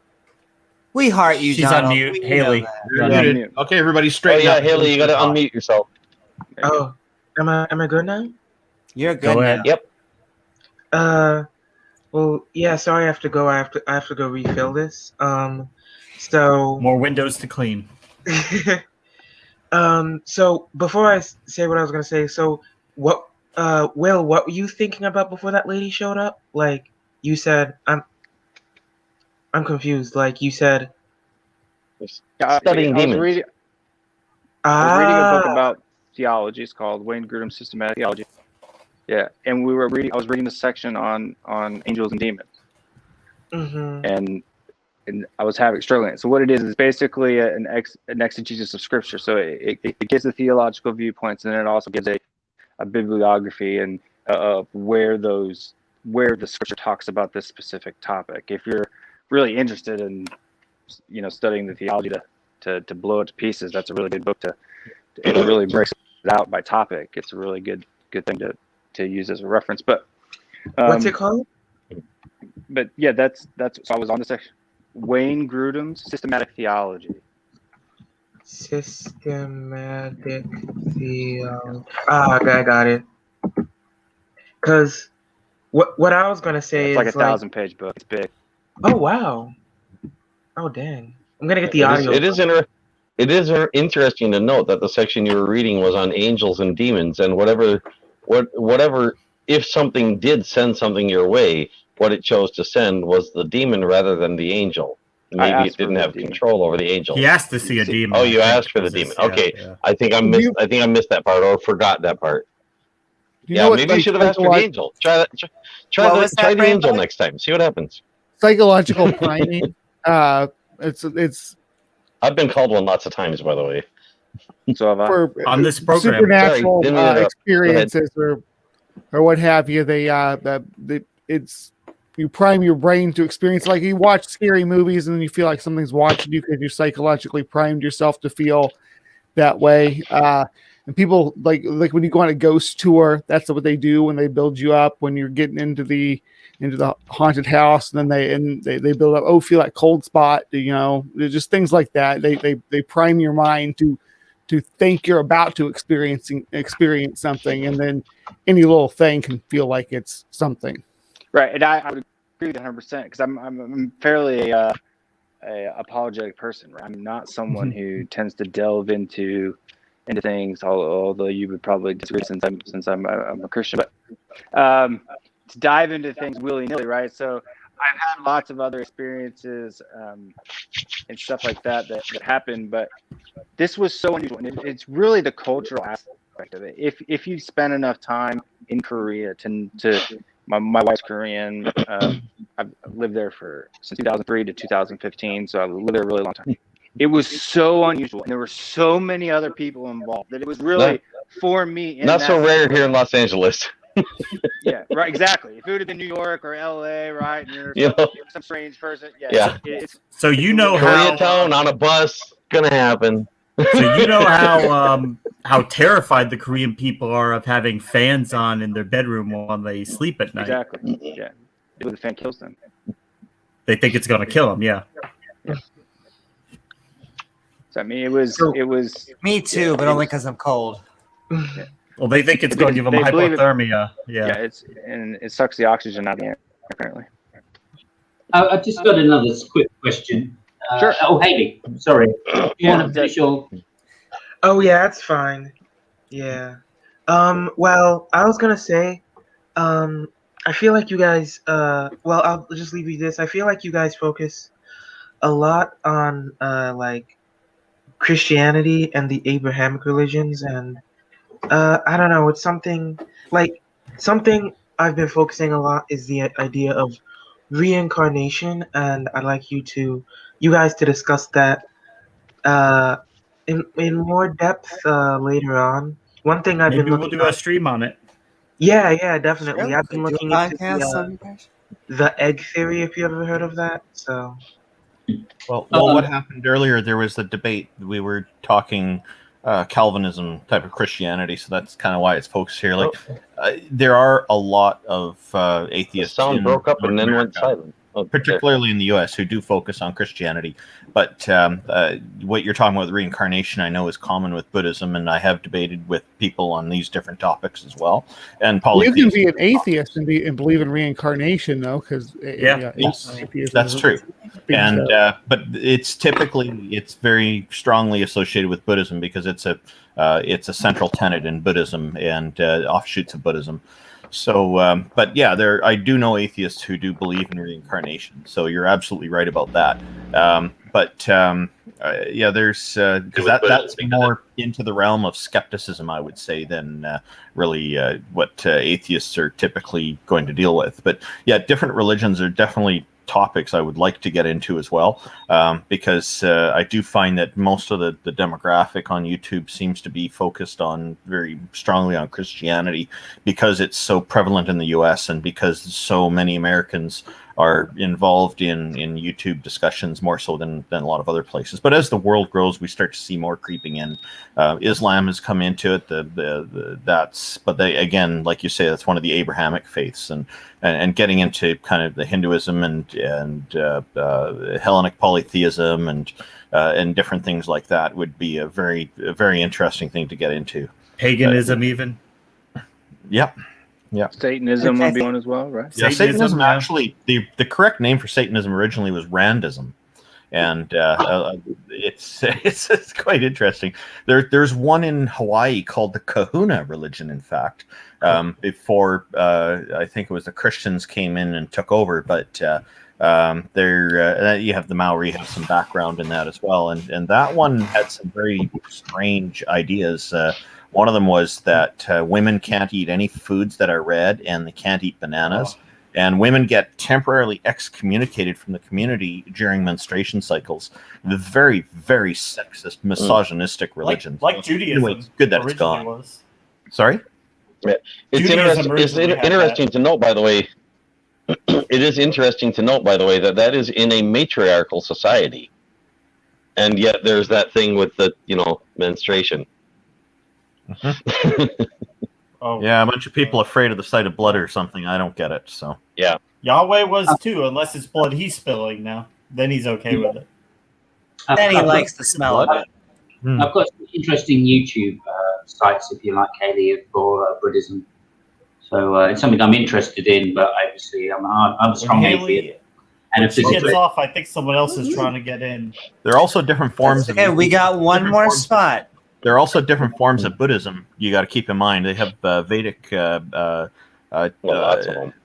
S2: We heart you,
S1: She's
S2: Donald.
S1: on mute.
S2: We know
S1: Haley.
S2: that.
S1: You're on
S3: Muted.
S1: mute.
S3: Okay, everybody,
S5: Oh
S3: straighten
S5: yeah,
S3: up.
S5: Haley, you got to unmute yourself.
S9: Oh, am I good now?
S2: You're good
S1: Go
S2: now.
S1: ahead.
S5: Yep.
S9: Well, yeah. Sorry, I have to go. I have to go refill this. So
S1: More windows to clean.
S9: so before I say what I was gonna say, so what, Will, what were you thinking about before that lady showed up? Like you said, I'm confused. Like you said,
S5: Studying
S4: I was
S5: demons.
S4: reading a book about theology. It's called Wayne Grudem's Systematic Theology. Yeah, and I was reading the section on angels and demons,
S9: Mm-hmm.
S4: and I was struggling. So what it is basically an exegesis of scripture. So it gives the theological viewpoints, and then it also gives a bibliography and of where the scripture talks about this specific topic. If you're really interested in studying the theology to blow it to pieces, that's a really good book it really breaks it out by topic. It's a really good thing to use as a reference. But
S9: What's it called?
S4: But yeah, that's so I was on the section. Wayne Grudem's Systematic Theology.
S9: Systematic theology. Okay, I got it. Because what I was gonna say
S4: It's
S9: is
S4: like a 1,000-page book. It's big.
S9: Oh wow. Oh dang. I'm gonna get the audio.
S5: It is interesting to note that the section you were reading was on angels and demons, and whatever, if something did send something your way, what it chose to send was the demon rather than the angel. Maybe it didn't have control over the angel.
S1: He asked to see a demon.
S5: Oh, you asked for the demon. Okay,
S1: Yeah.
S5: I think I missed that part or forgot that part.
S10: You know what,
S5: maybe you
S10: like,
S5: should have asked for the angel. Try the angel next time. See what happens.
S10: Psychological priming. It's
S5: I've been called one lots of times, by the way.
S4: So have I.
S10: for
S1: On this program.
S10: supernatural
S5: Sorry, didn't mean to interrupt.
S10: experiences or what have you. It's you prime your brain to experience, like you watch scary movies and then you feel like something's watching you because you psychologically primed yourself to feel that way. And people like when you go on a ghost tour, that's what they do when they build you up when you're getting into the haunted house, and then they build up. Oh, feel that cold spot. There's just things like that. They prime your mind to think you're about to experience something, and then any little thing can feel like it's something.
S4: Right, and I would agree with 100% because I'm fairly a apologetic person. Right? I'm not someone who tends to delve into things, although you would probably disagree since I'm a Christian. But to dive into things willy-nilly, right? So I've had lots of other experiences and stuff like that happened, but this was so unusual, and it's really the cultural aspect of it. If you spend enough time in Korea my wife's Korean. I've lived there since 2003 to 2015, so I lived there a really long time. It was so unusual, and there were so many other people involved that it was really for me.
S5: Not so rare here in Los Angeles.
S4: Yeah, right, exactly. If it would have been New York or LA, right, and you're some strange person,
S5: yeah.
S1: So how
S5: Koreatown on a bus gonna happen.
S1: So you know how terrified the Korean people are of having fans on in their bedroom while they sleep at night.
S4: Exactly. Yeah. The fan kills them.
S1: They think it's going to kill them. Yeah.
S4: So I mean, it was.
S2: Me too, but only because I'm cold.
S1: Well, they think it's going to give them
S4: They believe it-
S1: hypothermia.
S4: Yeah, it sucks the oxygen out of the air. Apparently.
S7: I've just got another quick question.
S4: Sure.
S7: Oh, Haley, sorry. You want to finish your...
S9: Oh yeah, that's fine. Yeah. Well, I was gonna say, I feel like you guys. Well, I'll just leave you this. I feel like you guys focus a lot on like Christianity and the Abrahamic religions, and I don't know. It's something I've been focusing a lot is the idea of reincarnation, and I'd like you guys to discuss that in more depth later on. One thing I've
S1: Maybe
S9: been looking
S1: we'll do a stream on it.
S9: Yeah, definitely.
S2: Sure,
S9: I've been
S2: do a
S9: looking into
S2: podcast on you guys.
S9: the egg theory, if you ever heard of that. So
S8: Well, what happened earlier? There was a debate. We were talking Calvinism type of Christianity, so that's kind of why it's focused here. Like, there are a lot of
S5: The
S8: atheists.
S5: sound
S8: in
S5: broke up
S8: North
S5: and then went
S8: America,
S5: silent. Oh,
S8: particularly in the U.S., who do focus on Christianity. But what you're talking about with reincarnation, I know is common with Buddhism, and I have debated with people on these different topics as well. And
S10: You can
S8: polytheism.
S10: be an atheist and believe in reincarnation, though, because
S8: Yes, that's true. And but it's very strongly associated with Buddhism because it's a central tenet in Buddhism and offshoots of Buddhism. So, but yeah, I do know atheists who do believe in reincarnation. So you're absolutely right about that. Yeah, there's because that's more into the realm of skepticism, I would say, than really what atheists are typically going to deal with. But yeah, different religions are definitely topics I would like to get into as well, because I do find that most of the demographic on YouTube seems to be focused on very strongly on Christianity because it's so prevalent in the US and because so many Americans are involved in YouTube discussions more so than a lot of other places. But as the world grows, we start to see more creeping in. Islam has come into it. But they, again, like you say, that's one of the Abrahamic faiths, and getting into kind of the Hinduism and Hellenic polytheism and different things like that would be a very interesting thing to get into.
S1: Paganism, even.
S8: Yep. Yeah,
S4: Satanism would be one as well, right?
S8: Yeah, Satanism actually, the correct name for Satanism originally was Randism, and it's quite interesting. There's one in Hawaii called the Kahuna religion. In fact, before I think it was the Christians came in and took over, but you have the Maori have some background in that as well, and that one had some very strange ideas. One of them was that women can't eat any foods that are red, and they can't eat bananas. And women get temporarily excommunicated from the community during menstruation cycles. The very, very sexist, misogynistic religion.
S1: Like Judaism.
S8: Anyway, it's good that it's gone.
S1: Was.
S8: Sorry?
S5: Yeah. It's interesting to note, by the way, it is interesting to note, by the way, that is in a matriarchal society. And yet there's that thing with the, menstruation.
S1: Oh
S8: yeah, a bunch of people afraid of the sight of blood or something. I don't get it. So
S5: yeah,
S1: Yahweh was too, unless it's blood he's spilling now. Then he's okay with it.
S2: Then he likes the smell of it.
S7: I've got some interesting YouTube sites, if you like, Haley, for Buddhism. So it's something I'm interested in, but obviously I'm a strong atheist. And if
S1: she gets off, I think someone else is trying to get in.
S8: There are also different forms.
S2: Okay, we got one more spot.
S8: There are also different forms of Buddhism. You got to keep in mind they have Vedic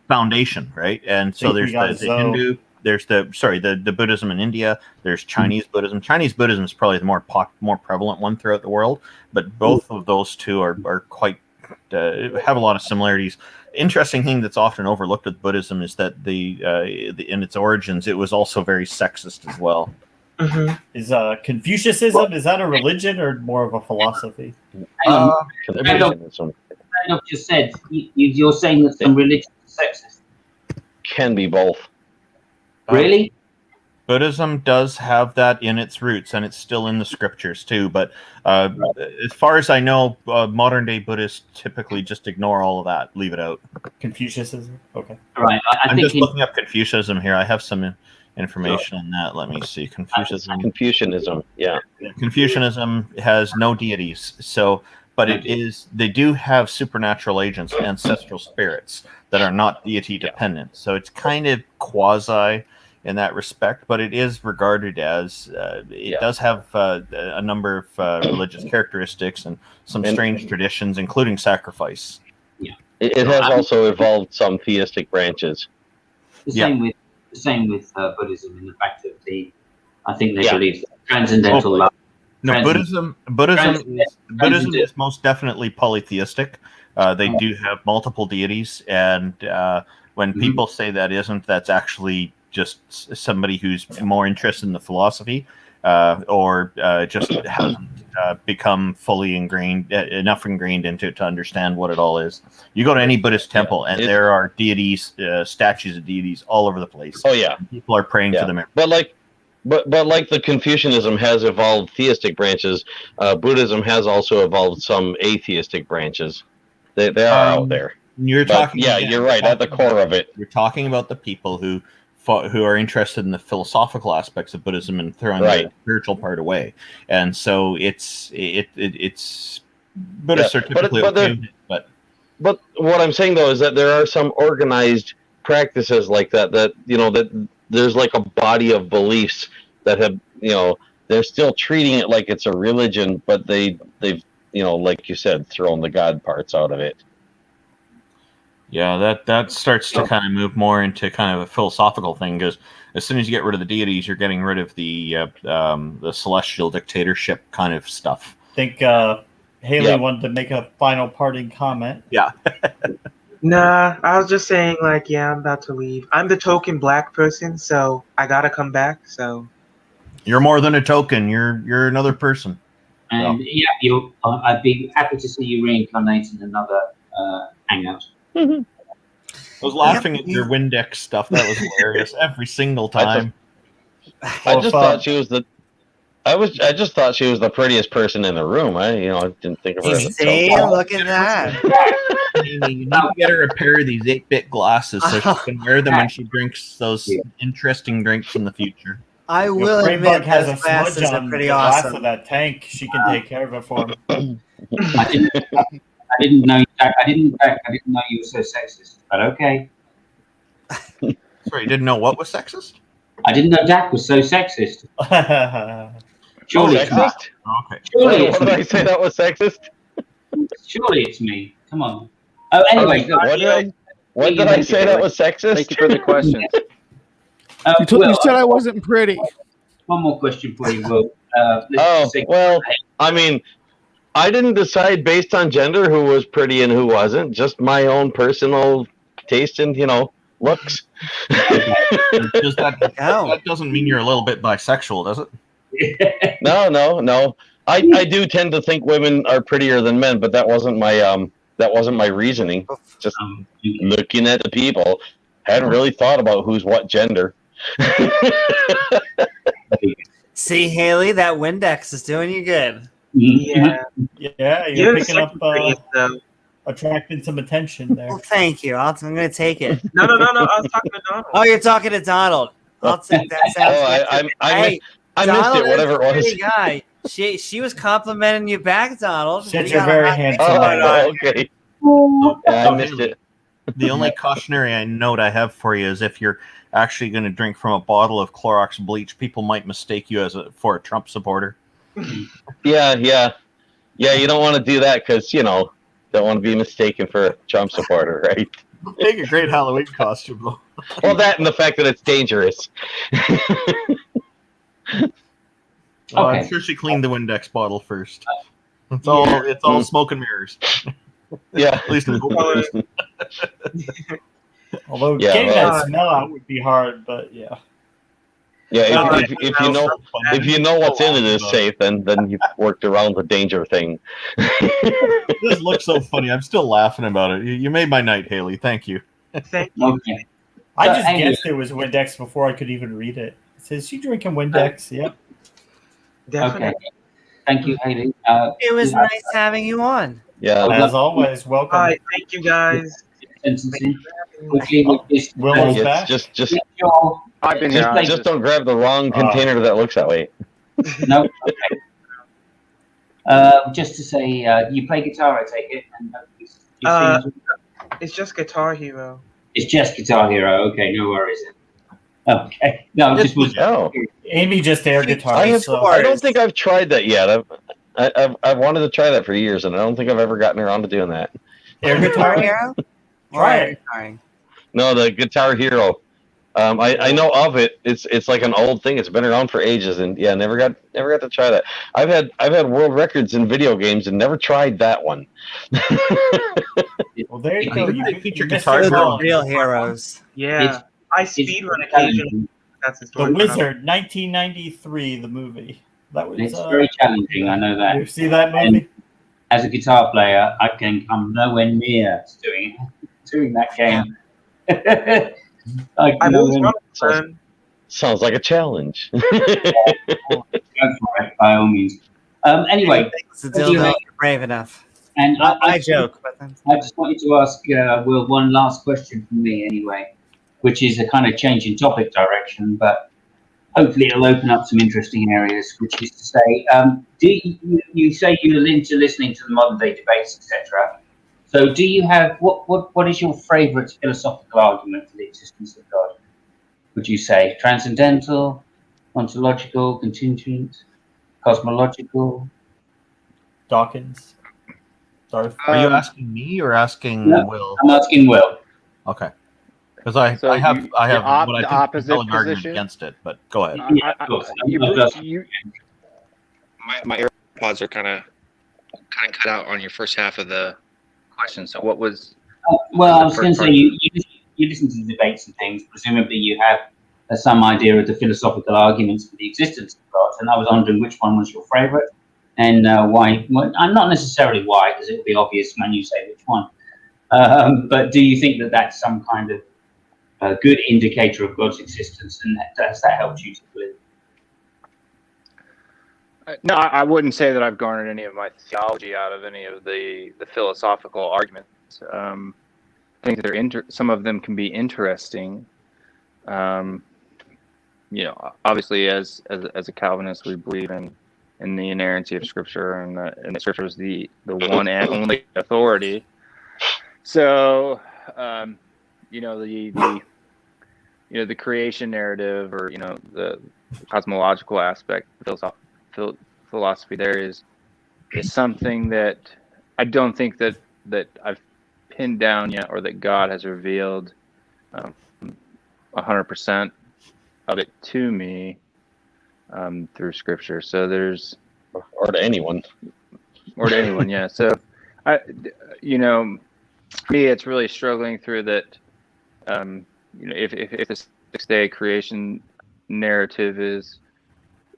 S8: foundation, right? And so there's the Hindu. There's the Buddhism in India. There's Chinese Buddhism. Chinese Buddhism is probably the more prevalent one throughout the world. But both of those two are quite have a lot of similarities. Interesting thing that's often overlooked with Buddhism is that in its origins it was also very sexist as well.
S9: Mm-hmm.
S1: Is Confucianism, is that a religion or more of a philosophy?
S7: Randolph just said you're saying that some religions are sexist.
S5: Can be both.
S7: Really?
S8: Buddhism does have that in its roots, and it's still in the scriptures too. But as far as I know, modern day Buddhists typically just ignore all of that, leave it out.
S1: Confucianism. Okay.
S7: Right.
S8: I'm just looking up Confucianism here. I have some information on that. Let me see.
S5: Confucianism. Yeah.
S8: Confucianism has no deities. So, but they do have supernatural agents, ancestral spirits that are not deity dependent. So it's kind of quasi in that respect, but it is regarded as it does have a number of religious characteristics and some strange traditions, including sacrifice.
S7: Yeah,
S5: it has also evolved some theistic branches.
S7: The same with Buddhism in the fact that I think they believe transcendental love.
S8: No, Buddhism is most definitely polytheistic. They do have multiple deities, and when people say that isn't, that's actually just somebody who's more interested in the philosophy, or just hasn't become fully enough ingrained into it to understand what it all is. You go to any Buddhist temple, and there are deities, statues of deities all over the place.
S5: Oh yeah,
S8: people are praying to them.
S5: But like the Confucianism has evolved theistic branches, Buddhism has also evolved some atheistic branches. They are out there.
S8: You're talking.
S5: Yeah, you're right. At the core of it,
S8: you're talking about the people who are interested in the philosophical aspects of Buddhism and throwing the spiritual part away, and so it's Buddhists are typically but
S5: what I'm saying though is that there are some organized practices like that that there's like a body of beliefs that have they're still treating it like it's a religion, but they've like you said, thrown the God parts out of it.
S8: Yeah, that starts to kind of move more into kind of a philosophical thing, because as soon as you get rid of the deities, you're getting rid of the celestial dictatorship kind of stuff.
S1: I think Haley wanted to make a final parting comment.
S8: Yeah.
S9: Nah, I was just saying, like, I'm about to leave. I'm the token black person, so I gotta come back. So
S8: you're more than a token. You're another person.
S7: And I'd be happy to see you reincarnate in another hangout.
S8: I was laughing at your Windex stuff. That was hilarious every single time.
S5: I just thought she was the prettiest person in the room. I didn't think of her as a token.
S2: Look at that.
S8: Amy, you need to get her a pair of these 8-bit glasses so she can wear them when she drinks those interesting drinks in the future.
S2: I will admit
S1: has
S2: those
S1: a
S2: glasses
S1: smudge
S2: are
S1: on
S2: pretty
S1: the glass
S2: awesome.
S1: of that tank. She can take care of it for him.
S7: I didn't know you were so sexist, but okay.
S8: Sorry, you didn't know what was sexist?
S7: I didn't know Dak was so sexist. Surely it's
S5: sexist?
S8: Okay.
S7: Surely
S5: What did I say that was sexist?
S7: Surely it's me. Come on. Oh, anyway.
S5: What did I say that was sexist?
S4: Thank you for the questions.
S10: You said I wasn't pretty.
S7: One more question for you, Will.
S5: I mean, I didn't decide based on gender who was pretty and who wasn't. Just my own personal taste and looks.
S8: That doesn't mean you're a little bit bisexual, does it?
S5: No. I do tend to think women are prettier than men, but that wasn't my reasoning. Just looking at the people, hadn't really thought about who's what gender.
S2: See, Haley, that Windex is doing you good.
S9: Yeah,
S1: you're picking up, attracting some attention there.
S2: Well, thank you. I'm going to take it.
S9: No. I was talking to Donald.
S2: Oh, you're talking to Donald. I'll take that. Sounds
S5: I missed it. Whatever it was.
S2: Guy. She was complimenting you back, Donald.
S1: Shit, you're very handsome.
S5: Okay. I missed it.
S8: The only cautionary note I have for you is if you're actually going to drink from a bottle of Clorox bleach, people might mistake you for a Trump supporter.
S5: Yeah. You don't want to do that because don't want to be mistaken for a Trump supporter, right?
S8: Make a great Halloween costume, though.
S5: Well, that and the fact that it's dangerous.
S8: Well, I'm sure she cleaned the Windex bottle first. It's all smoke and mirrors.
S5: Yeah,
S8: at least.
S1: Although getting that smell out would be hard, but yeah.
S5: Yeah, if you know what's in it is safe, then you've worked around the danger thing.
S8: This looks so funny. I'm still laughing about it. You made my night, Haley. Thank you.
S9: Thank you.
S2: Okay.
S1: I just guessed it was Windex before I could even read it. Says you drinking Windex? Yep.
S9: Definitely.
S7: Okay. Thank you, Haley.
S2: It was nice having you on.
S5: Yeah.
S1: As always, welcome.
S9: All right, thank you guys.
S7: Sentencing.
S9: Having me.
S7: Quickly, with this,
S1: Willow's
S5: It's
S1: back.
S5: just
S7: make sure-
S4: I've been here.
S5: just,
S4: I
S5: just don't grab the wrong container that looks that way.
S7: No. Okay. Just to say, you play guitar, I take it, and you sing
S9: Uh,
S7: as well?
S9: It's just Guitar Hero.
S7: It's just Guitar Hero. Okay, no worries. Okay, no, just was.
S5: Oh,
S1: Amy just air guitar.
S5: I
S1: So
S5: don't think I've tried that yet. I've wanted to try that for years, and I don't think I've ever gotten around to doing that.
S1: air
S2: Guitar
S1: guitar.
S2: Hero?
S1: Try
S2: Or
S1: it.
S2: guitaring?
S5: No, the Guitar Hero. I know of it. It's like an old thing. It's been around for ages, and yeah, never got to try that. I've had world records in video games and never tried that one.
S1: Well, there you
S7: I
S1: go.
S8: think
S1: You,
S8: they
S1: you
S8: feature
S1: missed
S8: Guitar
S1: your
S2: They're
S8: Hero.
S2: the real heroes.
S9: Yeah. I
S7: It's
S9: speedrun occasionally.
S7: challenging.
S9: That's the
S1: The
S9: story.
S1: Wizard, 1993, the movie. That was.
S7: It's very challenging. I know
S1: You
S7: that.
S1: see that movie?
S7: As a guitar player, I can come nowhere near to doing that game. I can
S9: I've always
S7: nowhere
S9: wanted to learn.
S5: Sounds like a challenge.
S7: go for it by all means. Anyway,
S2: It's a dildo. You're brave enough.
S7: and
S2: I joke, but then
S7: I just wanted to ask Will one last question from me anyway, which is a kind of change in topic direction, but hopefully it'll open up some interesting areas, which is to say, do you say you're into listening to the modern day debates, etc. So do you have, what is your favourite philosophical argument for the existence of God? Would you say transcendental, ontological, contingent, cosmological?
S1: Dawkins. Darth.
S8: Are you asking me or asking
S7: No.
S8: Will?
S7: I'm asking Will.
S8: Okay. Because I
S4: So
S8: have
S4: you-
S8: I have
S4: the op-
S8: what I
S4: the
S8: think is a
S4: opposite
S8: compelling argument
S4: position?
S8: against it, but go ahead.
S7: Yeah, of course.
S4: My AirPods are kind of cut out on your first half of the question. So what was?
S7: Well, I was
S4: The
S7: going to
S4: first
S7: say you listen to the debates and things. Presumably, you have some idea of the philosophical arguments for the existence of God. And I was wondering which one was your favourite and why. Well, not necessarily why, because it would be obvious when you say which one. But do you think that that's some kind of a good indicator of God's existence, and does that help you to believe?
S4: No, I wouldn't say that I've garnered any of my theology out of any of the philosophical arguments. I think that some of them can be interesting. Obviously, as a Calvinist, we believe in the inerrancy of Scripture, and the Scripture is the one and only authority. So, the creation narrative, or the cosmological aspect, philosophy there is something that I don't think that I've pinned down yet, or that God has revealed 100% of it to me through Scripture. So there's
S5: Or to anyone.
S4: yeah. So for me, it's really struggling through that. If the 6-day creation narrative is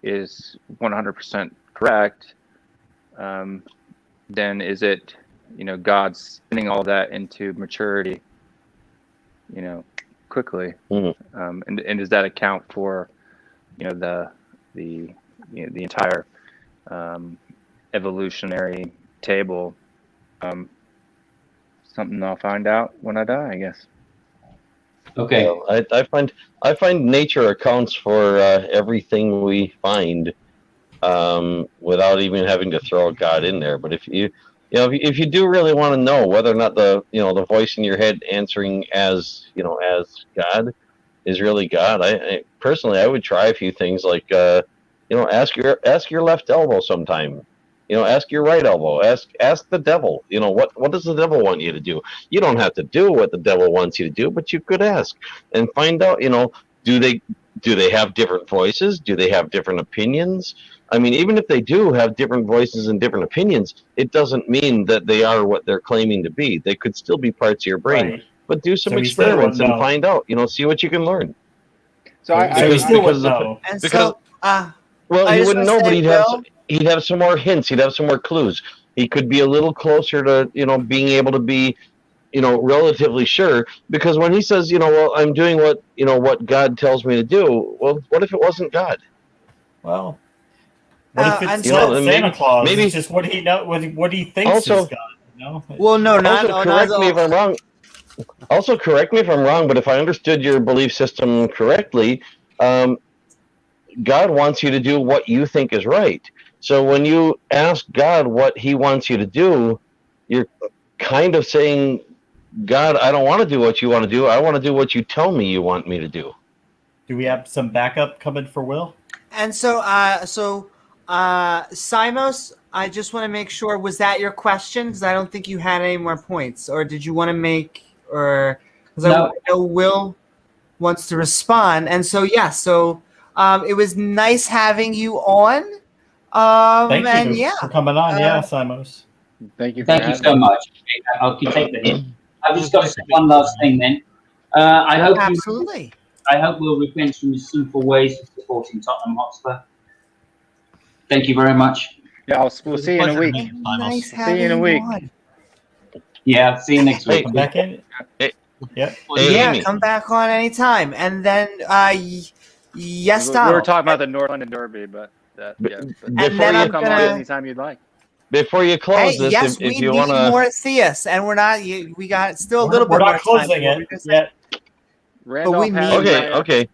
S4: 100% correct, then is it God spinning all that into maturity quickly, and does that account for the entire evolutionary table? Something I'll find out when I die, I guess.
S7: Okay.
S5: So I find nature accounts for everything we find without even having to throw God in there. But if you do really want to know whether or not the voice in your head answering as God is really God, I personally would try a few things like ask your left elbow sometime. Ask your right elbow. Ask the devil. What does the devil want you to do? You don't have to do what the devil wants you to do, but you could ask and find out. Do they have different voices? Do they have different opinions? I mean, even if they do have different voices and different opinions, it doesn't mean that they are what they're claiming to be. They could still be parts of your brain.
S1: Right.
S5: But do some
S1: So we still
S5: experiments and
S1: wouldn't know.
S5: find out. See what you can learn.
S4: So
S1: So we still wouldn't
S5: because-
S1: know.
S2: and
S5: because-
S2: so
S5: Well,
S2: I
S5: he
S2: just
S5: wouldn't
S2: wanna
S5: know, but
S2: say,
S5: he'd have some more hints. He'd have some more clues. He could be a little closer to being able to be relatively sure, because when he says, well, I'm doing what God tells me to do. Well, what if it wasn't God?
S1: Well, what if
S2: and
S1: it's
S2: so-
S1: not Santa Claus?
S5: maybe-
S1: It's just what he know, what he thinks
S5: Also-
S1: is God.
S2: well, no, not
S5: Also, correct me if I'm wrong. Also, correct me if I'm wrong, but if I understood your belief system correctly, God wants you to do what you think is right. So when you ask God what He wants you to do, you're kind of saying, God, I don't want to do what you want to do. I want to do what you tell me you want me to do.
S1: Do we have some backup coming for Will?
S2: And so, Simos, I just want to make sure, was that your question? Because I don't think you had any more points. Or did you want to make, or, because
S7: No.
S2: I know Will wants to respond. And so, it was nice having you on.
S1: Thank
S2: and
S1: you for coming on. Simos.
S4: Thank you. For
S7: Thank you
S4: having
S7: so
S4: me.
S7: much. I'll take the hint. I've just got to say one last thing then. I hope
S2: Absolutely.
S7: I hope Will repents from his sinful ways of supporting Tottenham Hotspur. Thank you very much.
S4: Yeah, we'll see you in a week.
S2: Nice
S4: See you in a
S2: having
S4: week.
S2: you on.
S7: Yeah, see you next week.
S1: Come back in.
S5: Hey,
S1: Yep.
S2: Yeah,
S5: Amy.
S2: come back on anytime. And then, yes,
S4: We
S2: Donald.
S4: were talking about the North London Derby, but that, yeah. But
S2: And
S5: Before
S2: then
S5: you
S2: I'm
S4: come on
S2: gonna.
S4: anytime you'd like.
S5: Before you close
S2: Hey,
S5: this,
S2: yes,
S5: if
S2: we
S5: you
S2: need
S5: want to,
S2: more theists, and we're not. We got still a little
S1: We're
S2: bit more
S1: not closing
S2: time.
S1: it yet.
S4: Randolph
S2: we
S4: has
S2: need-
S4: my,
S5: okay.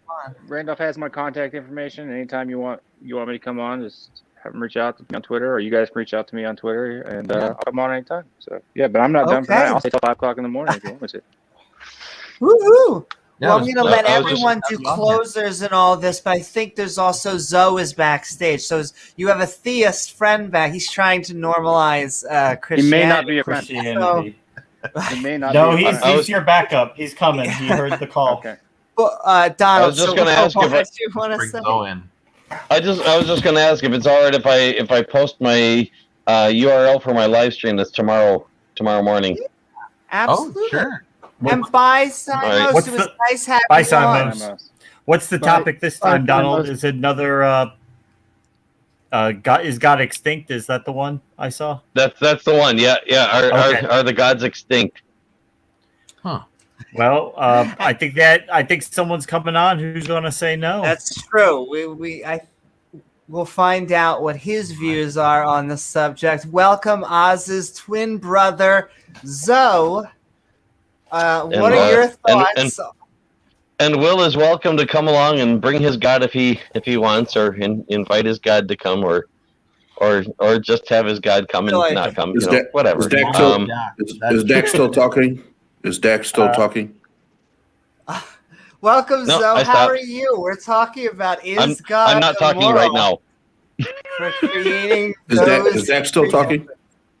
S4: Randolph has my contact information. Anytime you want me to come on, just have him reach out to me on Twitter, or you guys can reach out to me on Twitter, and I'll come on anytime. So yeah, but I'm not done for
S2: Okay.
S4: now. I'll stay till 5:00 in the morning if you want me to.
S2: Woohoo!
S8: Yeah,
S2: Well,
S8: it
S2: I'm
S8: was-
S2: going to let
S5: I was just-
S2: everyone do closers and all this, but I think there's also Zoe is backstage. So you have a theist friend back. He's trying to normalize
S4: He
S2: Christianity.
S4: may not be a friend.
S1: Christianity.
S4: He may not
S1: No,
S4: be a
S1: he's
S4: friend.
S1: your backup. He's coming. He heard the call.
S4: Okay.
S2: Well,
S5: I
S2: Donald,
S5: was just
S2: so
S5: gonna ask
S2: what
S5: if I-
S2: did you want to
S8: Bring
S2: say?
S8: Zoe in.
S5: I was just going to ask if it's all right if I post my URL for my live stream that's tomorrow morning.
S2: Absolutely.
S8: Oh, sure.
S2: And bye, Simos.
S5: right.
S1: What's
S2: It was
S1: the-
S2: nice having
S1: Bye,
S2: you on.
S1: Simos. What's the
S2: Bye.
S1: topic this
S2: Bye,
S1: time, Donald?
S2: Simos.
S1: Is it another is God extinct? Is that the one I saw?
S5: That's the one. Yeah.
S1: Okay.
S5: Are the gods extinct?
S1: Well, I think someone's coming on who's going to say no.
S2: That's true. We'll find out what his views are on the subject. Welcome, Oz's twin brother, Zoe. What are your thoughts?
S5: And Will is welcome to come along and bring his God if he wants, or invite his God to come, or just have his God come and
S2: Like-
S5: not come.
S6: Is Dak-
S5: whatever.
S6: is Dak still-
S8: Yeah,
S6: Is Dak still talking? Is Dak still talking?
S2: Welcome,
S5: No,
S2: Zoe.
S5: I
S2: How
S5: stopped.
S2: are you? We're talking about God
S5: I'm not talking
S2: immoral
S5: right now.
S2: for creating
S6: Is
S2: those
S6: Dak still talking?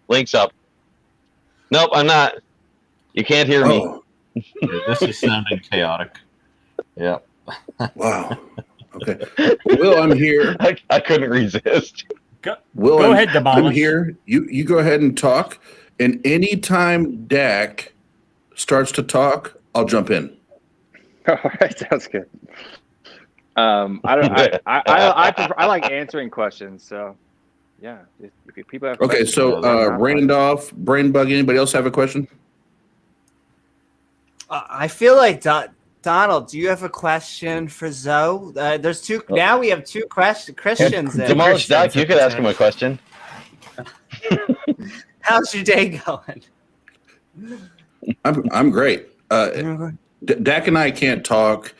S5: Links up. Nope, I'm not. You can't hear me.
S6: Oh,
S8: this is sounding chaotic. Yeah.
S6: wow. Okay. Will, I'm here.
S5: I couldn't resist.
S6: Will,
S1: Go
S6: I'm,
S1: ahead, Demolish.
S6: I'm here. You go ahead and talk. And anytime Dak starts to talk, I'll jump in.
S4: All right, sounds good. I like answering questions, so yeah. If people have
S6: Okay,
S4: questions,
S6: so Randolph, Brain Bug, anybody else have a question?
S2: I feel like Donald, do you have a question for Zoe? There's two. Now we have two Christians. in.
S5: Demolish Doc, you could ask him a question.
S2: How's your day going?
S6: I'm great. Dak and I can't talk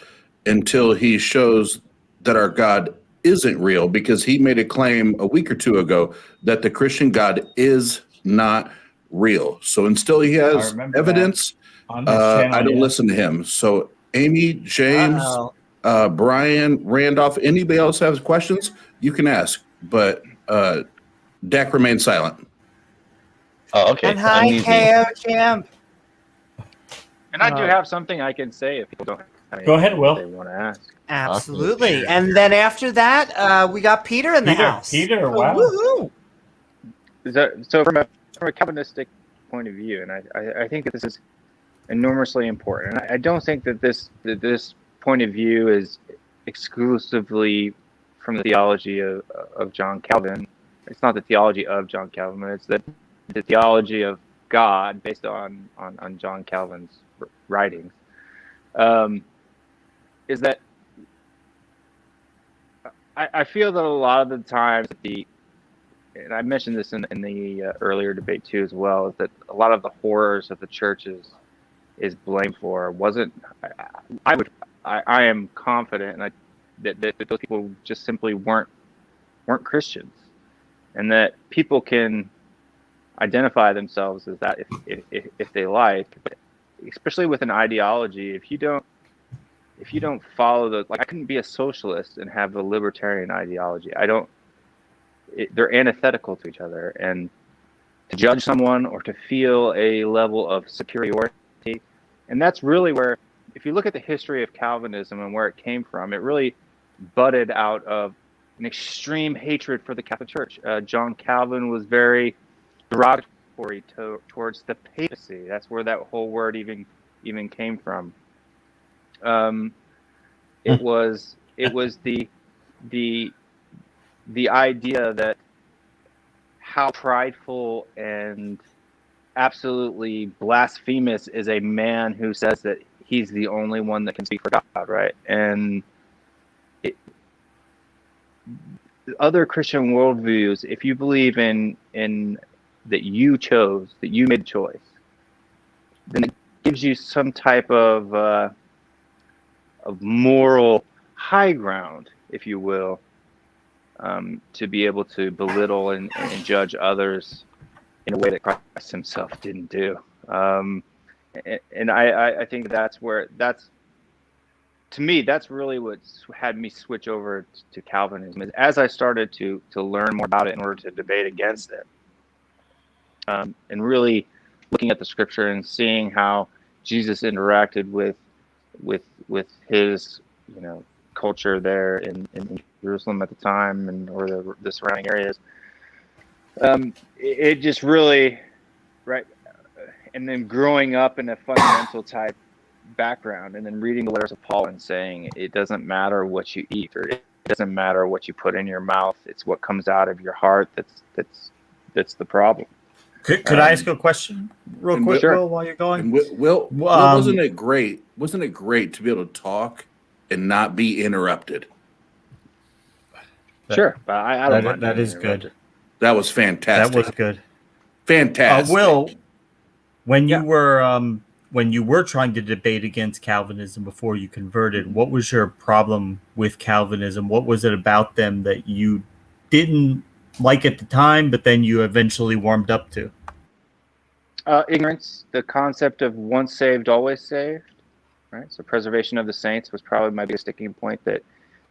S6: until he shows that our God isn't real, because he made a claim a week or two ago that the Christian God is not real. So until he has
S1: remember
S6: evidence,
S1: On this channel,
S6: I don't
S1: yeah.
S6: listen to him. So Amy, James, Brian, Randolph, anybody else has questions, you can ask. But Dak remains silent.
S5: Oh, okay.
S2: And hi,
S5: Uneasy.
S2: KO Champ.
S4: and I do have something I can say if people don't have
S1: Go ahead, Will.
S4: they want to ask.
S2: Absolutely. And then after that, we got Peter in the house.
S1: Peter, wow.
S2: Woohoo.
S4: So from a Calvinistic point of view, and I think that this is enormously important. And I don't think that this point of view is exclusively from the theology of John Calvin. It's not the theology of John Calvin, but it's the theology of God based on John Calvin's writings, is that I feel that a lot of the times and I mentioned this in the earlier debate too as well, is that a lot of the horrors of the church is blamed for wasn't. I am confident that those people just simply weren't Christians, and that people can identify themselves as that if they like, but especially with an ideology, if you don't follow I couldn't be a socialist and have a libertarian ideology. They're antithetical to each other, and to judge someone or to feel a level of superiority, and that's really where, if you look at the history of Calvinism and where it came from, it really budded out of an extreme hatred for the Catholic Church. John Calvin was very derogatory towards the papacy. That's where that whole word even came from. It was the idea that how prideful and absolutely blasphemous is a man who says that he's the only one that can speak for God, right? And other Christian worldviews, if you believe in that you made the choice, then it gives you some type of moral high ground, if you will, to be able to belittle and judge others in a way that Christ himself didn't do. And I think that's to me, that's really what had me switch over to Calvinism, is as I started to learn more about it in order to debate against it, and really looking at the scripture and seeing how Jesus interacted with his culture there in Jerusalem at the time or the surrounding areas. It just really, right, and then growing up in a fundamental type background, and then reading the letters of Paul and saying it doesn't matter what you eat, or it doesn't matter what you put in your mouth, it's what comes out of your heart that's the problem.
S1: Could I ask a question real quick,
S4: sure.
S1: Will, while you're going?
S6: Will, wasn't it great? Wasn't it great to be able to talk and not be interrupted?
S4: Sure, but I don't mind.
S1: That is good.
S6: That was fantastic.
S1: That was good.
S6: Fantastic.
S1: Will, when you were trying to debate against Calvinism before you converted, what was your problem with Calvinism? What was it about them that you didn't like at the time, but then you eventually warmed up to?
S4: Ignorance, the concept of once saved, always saved, right? So preservation of the saints was probably my biggest sticking point, that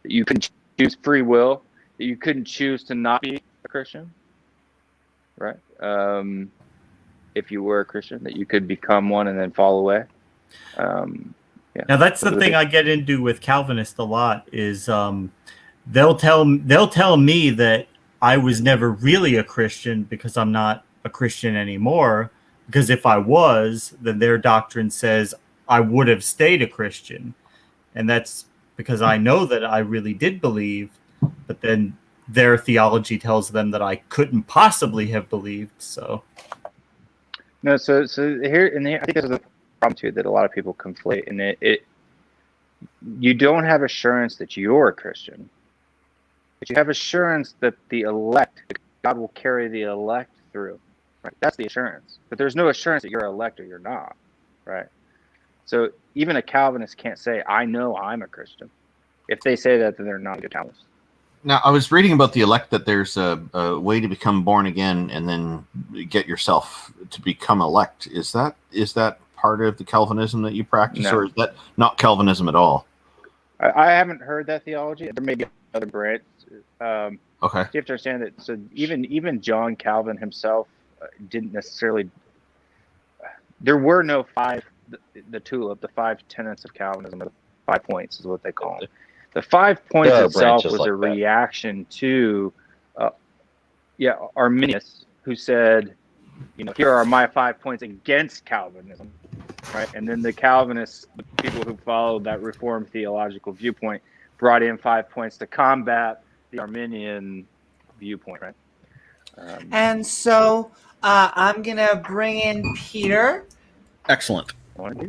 S4: you can choose free will, that you couldn't choose to not be a Christian, right? If you were a Christian, that you could become one and then fall away.
S1: Now that's the thing I get into with Calvinists a lot is they'll tell me that I was never really a Christian because I'm not a Christian anymore. Because if I was, then their doctrine says I would have stayed a Christian. And that's because I know that I really did believe, but then their theology tells them that I couldn't possibly have believed. So
S4: no, so here, and I think this is a problem too that a lot of people conflate, and you don't have assurance that you're a Christian, but you have assurance that the elect, God will carry the elect through. Right? That's the assurance. But there's no assurance that you're elect or you're not, right? So even a Calvinist can't say, I know I'm a Christian. If they say that, then they're not a good Calvinist.
S8: Now, I was reading about the elect, that there's a way to become born again and then get yourself to become elect. Is that part of the Calvinism that you practice,
S4: No.
S8: or is that not Calvinism at all?
S4: I haven't heard that theology. There may be other branches.
S8: Okay.
S4: You have to understand that. So even John Calvin himself didn't necessarily. There were no the tulip, the 5 tenets of Calvinism, or the 5 points is what they call them. The 5 points
S5: There are
S4: itself
S5: branches
S4: was
S5: like
S4: a reaction to, Arminius, who said, here are my 5 points against Calvinism, right? And then the Calvinists, the people who followed that Reformed theological viewpoint, brought in 5 points to combat the Arminian viewpoint, right?
S2: And so I'm gonna bring in Peter.
S8: Excellent.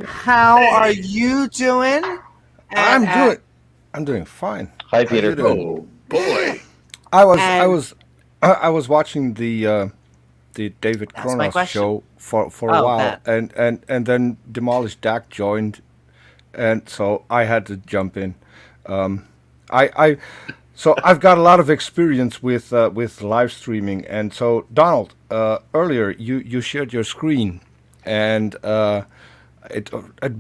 S2: How are you doing?
S11: I'm doing fine.
S5: Hi,
S11: How
S5: Peter.
S11: you doing?
S12: Oh boy.
S11: I was watching the David
S2: That's my
S11: Kronos
S2: question.
S11: show for a
S2: Oh,
S11: while,
S2: that.
S11: and then Demolished Dak joined, and so I had to jump in. So I've got a lot of experience with live streaming, and so Donald, earlier you shared your screen, and it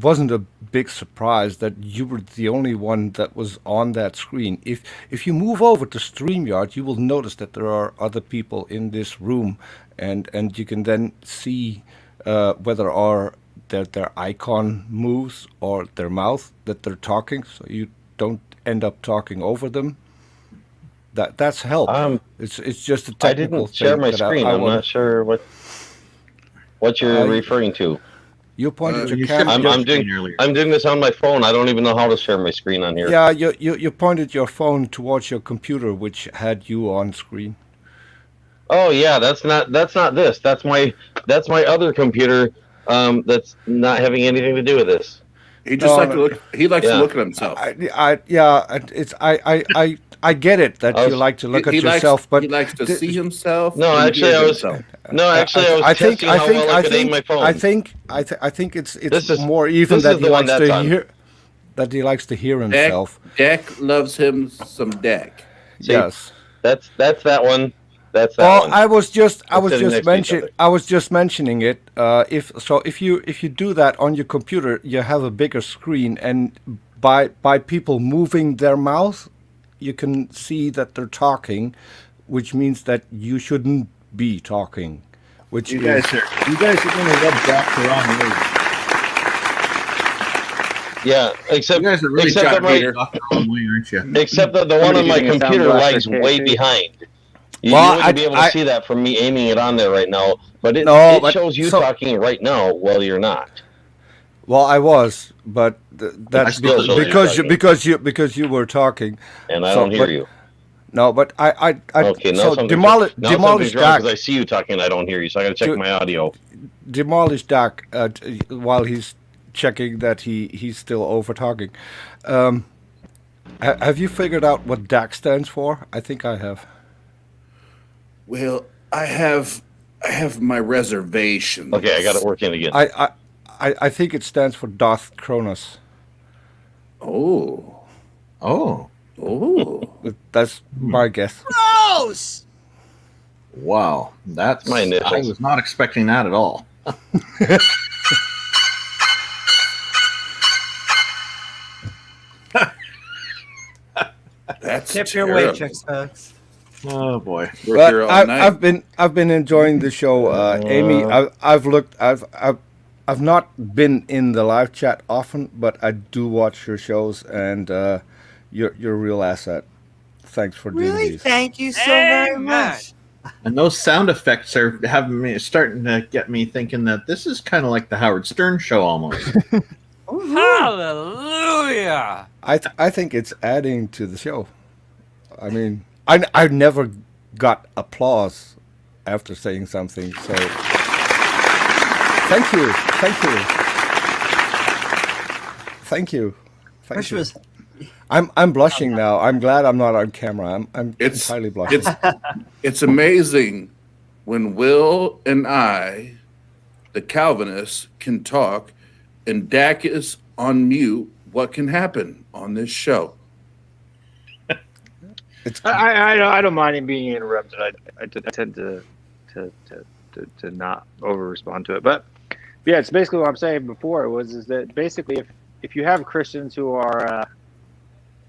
S11: wasn't a big surprise that you were the only one that was on that screen. If you move over to StreamYard, you will notice that there are other people in this room, and you can then see whether their icon moves or their mouth that they're talking, so you don't end up talking over them. That's help. It's just a
S5: I
S11: technical
S5: didn't share
S11: thing
S5: my
S11: that
S5: screen. I'm not sure what you're referring to.
S11: You pointed your
S8: you
S11: camera.
S5: I'm doing this on my phone. I don't even know how to share my screen on here.
S11: Yeah, you pointed your phone towards your computer, which had you on screen.
S5: Oh yeah, that's not this. That's my other computer. That's not having anything to do with this.
S12: He just likes to look. He likes to look at himself.
S11: I get it that you like to look at yourself, but
S12: he likes to see himself.
S5: No,
S12: and
S5: actually,
S12: hear
S5: I was.
S12: himself.
S5: No, actually, I was testing how well I could aim my phone.
S11: I think it's more even that he likes to hear. That he likes to hear himself.
S12: Dak loves him some Dak.
S5: See,
S11: yes,
S5: that's that one. That's that
S11: well,
S5: one.
S11: I was just mentioning it. If you do that on your computer, you have a bigger screen, and by people moving their mouth, you can see that they're talking, which means that you shouldn't be talking. Which
S13: you guys are going to rub Dak the wrong way.
S5: Yeah, except
S13: you guys are really
S5: except that my,
S13: the wrong way, aren't you?
S5: Except that the one on my computer lags way behind. You wouldn't be able to see that from me aiming it on there right now, but it shows you talking right now while you're not.
S11: Well, I was, but that's because you were talking,
S5: and I don't hear you.
S11: No, but I
S5: okay. Now
S11: so demolished Dak.
S5: Because I see you talking, and I don't hear you, so I got to check my audio.
S11: Demolished Dak while he's checking that he's still over talking. Have you figured out what Dak stands for? I think I have.
S12: Well, I have my reservations.
S5: Okay, I got it working again.
S11: I think it stands for Darth Kronos.
S12: Oh.
S11: That's my guess.
S2: Gross!
S13: Wow, that's
S5: my initials.
S13: I was not expecting that at all.
S12: That's
S2: tip your waitress, folks.
S13: Oh boy!
S11: But I've been enjoying the show, Amy. I've not been in the live chat often, but I do watch your shows, and you're a real asset. Thanks for doing these.
S2: Thank you so very much.
S13: And those sound effects are starting to get me thinking that this is kind of like the Howard Stern show almost.
S14: Hallelujah!
S11: I think it's adding to the show. I mean, I never got applause after saying something, so thank you. I'm blushing now. I'm glad I'm not on camera. I'm entirely blushing.
S12: It's amazing when Will and I, the Calvinists, can talk, and Dak is on mute. What can happen on this show?
S4: I don't mind him being interrupted. I tend to not over respond to it, but yeah, it's basically what I'm saying before is that basically if you have Christians who are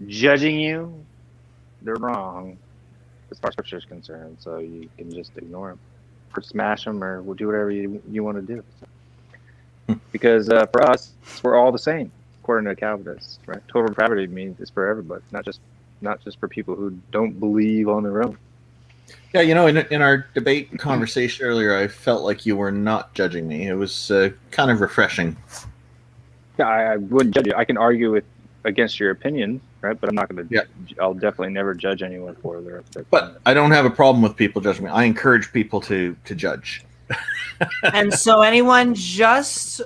S4: judging you, they're wrong as far as Scripture is concerned. So you can just ignore them, or smash them, or we'll do whatever you want to do. Because for us, we're all the same according to Calvinists, right? Total depravity means it's for everybody, not just for people who don't believe on their own.
S13: Yeah, in our debate conversation earlier, I felt like you were not judging me. It was kind of refreshing.
S4: Yeah, I wouldn't judge you. I can argue against your opinion, right? But I'm not going to. Yeah. I'll definitely never judge anyone for their
S13: But I don't have a problem with people judging me. I encourage people to judge.
S2: And so anyone just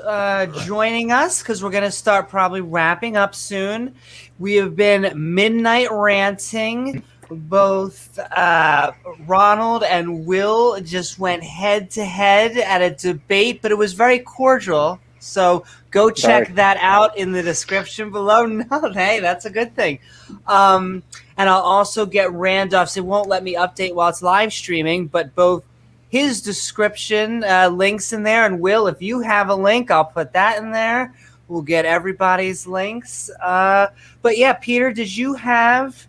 S2: joining us, because we're going to start probably wrapping up soon, we have been Midnight Ranting. Both Ronald and Will just went head to head at a debate, but it was very cordial. So go check that out in the description below. No, hey, that's a good thing. And I'll also get Randolph's. It won't let me update while it's live streaming, but both his description links in there. And Will, if you have a link, I'll put that in there. We'll get everybody's links. But yeah, Peter, did you have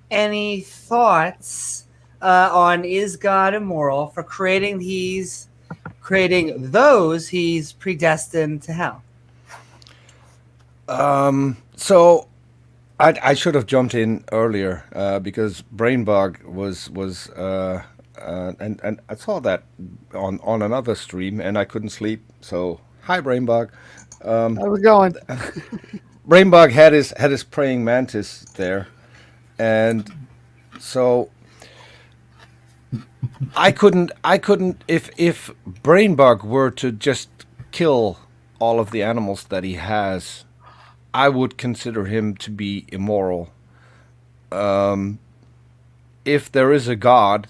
S2: any thoughts on is God immoral for creating those he's predestined to hell?
S11: So I should have jumped in earlier because Brainbug was and I saw that on another stream and I couldn't sleep. So hi Brainbug.
S10: How's it going?
S11: Brainbug had his praying mantis there, and so I couldn't if Brainbug were to just kill all of the animals that he has, I would consider him to be immoral. If there is a God,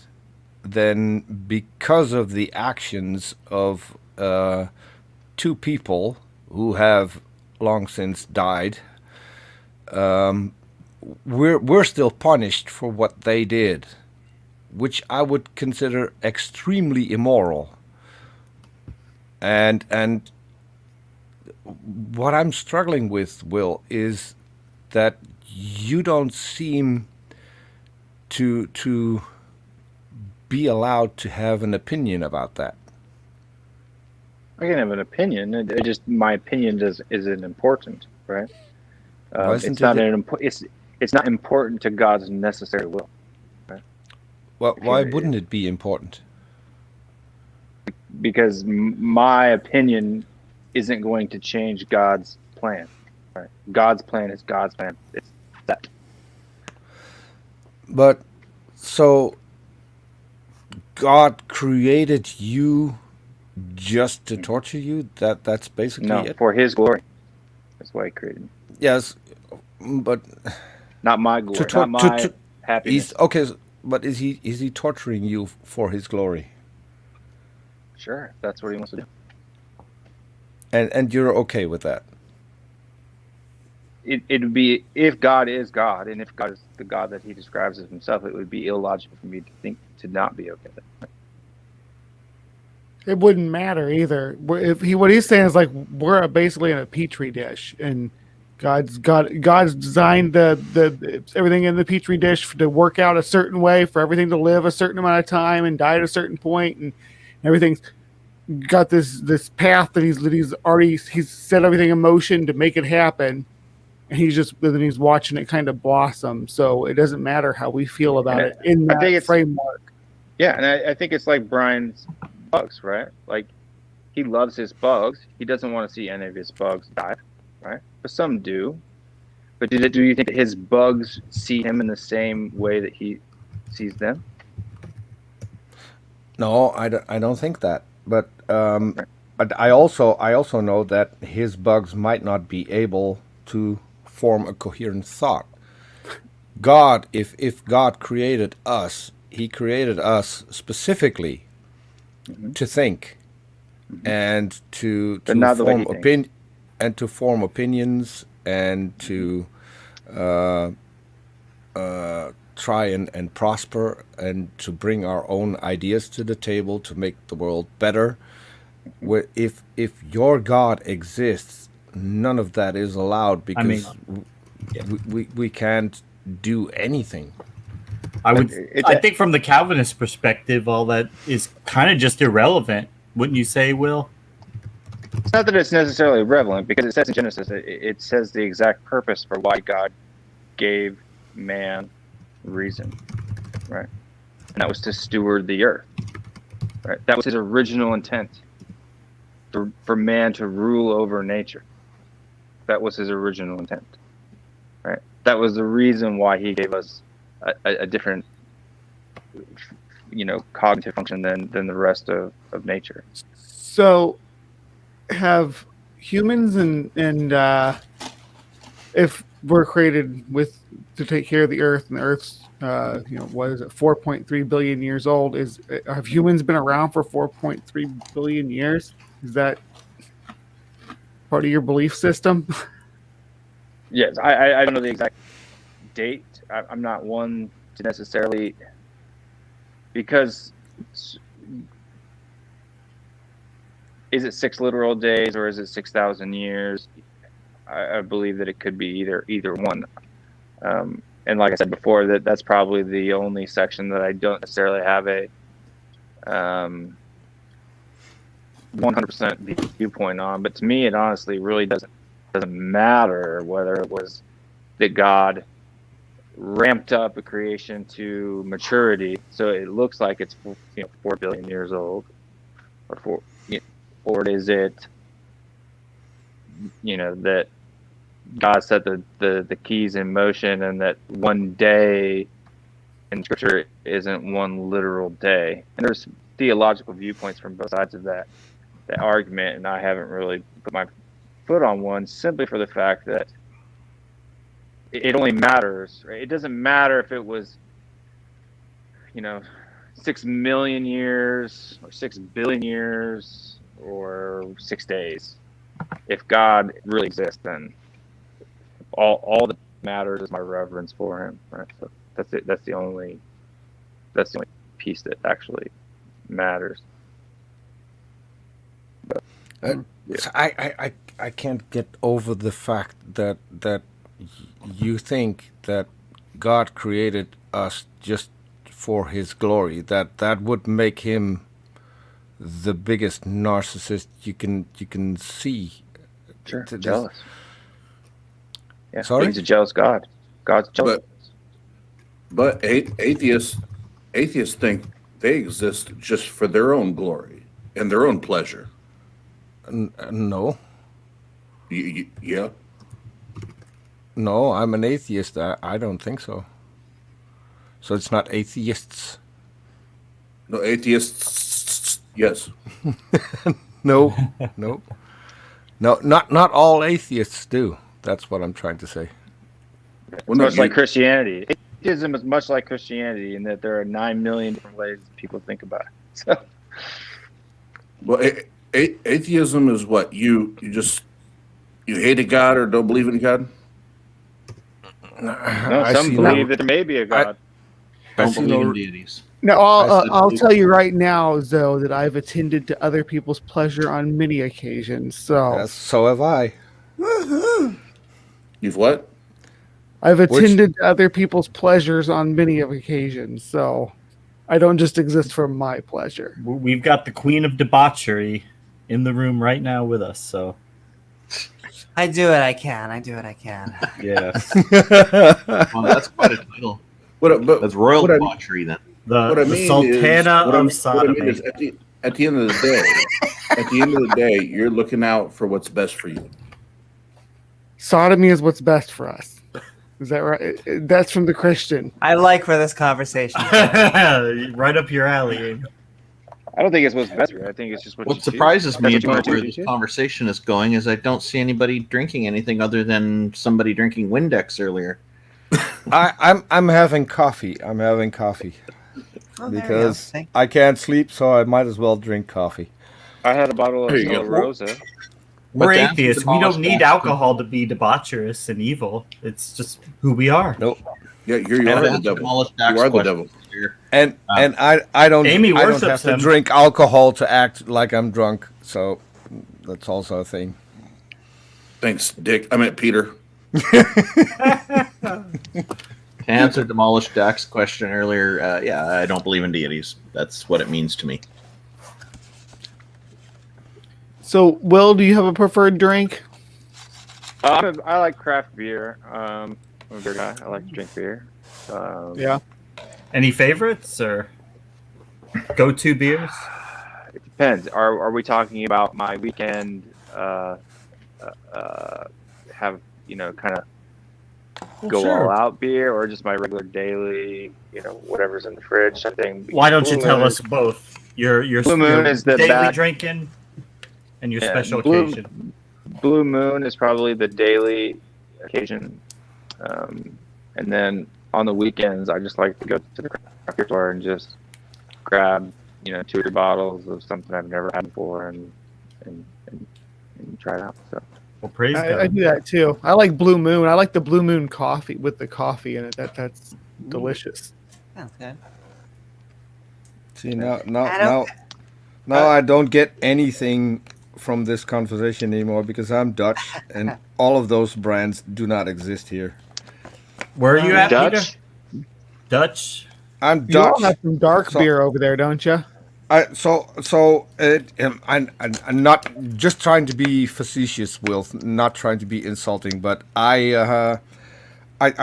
S11: then because of the actions of two people who have long since died, we're still punished for what they did, which I would consider extremely immoral. And what I'm struggling with, Will, is that you don't seem to be allowed to have an opinion about that.
S4: I can have an opinion. It just my opinion isn't important, right? It's not important to God's necessary will. Right?
S11: Well, why wouldn't it be important?
S4: Because my opinion isn't going to change God's plan. Right? God's plan is God's plan. It's that.
S11: But so God created you just to torture you? That's basically it?
S4: For his glory. That's why he created me.
S11: Yes, but
S4: not my glory, not my happiness.
S11: Okay, but is he torturing you for his glory?
S4: Sure, that's what he wants to do.
S11: And you're okay with that?
S4: It'd be, if God is God, and if God is the God that he describes as himself, it would be illogical for me to not be okay with it.
S10: It wouldn't matter either. What he's saying is like we're basically in a petri dish, and God's designed the everything in the petri dish to work out a certain way, for everything to live a certain amount of time and die at a certain point, and everything's got this path that he's set everything in motion to make it happen, and he's watching it kind of blossom. So it doesn't matter how we feel about it in that framework.
S4: Yeah, and I think it's like Brian's bugs, right? Like, he loves his bugs. He doesn't want to see any of his bugs die, right? But some do. But do you think that his bugs see him in the same way that he sees them?
S11: No, I don't think that. But I also know that his bugs might not be able to form a coherent thought. God, if God created us, he created us specifically to think and to form opinions and to try and prosper and to bring our own ideas to the table to make the world better. If your God exists, none of that is allowed, because we can't do anything.
S1: I think from the Calvinist perspective, all that is kind of just irrelevant. Wouldn't you say, Will?
S4: It's not that it's necessarily irrelevant, because it says in Genesis, it says the exact purpose for why God gave man reason, right? And that was to steward the earth, right? That was his original intent, for man to rule over nature. That was his original intent, right? That was the reason why he gave us a different cognitive function than the rest of nature.
S10: So, have humans and if we're created to take care of the Earth, and the Earth's what is it, 4.3 billion years old? Have humans been around for 4.3 billion years? Is that part of your belief system?
S4: Yes, I don't know the exact date. I'm not one to necessarily, because is it 6 literal days or is it 6,000 years? I believe that it could be either one. And like I said before, that's probably the only section that I don't necessarily have a 100% viewpoint on. But to me, it honestly really doesn't matter whether it was that God ramped up a creation to maturity, so it looks like it's 4 billion years old, or is it that God set the keys in motion, and that one day in Scripture isn't one literal day. And there's theological viewpoints from both sides of that argument, and I haven't really put my foot on one, simply for the fact that it only matters, right? It doesn't matter if it was 6 million years or 6 billion years or 6 days. If God really exists, then all that matters is my reverence for him, right? So that's it. That's the only piece that actually matters. But,
S11: I can't get over the fact that you think that God created us just for his glory. That would make him the biggest narcissist you can see.
S4: Sure, jealous. Yeah,
S11: sorry?
S4: He's a jealous God. God's jealous.
S12: But atheists think they exist just for their own glory and their own pleasure.
S11: No.
S12: Yeah.
S11: No, I'm an atheist. I don't think so. So it's not atheists.
S12: No, atheists. Yes.
S11: No. Not all atheists do. That's what I'm trying to say.
S4: It's much like Christianity. Atheism is much like Christianity in that there are 9 million different ways people think about it. So,
S12: well, atheism is what you hate a God or don't believe in God.
S4: No, some believe that there may be a God.
S13: Don't believe in deities.
S10: No, I'll tell you right now, though, that I've attended to other people's pleasure on many occasions. So
S11: have I.
S12: You've what?
S10: I've attended to other people's pleasures on many of occasions. So I don't just exist for my pleasure.
S1: We've got the queen of debauchery in the room right now with us. So
S2: I do what I can.
S1: yeah.
S13: Well, that's quite a title. That's royal debauchery then.
S1: The Sultana of Sodomy.
S12: At the end of the day, you're looking out for what's best for you.
S10: Sodomy is what's best for us. Is that right? That's from the Christian.
S2: I like where this conversation
S1: right up your alley, Amy.
S4: I don't think it's what's best for you. I think it's just
S13: what surprises me about where this conversation is going is I don't see anybody drinking anything other than somebody drinking Windex earlier.
S11: I'm having coffee. Because I can't sleep, so I might as well drink coffee.
S4: I had a bottle of Rosa.
S1: We're atheists. We don't need alcohol to be debaucherous and evil. It's just who we are.
S11: Nope.
S12: Yeah, you are the devil. You are the devil.
S11: And I don't.
S1: Amy
S11: I don't
S1: worships
S11: have to
S1: him.
S11: drink alcohol to act like I'm drunk. So that's also a thing.
S12: Thanks, Dick. I meant Peter.
S13: To answer Demolished Dak's question earlier, yeah, I don't believe in deities. That's what it means to me.
S10: So, Will, do you have a preferred drink?
S4: I like craft beer. I'm a beer guy. I like to drink beer.
S10: Yeah.
S1: Any favorites or go-to beers?
S4: It depends. Are we talking about my weekend? Have kind of go
S1: sure.
S4: all out beer or just my regular daily, whatever's in the fridge. I think.
S1: Why don't you
S4: Blue
S1: tell
S4: Moon-
S1: us both? Your
S4: Blue Moon is the
S1: daily
S4: bad-
S1: drinking and your
S4: Yeah,
S1: special
S4: Blue-
S1: occasion.
S4: Blue Moon is probably the daily occasion, and then on the weekends I just like to go to the craft beer store and just grab 2 or 3 bottles of something I've never had before and try it out. So.
S1: Well, praise God.
S10: I do that too. I like Blue Moon. I like the Blue Moon coffee with the coffee in it. That's delicious.
S2: Sounds good.
S11: See now I don't get anything from this conversation anymore because I'm Dutch and all of those brands do not exist here.
S1: Where are you at,
S4: Dutch?
S1: Peter? Dutch.
S11: I'm
S10: You all
S11: Dutch.
S10: have some dark beer over there, don't you?
S11: I'm not just trying to be facetious, Will, not trying to be insulting, but I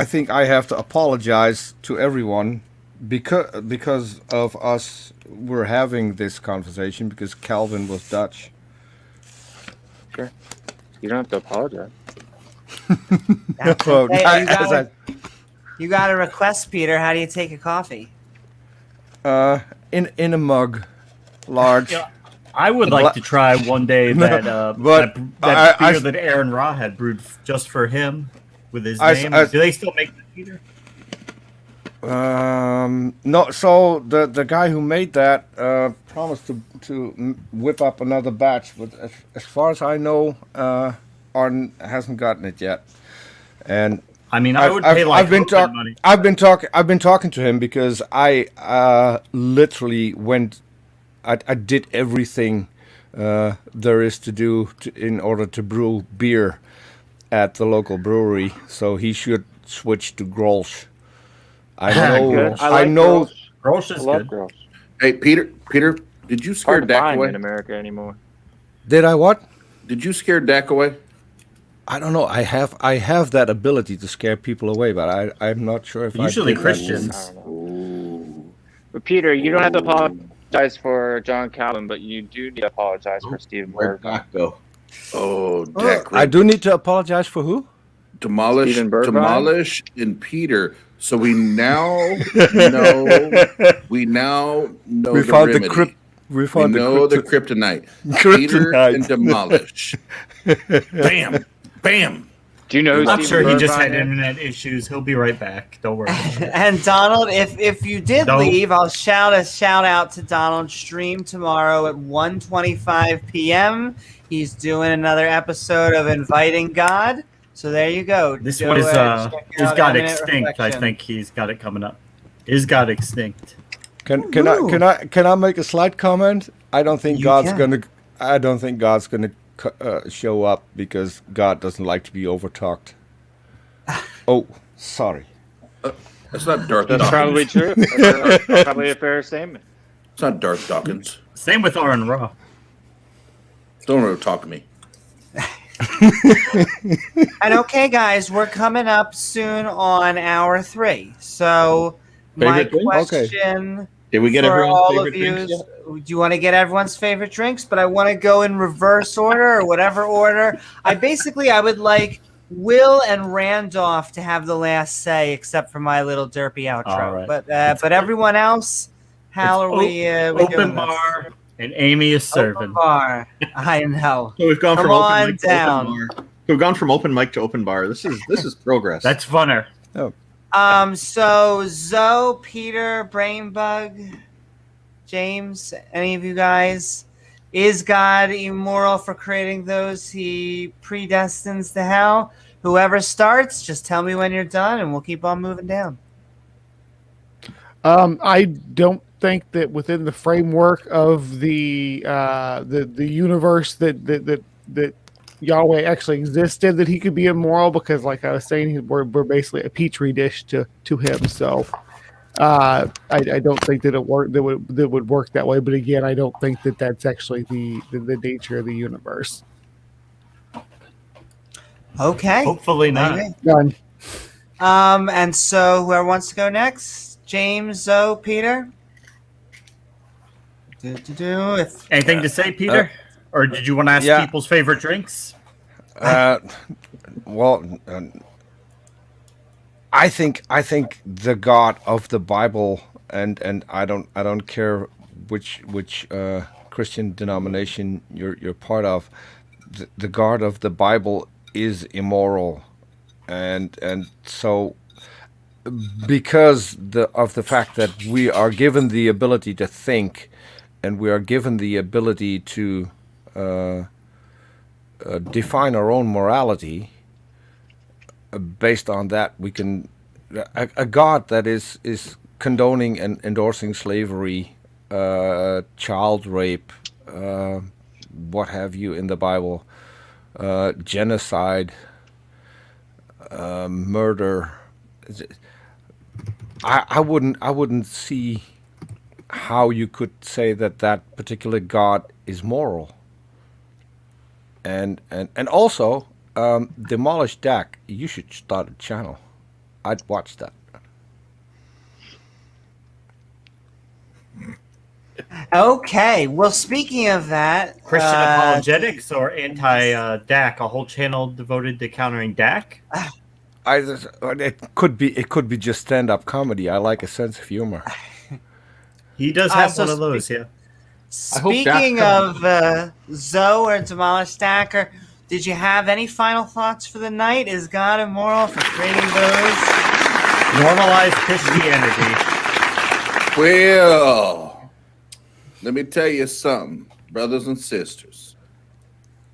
S11: think I have to apologize to everyone because of us. We're having this conversation because Calvin was Dutch.
S4: Sure. You don't have to apologize.
S11: Well,
S2: Hey, you got a request, Peter. How do you take a coffee?
S11: in a mug, large.
S1: Yeah, I would like to try one day that
S11: but
S1: that
S11: I-
S1: beer that Aaron Ra had brewed just for him with his
S11: I-
S1: name.
S11: I-
S1: Do they still make that, Peter?
S11: No. So the guy who made that promised to whip up another batch, but as far as I know, Arden hasn't gotten it yet. And
S1: I mean, I would pay like
S11: I've been
S1: open money.
S11: I've been talking to him because I literally went. I did everything there is to do in order to brew beer at the local brewery. So he should switch to Grolsch. I know.
S4: Good.
S11: I
S4: like
S11: know.
S1: Grolsch
S4: I
S1: is
S4: love
S1: good.
S4: girls.
S12: Hey, Peter, did you scare
S4: Hard to
S12: Dak
S4: find
S12: away?
S4: in America anymore.
S11: Did I what?
S12: Did you scare Dak away?
S11: I don't know. I have that ability to scare people away, but I'm not sure if
S1: Usually
S11: I did that.
S1: Christians.
S4: I don't know. But Peter, you don't have to apologize for John Calvin, but you do need to apologize for Stephen
S13: Where'd
S4: Bergman.
S13: Doc go?
S12: Oh, Dak.
S11: I do need to apologize for who?
S12: Demolish
S4: Steven
S12: and Peter. So we now know. We now know
S11: We
S12: the
S11: found the
S12: remedy.
S11: crypt. We
S12: We
S11: found
S12: know the
S11: the
S12: kryptonite. Peter
S11: Kryptonite.
S12: and Demolish. Bam, bam.
S4: Do you know who
S1: I'm
S4: Stephen
S1: sure he just
S4: Bergman
S1: had
S4: is?
S1: internet issues. He'll be right back. Don't worry.
S2: And Donald, if you did
S1: Don't.
S2: leave, I'll shout out to Donald's stream tomorrow at 1:25 p.m. He's doing another episode of Inviting God. So there you go.
S1: This
S2: Go,
S1: one is
S2: check
S1: is
S2: out
S1: got
S2: Eminent
S1: extinct. I
S2: Reflection.
S1: think he's got it coming up. Is got extinct.
S11: Can I make a slight comment? I don't think
S2: You
S11: God's
S2: can.
S11: gonna show up because God doesn't like to be overtalked. Oh, sorry.
S12: That's not Darth
S4: That's
S12: Dawkins.
S4: probably true. That's probably a fair statement.
S12: It's not Darth Dawkins.
S1: Same with Aaron Ra.
S12: Don't ever talk to me.
S2: And okay, guys, we're coming up soon on hour 3. So my
S13: Favorite drink?
S2: question
S13: Did we get
S2: for
S13: everyone's
S2: all
S13: favorite
S2: of you
S13: drinks
S2: is,
S13: yet?
S2: do you want to get everyone's favorite drinks? But I want to go in reverse order or whatever order. I would like Will and Randolph to have the last say, except for my little derpy outro.
S1: All right.
S2: But everyone else, how are we? We
S1: Open
S2: doing
S1: bar, and Amy is
S2: this?
S1: serving.
S2: Open bar. I know.
S13: So we've gone
S2: Come
S13: from
S2: on
S13: open mic
S2: down.
S13: to open bar. We've gone from open mic to open bar. This is progress.
S1: That's funner.
S2: So Zoe, Peter, Brainbug, James, any of you guys, is God immoral for creating those he predestines to hell? Whoever starts, just tell me when you're done, and we'll keep on moving down.
S10: I don't think that within the framework of the universe that Yahweh actually existed, that he could be immoral, because like I was saying, we're basically a petri dish to him. So I don't think that that would work that way. But again, I don't think that that's actually the nature of the universe.
S2: Okay.
S1: Hopefully not.
S2: Maybe.
S10: Done.
S2: And so whoever wants to go next, James, Zoe, Peter. If
S1: Anything to say, Peter? Or did you want to ask
S11: yeah.
S1: people's favorite drinks?
S11: Well, I think the God of the Bible, and I don't care which Christian denomination you're part of, the God of the Bible is immoral, and so because of the fact that we are given the ability to think, and we are given the ability to define our own morality. Based on that, we can a God that is condoning and endorsing slavery, child rape, what have you in the Bible, genocide, murder. I wouldn't see how you could say that particular God is moral. And also, Demolish Dak, you should start a channel. I'd watch that.
S2: Okay. Well, speaking of that,
S1: Christian apologetics or anti-Dak, a whole channel devoted to countering Dak.
S11: It could be just stand-up comedy. I like a sense of humor.
S1: He does have one of those, yeah.
S2: Speaking of Zoe or Demolish Stacker, did you have any final thoughts for the night? Is God immoral for creating those?
S1: Normalize Christianity.
S12: Well, let me tell you something, brothers and sisters.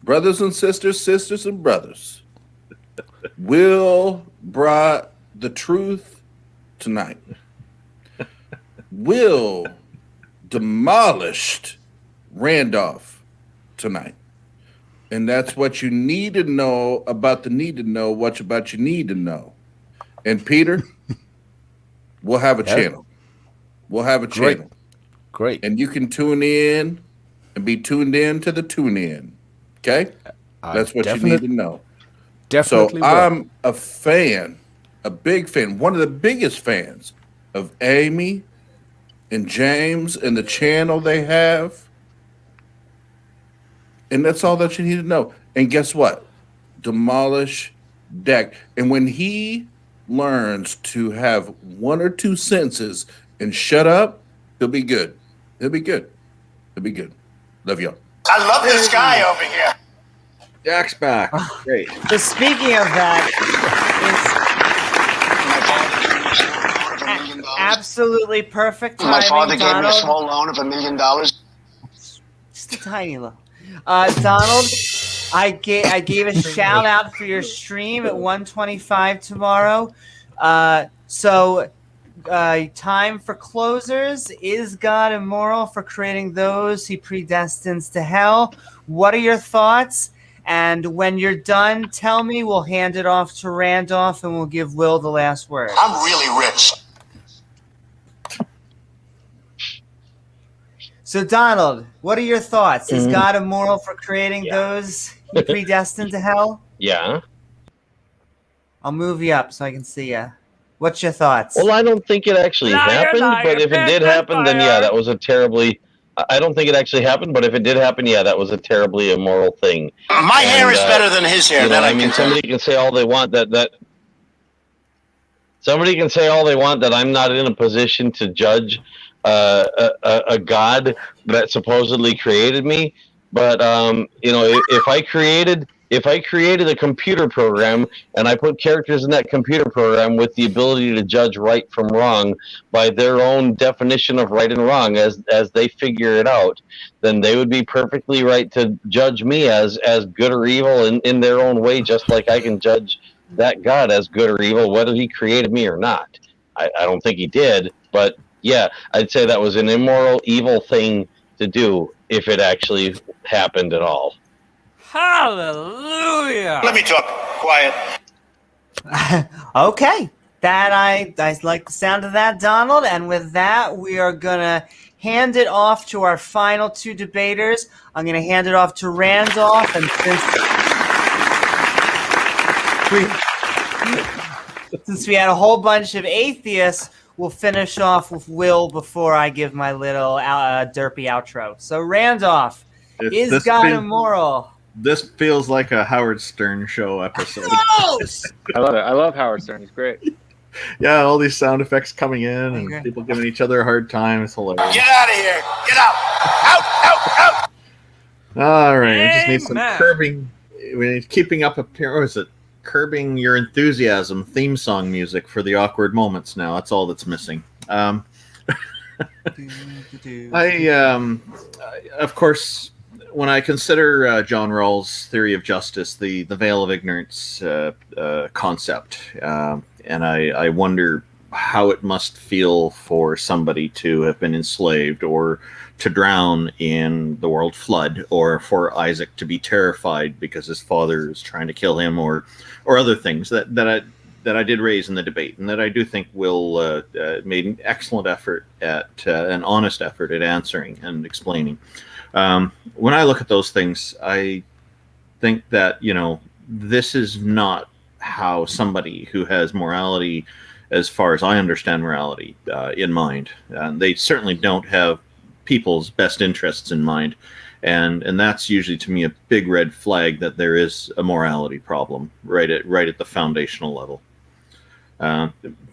S12: Brothers and sisters, sisters and brothers. Will brought the truth tonight. Will demolished Randolph tonight. And that's what you need to know about the need to know what about you need to know. And Peter, we'll have a channel. We'll have a channel.
S11: Great.
S12: And you can tune in and be tuned in to the tune in. Okay? That's what you need to know.
S11: Definitely.
S12: So I'm a fan, a big fan, one of the biggest fans of Amy and James and the channel they have. And that's all that you need to know. And guess what? Demolish Dak. And when he learns to have one or two sentences and shut up, he'll be good. He'll be good. He'll be good. Love y'all.
S14: I love this guy over here.
S13: Dak's back. Great.
S2: So speaking of that, it's absolutely perfect timing.
S14: My father gave me a
S2: Donald.
S14: small loan of $1 million.
S2: Just a tiny little. Donald, I gave a shout out for your stream at 1:25 tomorrow. So time for closers. Is God immoral for creating those he predestines to hell? What are your thoughts? And when you're done, tell me. We'll hand it off to Randolph, and we'll give Will the last word.
S14: I'm really rich.
S2: So, Donald, what are your thoughts? Is God immoral for creating those he predestined to hell?
S5: Yeah.
S2: I'll move you up so I can see you. What's your thoughts?
S5: Well, I don't think it actually happened, but if it did happen, then yeah, that was a terribly. I don't think it actually happened, but if it did happen, yeah, that was a terribly immoral thing.
S14: My hair is better than his hair.
S5: You know,
S14: That
S5: I mean, somebody can say all they want that somebody can say all they want that I'm not in a position to judge a God that supposedly created me. But you know, if I created a computer program and I put characters in that computer program with the ability to judge right from wrong by their own definition of right and wrong as they figure it out, then they would be perfectly right to judge me as good or evil in their own way, just like I can judge that God as good or evil, whether he created me or not. I don't think he did, but yeah, I'd say that was an immoral, evil thing to do if it actually happened at all.
S2: Hallelujah!
S14: Let me talk. Quiet.
S2: Okay. That I like the sound of that, Donald. And with that, we are gonna hand it off to our final two debaters. I'm gonna hand it off to Randolph, and since we had a whole bunch of atheists, we'll finish off with Will before I give my little derpy outro. So Randolph, is God immoral?
S13: This feels like a Howard Stern show episode.
S4: I love it. I love Howard Stern. He's great.
S13: Yeah, all these sound effects coming in and people giving each other a hard time. It's hilarious.
S14: Get out of here. Get out. Out.
S13: All right, I just need some
S2: Amen.
S13: curbing. We need keeping up or is it curbing your enthusiasm theme song music for the awkward moments now? That's all that's missing. Of course, when I consider John Rawls' theory of justice, the veil of ignorance concept, and I wonder how it must feel for somebody to have been enslaved or to drown in the world flood, or for Isaac to be terrified because his father is trying to kill him, or other things that I did raise in the debate, and that I do think Will made an excellent effort at an honest effort at answering and explaining. When I look at those things, I think that, this is not how somebody who has morality, as far as I understand morality, in mind. They certainly don't have people's best interests in mind. And that's usually, to me, a big red flag that there is a morality problem right at the foundational level.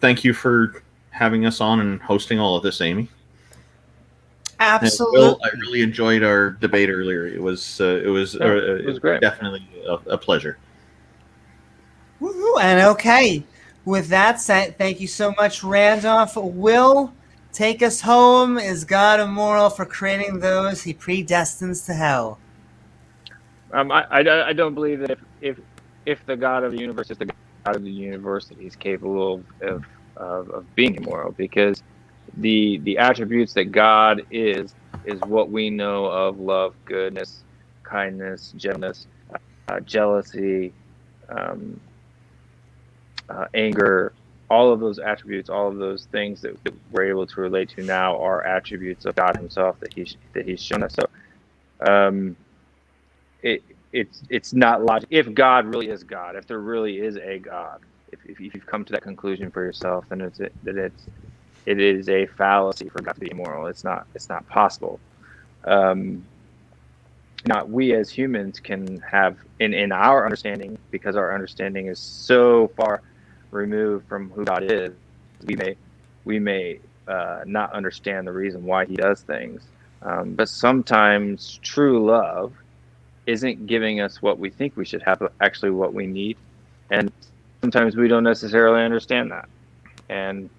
S13: Thank you for having us on and hosting all of this, Amy.
S2: Absolutely.
S13: Will, I really enjoyed our debate earlier. It was
S4: great.
S13: Definitely a pleasure.
S2: Woo-hoo. And okay, with that said, thank you so much, Randolph. Will, take us home. Is God immoral for creating those he predestines to hell?
S4: I don't believe that if the God of the universe is the God of the universe, that he's capable of being immoral, because the attributes that God is what we know of love, goodness, kindness, gentleness, jealousy, anger. All of those attributes, all of those things that we're able to relate to now are attributes of God himself that he's shown us. So it's not logic. If God really is God, if there really is a God, if you've come to that conclusion for yourself, then it is a fallacy for God to be immoral. It's not possible. Not we as humans can have in our understanding, because our understanding is so far removed from who God is. We may not understand the reason why he does things, but sometimes true love isn't giving us what we think we should have, but actually what we need, and sometimes we don't necessarily understand that. And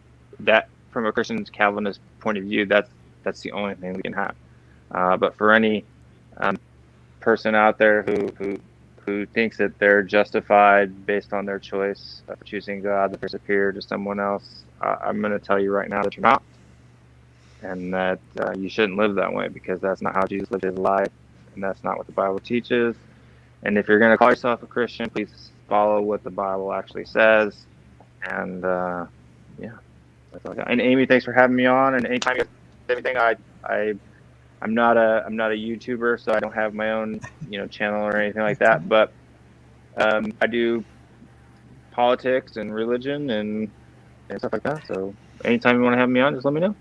S4: that, from a Christian Calvinist point of view, that's the only thing we can have. But for any person out there who thinks that they're justified based on their choice of choosing God, that they're superior to someone else, I'm going to tell you right now that you're not, and that you shouldn't live that way, because that's not how Jesus lived his life, and that's not what the Bible teaches. And if you're going to call yourself a Christian, please follow what the Bible actually says. And yeah, that's all I got. And Amy, thanks for having me on. And anytime you have anything, I'm not a YouTuber, so I don't have my own channel or anything like that. But I do politics and religion and stuff like that. So anytime you want to have me on, just let me know.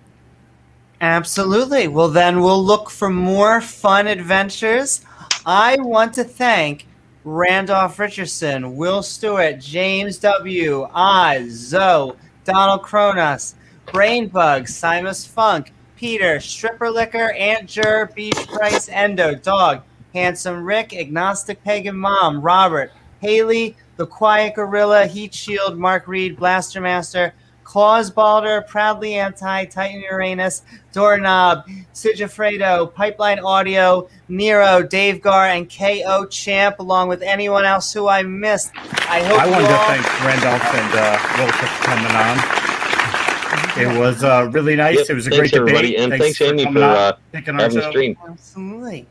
S2: Absolutely. Well, then we'll look for more fun adventures. I want to thank Randolph Richardson, Will Stewart, James W., Oz, Zoe, Donald Kronos, Brainbug, Simus Funk, Peter, Stripper Liquor, Aunt Jer, Beef Price, Endo, Dog, Handsome Rick, Agnostic Pagan Mom, Robert, Haley, The Quiet Gorilla, Heat Shield, Mark Reed, Blaster Master, Claus Balder, Proudly Anti, Titan Uranus, Doorknob, Sigifredo, Pipeline Audio, Nero, Dave Gar, and KO Champ, along with anyone else who I missed. I
S1: wanted to thank Randolph and Will for coming on. It was really nice.
S5: Yep,
S1: it was a
S5: thanks
S1: great
S5: everybody.
S1: debate.
S5: And thanks Amy
S1: coming
S5: for
S1: on, picking our
S5: having the
S1: show.
S5: stream.
S2: Absolutely.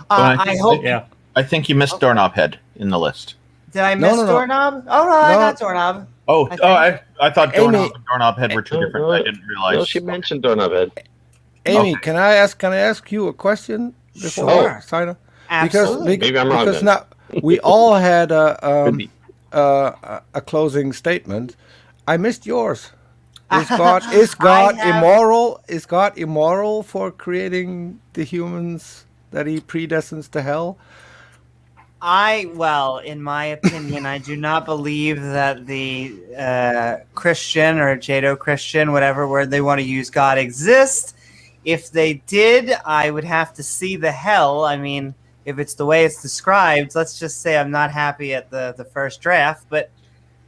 S13: I
S2: hope.
S1: Yeah.
S13: I think you missed Doorknob Head in the list.
S2: Did I miss Doorknob? Oh, no, I got Doorknob.
S13: I thought
S11: Amy-
S13: Doorknob and Doorknob Head were two different. I didn't realize.
S5: No, she mentioned Doorknob Head.
S11: Amy, can I ask you a question before
S2: Sure.
S11: sign up?
S2: Absolutely.
S5: Maybe I'm wrong
S11: Because
S5: then.
S11: now we all had
S13: Could be.
S11: a closing statement. I missed yours. Is God immoral? Is God immoral for creating the humans that he predestines to hell?
S2: Well, in my opinion, I do not believe that the Christian or Jado-Christian, whatever word they want to use, God exists. If they did, I would have to see the hell. I mean, if it's the way it's described, let's just say I'm not happy at the first draft, but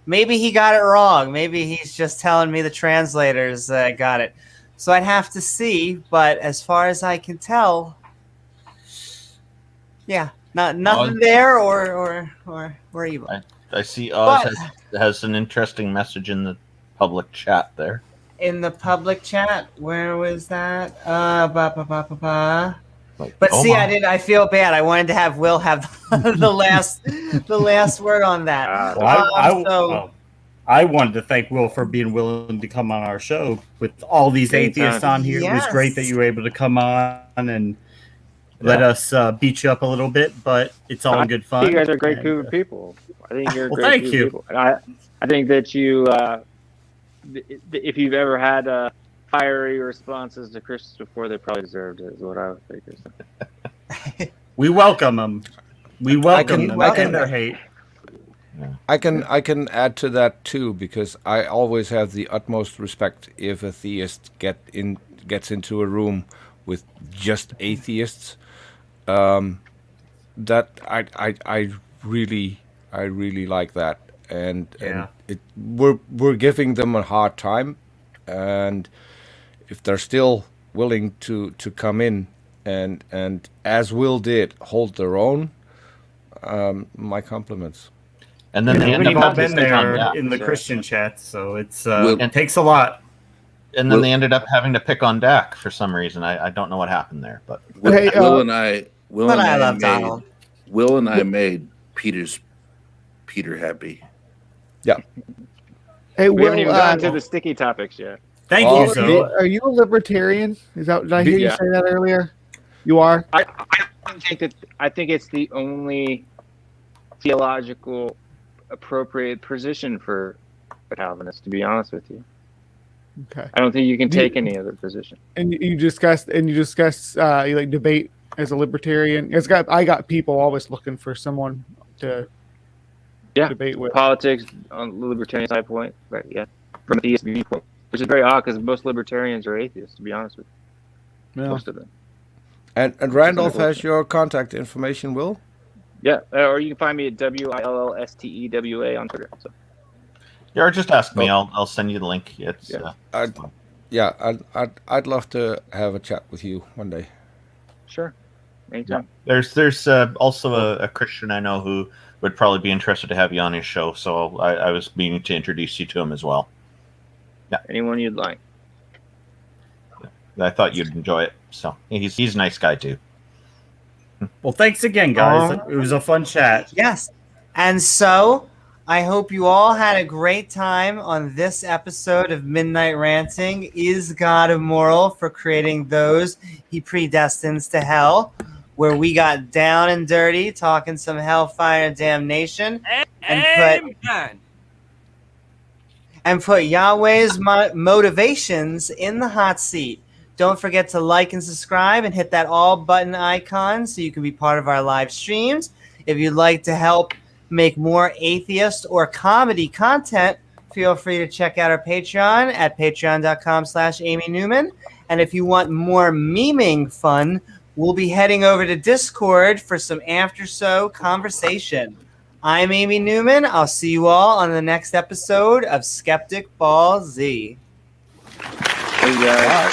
S2: maybe he got it wrong. Maybe he's just telling me the translators got it. So I'd have to see, but as far as I can tell, yeah. Nothing there or evil.
S8: I see Oz has an interesting message in the public chat there.
S2: In the public chat, where was that? But
S8: oh
S2: see,
S8: my.
S2: I feel bad. I wanted to have Will have the last word on that.
S1: I wanted to thank Will for being willing to come on our show with all these atheists on here. It was great that you were able to come on and let us beat you up a little bit, but it's all in good fun.
S4: You guys are a great group of people. I think you're a great
S1: thank
S4: group
S1: you.
S4: of people. And I think that you, if you've ever had fiery responses to Christians before, they probably deserved it, is what I would think.
S1: We welcome them. We welcome them. I can their hate.
S11: I can add to that too, because I always have the utmost respect if a theist gets into a room with just atheists. That I really like that, and we're giving them a hard time, and if they're still willing to come in and as Will did, hold their own, my compliments.
S8: And then they end
S1: we've
S8: up
S1: all been there
S8: on
S1: in the Christian chat, so it takes a lot.
S8: And then they ended up having to pick on Dak for some reason. I don't know what happened there, but
S12: Will and I
S2: Donald.
S12: Will and I made Peter happy.
S11: Yeah.
S10: Hey,
S4: We haven't
S10: Will,
S4: even gotten to the sticky topics yet.
S1: Thank you, Zoe.
S10: Are you a libertarian? Did I hear you say that earlier? You are?
S4: I think it's the only theological appropriate position for a Calvinist, to be honest with you.
S10: Okay.
S4: I don't think you can take any other position.
S10: And you discussed you like debate as a libertarian. I got people always looking for someone to debate with.
S4: Politics on the libertarian side point, right? Yeah, from a theist viewpoint, which is very odd because most libertarians are atheists, to be honest with you.
S10: Yeah.
S4: Most of them.
S11: And Randolph has your contact information, Will?
S4: Yeah, or you can find me at WILLSTEWA on Twitter. So.
S8: Yeah, or just ask me. I'll send you the link. It's
S11: I'd love to have a chat with you one day.
S4: Sure, anytime.
S8: Yeah. There's also a Christian I know who would probably be interested to have you on his show, so I was meaning to introduce you to him as well. Yeah,
S4: anyone you'd like.
S8: I thought you'd enjoy it. So he's a nice guy too.
S1: Well, thanks again, guys. It was a fun chat.
S2: Yes. And so I hope you all had a great time on this episode of Midnight Ranting. Is God immoral for creating those he predestines to hell? Where we got down and dirty, talking some hellfire damnation, and put Yahweh's motivations in the hot seat. Don't forget to like and subscribe and hit that all button icon so you can be part of our live streams. If you'd like to help make more atheist or comedy content, feel free to check out our Patreon at patreon.com/Amy Newman. And if you want more memeing fun, we'll be heading over to Discord for some after-show conversation. I'm Amy Newman. I'll see you all on the next episode of Skeptic Ball Z.
S4: Hey guys.